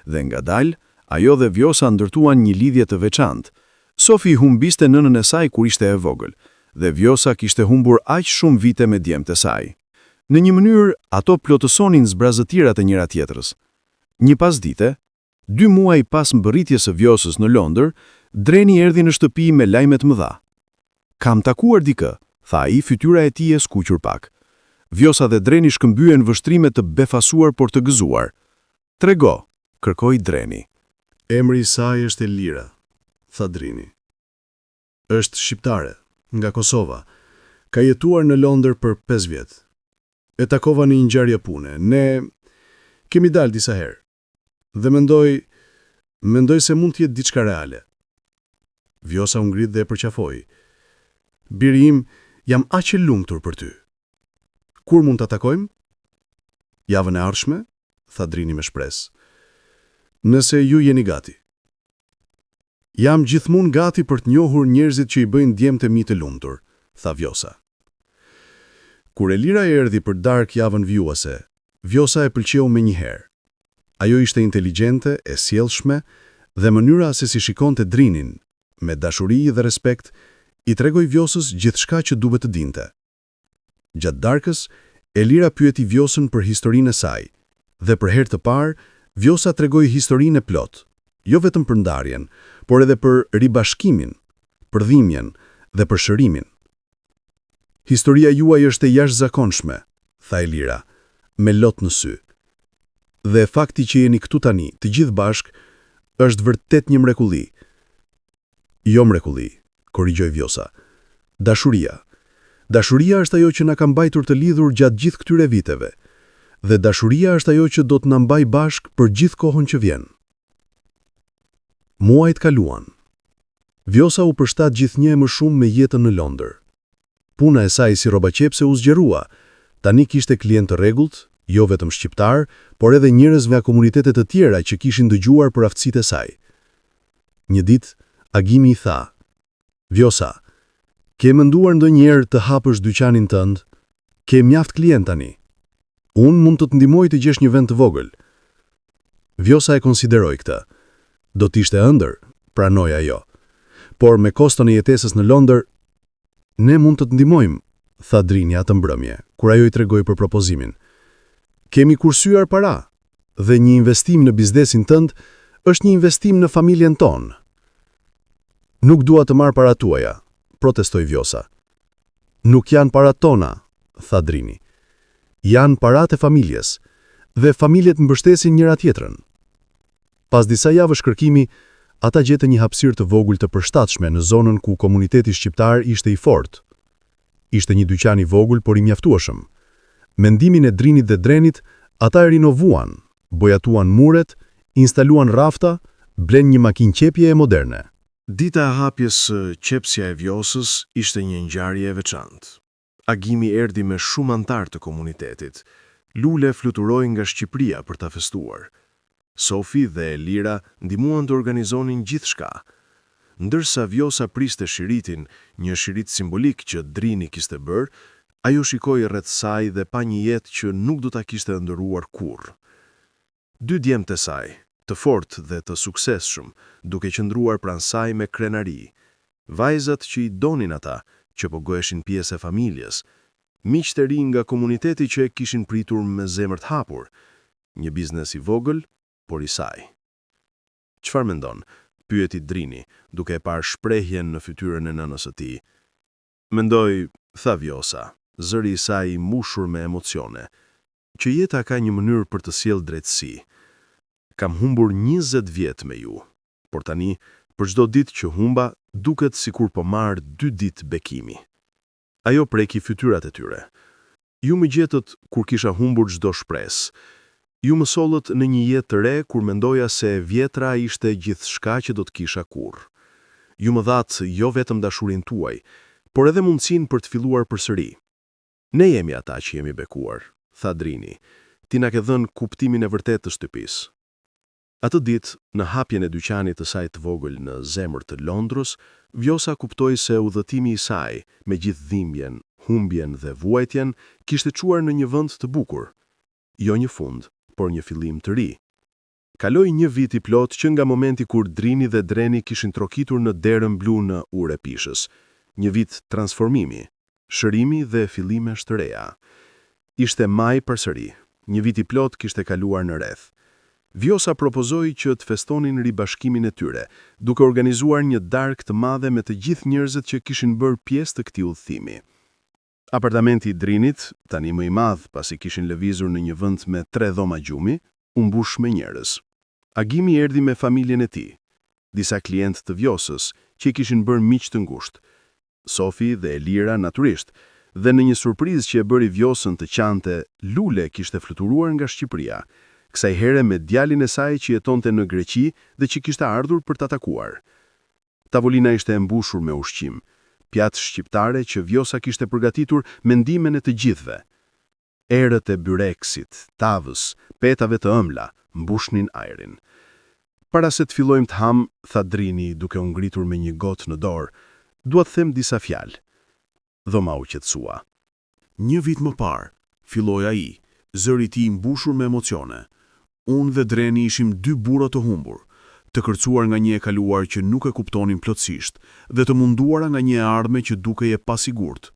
dhe ngadalë, ajo dhe Vjosa ndërtuan një lidhje të veçantë. Sofi humbiste nënën e saj kur ishte e vogël, dhe Vjosa kishte humbur aq shumë vite me djemtë e saj. Në një mënyrë, ato plotësonin zbrazëtirat e njëra tjetrës. Një pasdite, 2 muaj pas mbërritjes së Vjosës në Londër, Dreni erdhi në shtëpi me lajme të mëdha. Kam takuar dikë, tha ai, fytyra e tij e skuqur pak. Vjosa dhe Dreni shkëmbyen vështrime të befasuar por të gëzuar. Trego, kërkoi Dreni. Emri i saj është Elira, tha Dreni. Është shqiptare, nga Kosova. Ka jetuar në Londër për 5 vjet. E takova në një ngjarje pune. Ne kemi dalë disa herë. Dhe mendoj se mund të jetë diçka reale. Vjosa u ngrit dhe e përqafoi. Biri im, jam aq e lumtur për ty. Kur mund ta takojmë? Javën e ardhshme, tha Dreni me shpresë. Nëse ju jeni gati. Jam gjithmonë gati për të njohur njerëzit që i bëjnë djemtë e mi të lumtur, tha Vjosa. Kur Elira erdhi për darkë javën vijuese, Vjosa e pëlqeu menjëherë. Ajo ishte inteligjente, e sjellshme, dhe mënyra se si shikonte Drenin, me dashuri dhe respekt, i tregoi Vjosës gjithçka që duhet të dinte. Gjatë darkës, Elira pyeti Vjosën për historinë e saj, dhe për herë të parë, Vjosa tregoi historinë e plot, jo vetëm për ndarjen, por edhe për ribashkimin, për dhimbjen dhe për shërimin. Historia juaj është e jashtëzakonshme, tha Elira, me lot në sy. Dhe fakti që jeni këtu tani, të gjithë bashk, është vërtet një mrekulli. Jo mrekulli, korrigjoi Vjosa. Dashuria. Dashuria është ajo që na ka mbajtur të lidhur gjatë gjithë këtyre viteve. Dhe dashuria është ajo që do të na mbajë bashk për gjithë kohën që vjen. Muajt kaluan. Vjosa u përshtat gjithnjë më shumë me jetën në Londër. Puna e saj si rrobaqepse u zgjerua. Tani kishte klient të rregullt, jo vetëm shqiptar, por edhe njerëz nga komunitete të tjera që kishin dëgjuar për aftësitë e saj. Një ditë, Agimi i tha: "Vjosa, ke menduar ndonjëherë të hapësh dyqanin tënd? Ke mjaft klient tani. Unë mund të të ndihmoj të gjesh një vend të vogël." Vjosa e konsideroi këtë. Do të ishte ëndër, pranoi ajo. Por me koston e jetesës në Londër, ne mund të të ndihmojmë, tha Dreni atë mbrëmje, kur ajo i tregoi për propozimin. Kemi kursyer para, dhe një investim në biznesin tënd është një investim në familjen tonë. Nuk dua të marr paratë tuaja, protestoi Vjosa. Nuk janë paratë tona, tha Dreni. Janë paratë e familjes, dhe familjet mbështesin njëra tjetrën. Pas disa javësh kërkimi, ata gjetën një hapësirë të vogël të përshtatshme në zonën ku komuniteti shqiptar ishte i fortë. Ishte një dyqan i vogël por i mjaftueshëm. Me ndihmën e Drinit dhe Drenit, ata e rinovuan, bojatuan muret, instaluan rafta, blen një makinë qepjeje moderne. Dita e hapjes së qepësja e Vjosës ishte një ngjarje e veçantë. Agimi erdhi me shumë antar të komunitetit. Lule fluturoi nga Shqipëria për ta festuar. Sofi dhe Elira ndihmuan të organizonin gjithçka. Ndërsa Vjosa priste shiritin, një shirit simbolik që Drini kishte bërë, ajo shikoi rreth saj dhe pa një jetë që nuk do ta kishte ndëruar kurrë. 2 djemtë e saj, të fortë dhe të suksesshëm, duke qëndruar pranë saj me krenari. Vajzat që i donin ata, që po goheshin pjesë e familjes, miq të rinj nga komuniteti që e kishin pritur me zemër të hapur, një biznes i vogël, por i saj. Çfarë mendon? Pyeti Drini, duke e parë shprehjen në fytyrën e nënës së tij. Mendoj, tha Vjosa, zëri i saj i mbushur me emocione, që jeta ka një mënyrë për të sjellë drejtësi. Kam humbur 20 vjet me ju, por tani, për çdo ditë që humba, duket sikur po marr 2 ditë bekimi. Ajo preki fytyrat e tyre. Ju më gjetët kur kisha humbur çdo shpresë. Ju më sollët në një jetë të re kur mendoja se vjetra ishte gjithçka që do të kisha kurrë. Ju më thatë jo vetëm dashurinë tuaj, por edhe mundësinë për të filluar përsëri. Ne jemi ata që jemi bekuar, tha Drini. Ti na ke dhënë kuptimin e vërtetë të shtypisë. Atë ditë, në hapjen e dyqanit të saj të vogël në zemër të Londrës, Vjosa kuptoi se udhëtimi i saj, me gjithë dhimbjen, humbjen dhe vuajtjen, kishte çuar në një vend të bukur. Jo një fund, por një fillim të ri. Kaloi një vit i plot që nga momenti kur Drini dhe Dreni kishin trokitur në derën blu në Ure Pishës, një vit transformimi, shërimi dhe fillimesh të reja. Ishte maj përsëri, një vit i plot kishte kaluar në rreth. Vjosa propozoi që të festonin ribashkimin e tyre, duke organizuar një darkë të madhe me të gjithë njerëzit që kishin bërë pjesë të këtij udhëtimi. Apartamenti i Drinit, tani më i madh pasi kishin lëvizur në një vend me 3 dhoma gjumi, u mbush me njerëz. Agimi erdhi me familjen e tij, disa klientë të Vjosës që i kishin bërë miq të ngushtë, Sofi dhe Elira natyrisht, dhe në një surprizë që e bëri Vjosën të qante, Lule kishte fluturuar nga Shqipëria, kësaj here me djalin e saj që jetonte në Greqi dhe që kishte ardhur për ta takuar. Tavolina ishte e mbushur me ushqim, pjatë shqiptare që Vjosa kishte përgatitur me ndihmën e të gjithëve. Erët e byreksit, tavës, petave të ëmbla mbushnin ajrin. Para se të fillojmë të ham, tha Drini duke u ngritur me një gotë në dorë, dua të them disa fjalë. Dhoma u qetësua. Një vit më parë, filloi ai, zëri i tij i mbushur me emocione. Unë dhe Dreni ishim 2 burra të humbur, të kërcuar nga një e kaluar që nuk e kuptonin plotësisht dhe të munduara nga një ardhme që dukej e pasigurt.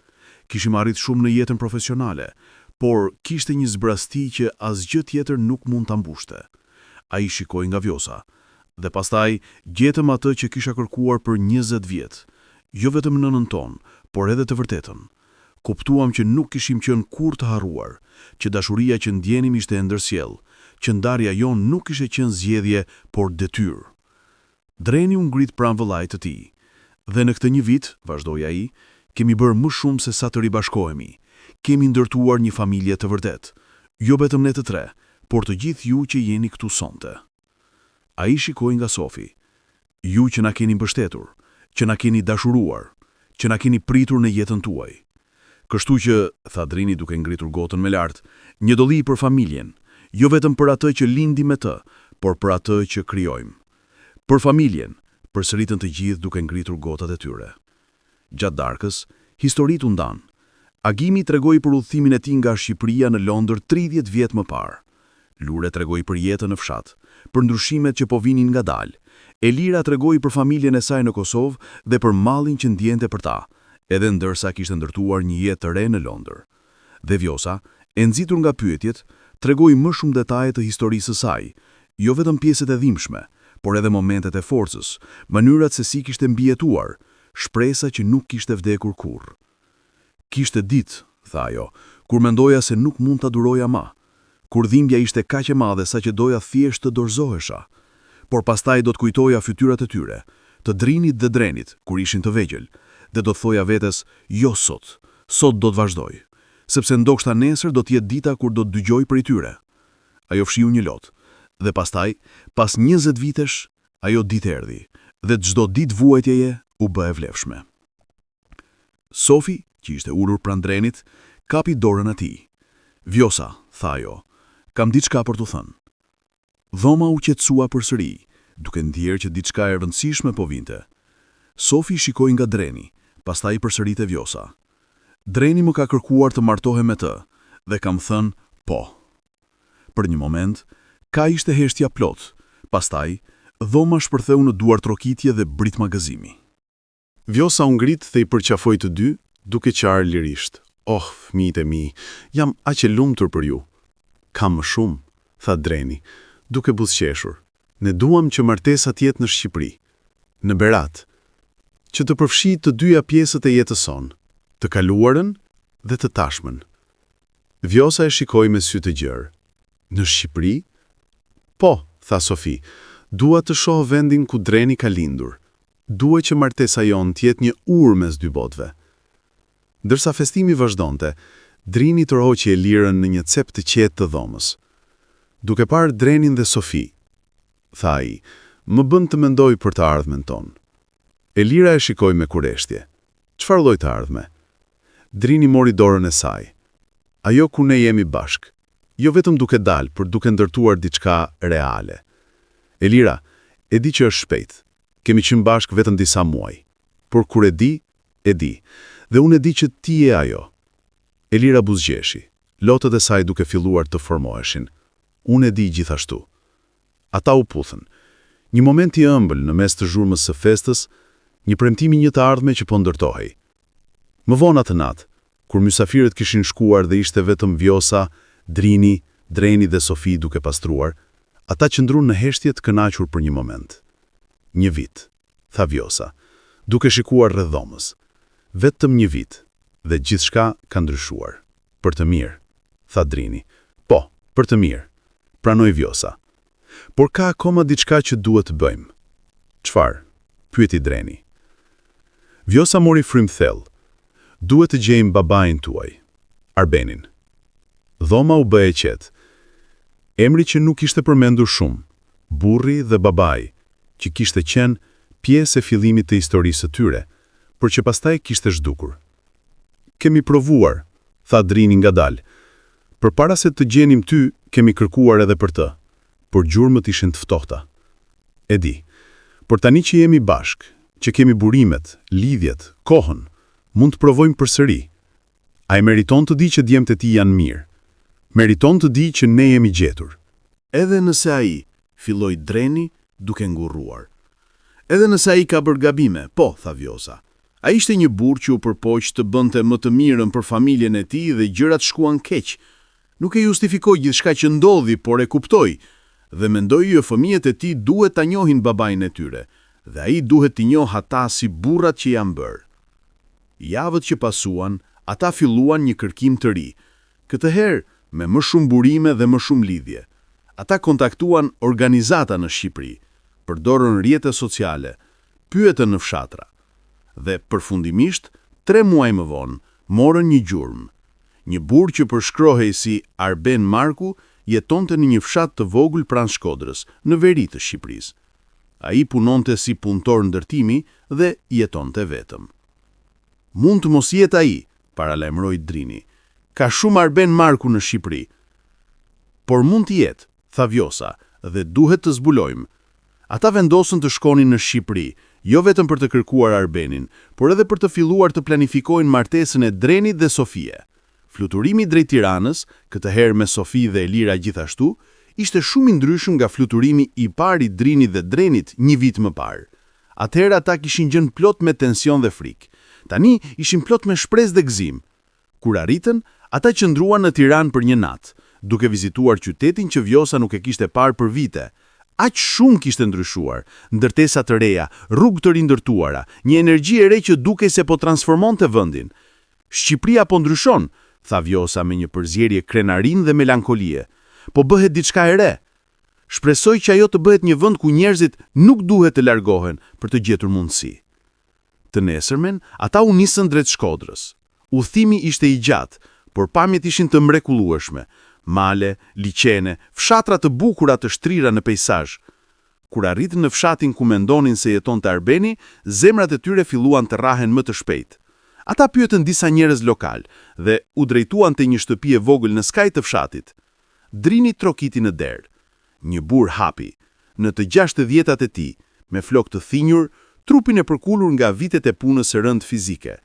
Kishim arrit shumë në jetën profesionale, por kishte një zbrasti që asgjë tjetër nuk mund ta mbushte. Ai shikoi nga Vjosa, dhe pastaj gjetëm atë që kisha kërkuar për 20 vjet, jo vetëm nënën tonë, por edhe të vërtetën. Kuptuam që nuk kishim qenë kurrë të harruar, që dashuria që ndjenim ishte e ndërsjellë, që ndarja jonë nuk ishte qenë zgjedhje, por detyrë. Dreni u ngrit pranë vëllait të tij, dhe në këtë një vit, vazhdoi ai, kemi bërë më shumë se sa të ribashkohemi. Kemi ndërtuar një familje të vërtet, jo vetëm ne të 3, por të gjithë ju që jeni këtu sonte. Ai shikoi nga Sofi. Ju që na keni mbështetur, që na keni dashuruar, që na keni pritur në jetën tuaj. Kështu që, tha Drini duke ngritur gotën me lart, një dolli për familjen, jo vetëm për atë që lindi me të, por për atë që krijojmë. Për familjen, përsëritën të gjithë duke ngritur gotat e tyre. Gjatë darkës, historitë u ndan. Agimi tregoi për udhëtimin e tij nga Shqipëria në Londër 30 vjet më parë. Lure tregoi për jetën në fshat, për ndryshimet që po vinin ngadalë. Elira tregoi për familjen e saj në Kosovë dhe për mallin që ndjente për ta, edhe ndërsa kishte ndërtuar një jetë të re në Londër. Dhe Vjosa, e nxitur nga pyetjet, tregoi më shumë detaje të historisë së saj, jo vetëm pjesët e dhimbshme, por edhe momentet e forcës, mënyrat se si kishte mbijetuar, shpresa që nuk kishte vdekur kurrë. Kishte ditë, tha ajo, kur mendoja se nuk mund ta duroja më. kur dhimbja ishte kaq e madhe sa që doja thjesht të dorëzohesha. Por pastaj do të kujtoja fytyrat e tyre, të Drinit dhe Drenit, kur ishin të vegjël, dhe do të thoja vetes, jo sot do të vazhdoj, sepse ndoshta nesër do të jetë dita kur do të dëgjoj prej tyre. Ajo fshiu një lot, dhe pastaj, pas 20 vitesh, ajo ditë erdhi, dhe çdo ditë vuajtjeje u bë e vlefshme. Sofi, që ishte ulur pranë Drenit, kapi dorën atij. "Vjosa," tha ajo, "kam diçka për t'u thënë." Dhoma u qetësua përsëri, duke ndjerë që diçka e rëndësishme po vinte. Sofi shikoi nga Dreni, pastaj përsërite Vjosa. "Dreni më ka kërkuar të martohem me të, dhe kam thënë po." Për një moment, ka ishte heshtja plot, pastaj, dhoma shpërtheu në duar trokitje dhe brit magazimi. Vjosa u ngrit dhe i përqafoi të dy, duke qarë lirisht. "Oh, fëmijët e mi, jam aq e lumtur për ju." "Kam më shumë," tha Dreni, duke buzëqeshur. "Ne duam që martesa të jetë në Shqipëri, në Berat, që të përfshijë të dyja pjesët e jetës sonë, të kaluarën dhe të tashmen." Vjosa e shikoi me sy të gjerë. "Në Shqipëri?" "Po," tha Sofi, "dua të shoh vendin ku Dreni ka lindur. Dua që martesa jonë të jetë një urë mes dy botëve." Ndërsa festimi vazhdonte, Drini tërhoqi Elirën në një cep të qetë të dhomës. "Duke parë Drenin dhe Sofi," tha ai, "më bën të mendoj për të ardhmen tonë." Elira e shikoi me kureshtje. "Çfarë lloj të ardhme?" Drini mori dorën e saj. "Ajo ku ne jemi bashk, jo vetëm duke dalë, por duke ndërtuar diçka reale." "Elira, e di që është shpejt. Kemi qenë bashk vetëm disa muaj. Por kur e di, dhe unë e di që ti je ajo." Elira buzëqeshi, lotët e saj duke filluar të formoheshin. "Unë e di gjithashtu." Ata u puthën. Një moment i ëmbël në mes të zhurmës së festës, një premtim i një të ardhme që po ndërtohej. Më vonë atë natë, kur mysafirët kishin shkuar dhe ishte vetëm Vjosa, Drini, Dreni dhe Sofi duke pastruar, ata qëndruan në heshtje të kënaqur për një moment. "Një vit," tha Vjosa, duke shikuar rreth dhomës. "Vetëm një vit, dhe gjithçka ka ndryshuar. Për të mirë," tha Drini. "Po, për të mirë," pranoi Vjosa. "Por ka akoma diçka që duhet të bëjmë." "Çfarë?" pyeti Dreni. Vjosa mori frym thellë. "Duhet të gjejmë babain tuaj, Arbenin." Dhoma u bë e qetë. Emri që nuk ishte përmendur shumë, burri dhe babai, që kishte qenë pjesë e fillimit të historisë së tyre, por që pastaj kishte zhdukur. "Kemi provuar," tha Drini ngadalë. "Përpara se të gjenim ty, kemi kërkuar edhe për të, por gjurmët ishin të ftohta. E di, por tani që jemi bashk, që kemi burimet, lidhjet, kohën, mund të provojmë përsëri. A e meriton të di që djemtë e tij janë mirë? Meriton të di që ne jemi gjetur." "Edhe nëse ai," filloi Dreni duke ngurruar. "Edhe nëse ai ka bërë gabime," po, tha Vjosa. "Ai ishte një burr që u përpoq të bënte më të mirën për familjen e tij dhe gjërat shkuan keq. Nuk e justifikoi gjithçka që ndodhi, por e kuptoi dhe mendoi që fëmijët e tij duhet ta njohin babain e tyre, dhe ai duhet t'i njohë ata si burrat që janë bërë." Javët që pasuan, ata filluan një kërkim të ri, këtë herë me më shumë burime dhe më shumë lidhje. Ata kontaktuan organizata në Shqipëri, përdorën rrjete sociale, pyetën në fshatra. Dhe përfundimisht, 3 muaj më vonë, morën një gjurmë. Një burr që përshkrohej si Arben Marku jetonte në një fshat të vogël pranë Shkodrës, në veri të Shqipërisë. Ai punonte si punëtor ndërtimi dhe jetonte vetëm. "Mund të mos jetë ai," paralajmëroi Drini. "Ka shumë Arben Marku në Shqipëri." "Por mund të jetë," tha Vjosa, "dhe duhet të zbulojmë." Ata vendosën të shkonin në Shqipëri, jo vetëm për të kërkuar Arbenin, por edhe për të filluar të planifikojnë martesën e Drenit dhe Sofie. Fluturimi drejt Tiranës, këtë herë me Sofi dhe Elira gjithashtu, ishte shumë i ndryshëm nga fluturimi i parë i Drinit dhe Drenit një vit më parë. Atëherë ata kishin gjën plot me tension dhe frikë. Tani ishin plot me shpresë dhe gëzim. Kur arritën, ata qëndruan në Tiranë për një natë, duke vizituar qytetin që Vjosa nuk e kishte parë për vite. Aq shumë kishte ndryshuar, ndërtesa të reja, rrugë të rindërtuara, një energji e re që dukej se po transformonte vendin. "Shqipëria po ndryshon," tha Vjosa me një përzierje krenarin dhe melankolie. po bëhet diçka e re. Shpresoj që ajo të bëhet një vend ku njerëzit nuk duhet të largohen për të gjetur mundësi. Të nesërmen, ata u nisën drejt Shkodrës. Udhëtimi ishte i gjatë, por pamjet ishin të mrekullueshme. Male, liqene, fshatra të bukura të shtrira në peizazh. Kur arritën në fshatin ku mendonin se jetonte Arbeni, zemrat e tyre filluan të rrahen më të shpejt. Ata pyetën disa njerëz lokal dhe u drejtuan te një shtëpi e vogël në skaj të fshatit. Drini trokiti në derë. Një burr hapi, në të 60-tat e tij, me flokë të thinjur, trupin e përkulur nga vitet e punës së rënd fizike.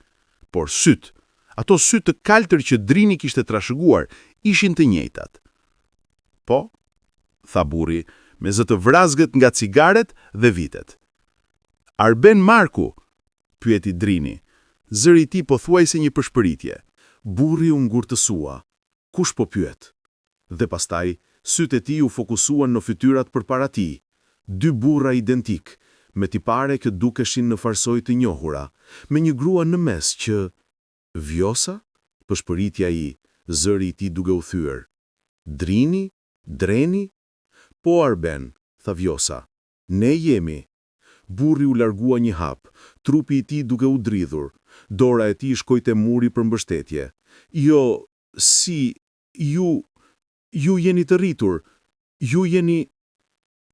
Por syt, ato syt të kaltër që Drini kishte trashëguar, ishin të njëjtat. Po, tha burri, me zë të vrazgët nga cigaret dhe vitet. Arben Marku, pyeti Drini, zëri i tij pothuajse një përshpëritje. Burri u ngurtësua. Kush po pyet? Dhe pastaj, sytë e tij u fokusuan në fytyrat përpara tij. 2 burra identik, me tipare që dukeshin në farsoj të njohura, me një grua në mes që... Vjosa? Përshpëritja i, zëri i tij duke u thyer. Drini? Dreni? Po Arben, tha Vjosa. Ne jemi. Burri u largua një hap, trupi i tij duke u dridhur. Dora e tij shkoi te muri për mbështetje. Jo, si, ju jeni të rritur, ju jeni...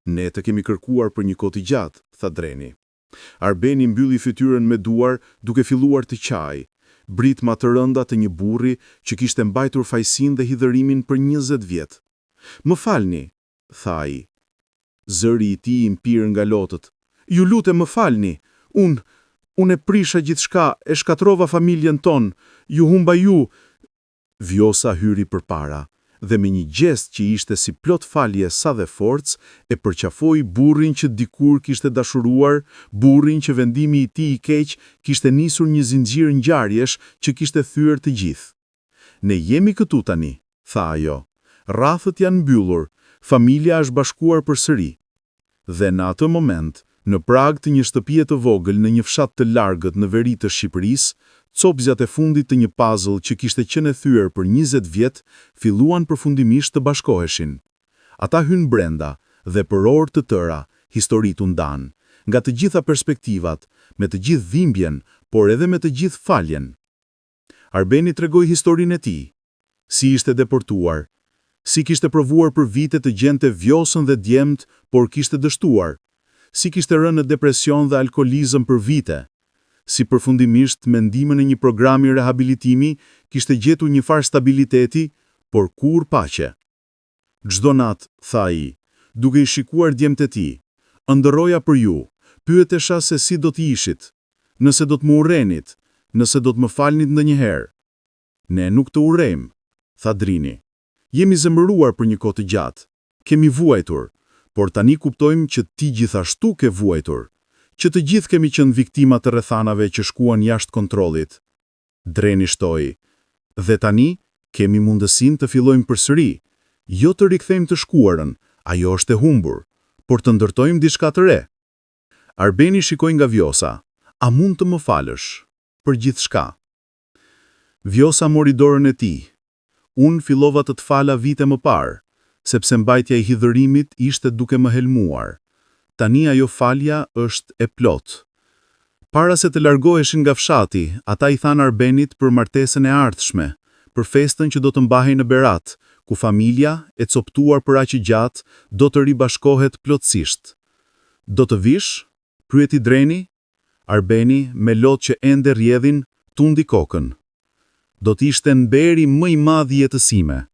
Ne të kemi kërkuar për një kohë të gjatë, tha Dreni. Arbeni mbylli fytyrën me duar duke filluar të qaj, britma të rënda të një burri që kishte mbajtur fajsin dhe hidhërimin për 20 vjet. Më falni, tha ai. Zëri i tij i mpir nga lotët. Ju lutem më falni, unë e prisha gjithçka, e shkatrova familjen ton, ju humba ju... Vjosa hyri përpara dhe me një gjest që ishte si plot falje sa dhe forcë, e përqafoi burrin që dikur kishte dashuruar, burrin që vendimi i tij i keq kishte nisur një zinxhir ngjarjesh që kishte thyer të gjithë. Ne jemi këtu tani, tha ajo. Rrafët janë mbyllur, familja është bashkuar përsëri. Dhe në atë moment, në prag të një shtëpie të vogël në një fshat të largët në veri të Shqipërisë, copëzjat e fundit të një puzzle që kishte qenë e thyer për 20 vjet, filluan përfundimisht të bashkoheshin. Ata hynë brenda dhe për orë të tëra, historitë u ndan, nga të gjitha perspektivat, me të gjithë dhimbjen, por edhe me të gjithë faljen. Arbeni tregoi historinë e tij, si ishte deportuar, si kishte provuar për vite të gjente Vjosën dhe djemt, por kishte dështuar, si kishte rënë në depresion dhe alkoolizëm për vite, si përfundimisht me ndihmën e një programi rehabilitimi kishte gjetur një farë stabiliteti, por kur paqe. Çdo natë, tha ai, duke I shikuar djemt e tij, ëndërroja për ju, pyetesha se si do t'i ishit, nëse do të më urrenit, nëse do të më falnit ndonjëherë. Ne nuk të urrejmë, tha Drini. Jemi zemëruar për një kohë të gjatë, kemi vuajtur, por tani kuptojmë që ti gjithashtu ke vuajtur, që të gjithë kemi qenë viktima të rrethanave që shkuan jashtë kontrollit. Dreni shtoi. Dhe tani kemi mundësinë të fillojmë përsëri, jo të rikthejmë të shkuarën, ajo është e humbur, por të ndërtojmë diçka të re. Arbeni shikoi nga Vjosa. A mund të më falësh për gjithçka? Vjosa mori dorën e tij. Unë fillova të fala vite më parë, sepse mbajtja I hidhërimit ishte duke më helmuar. Tani ajo falja është e plot. Para se të largoheshin nga fshati, ata I thanë Arbenit për martesën e ardhshme, për festën që do të mbahej në Berat, ku familja, e coptuar për aq gjatë, do të ribashkohet plotësisht. Do të vish? Pyeti Dreni. Arbeni, me lot që ende rjedhin, tundi kokën. Do t'ishte mberi më I madh I jetës sime.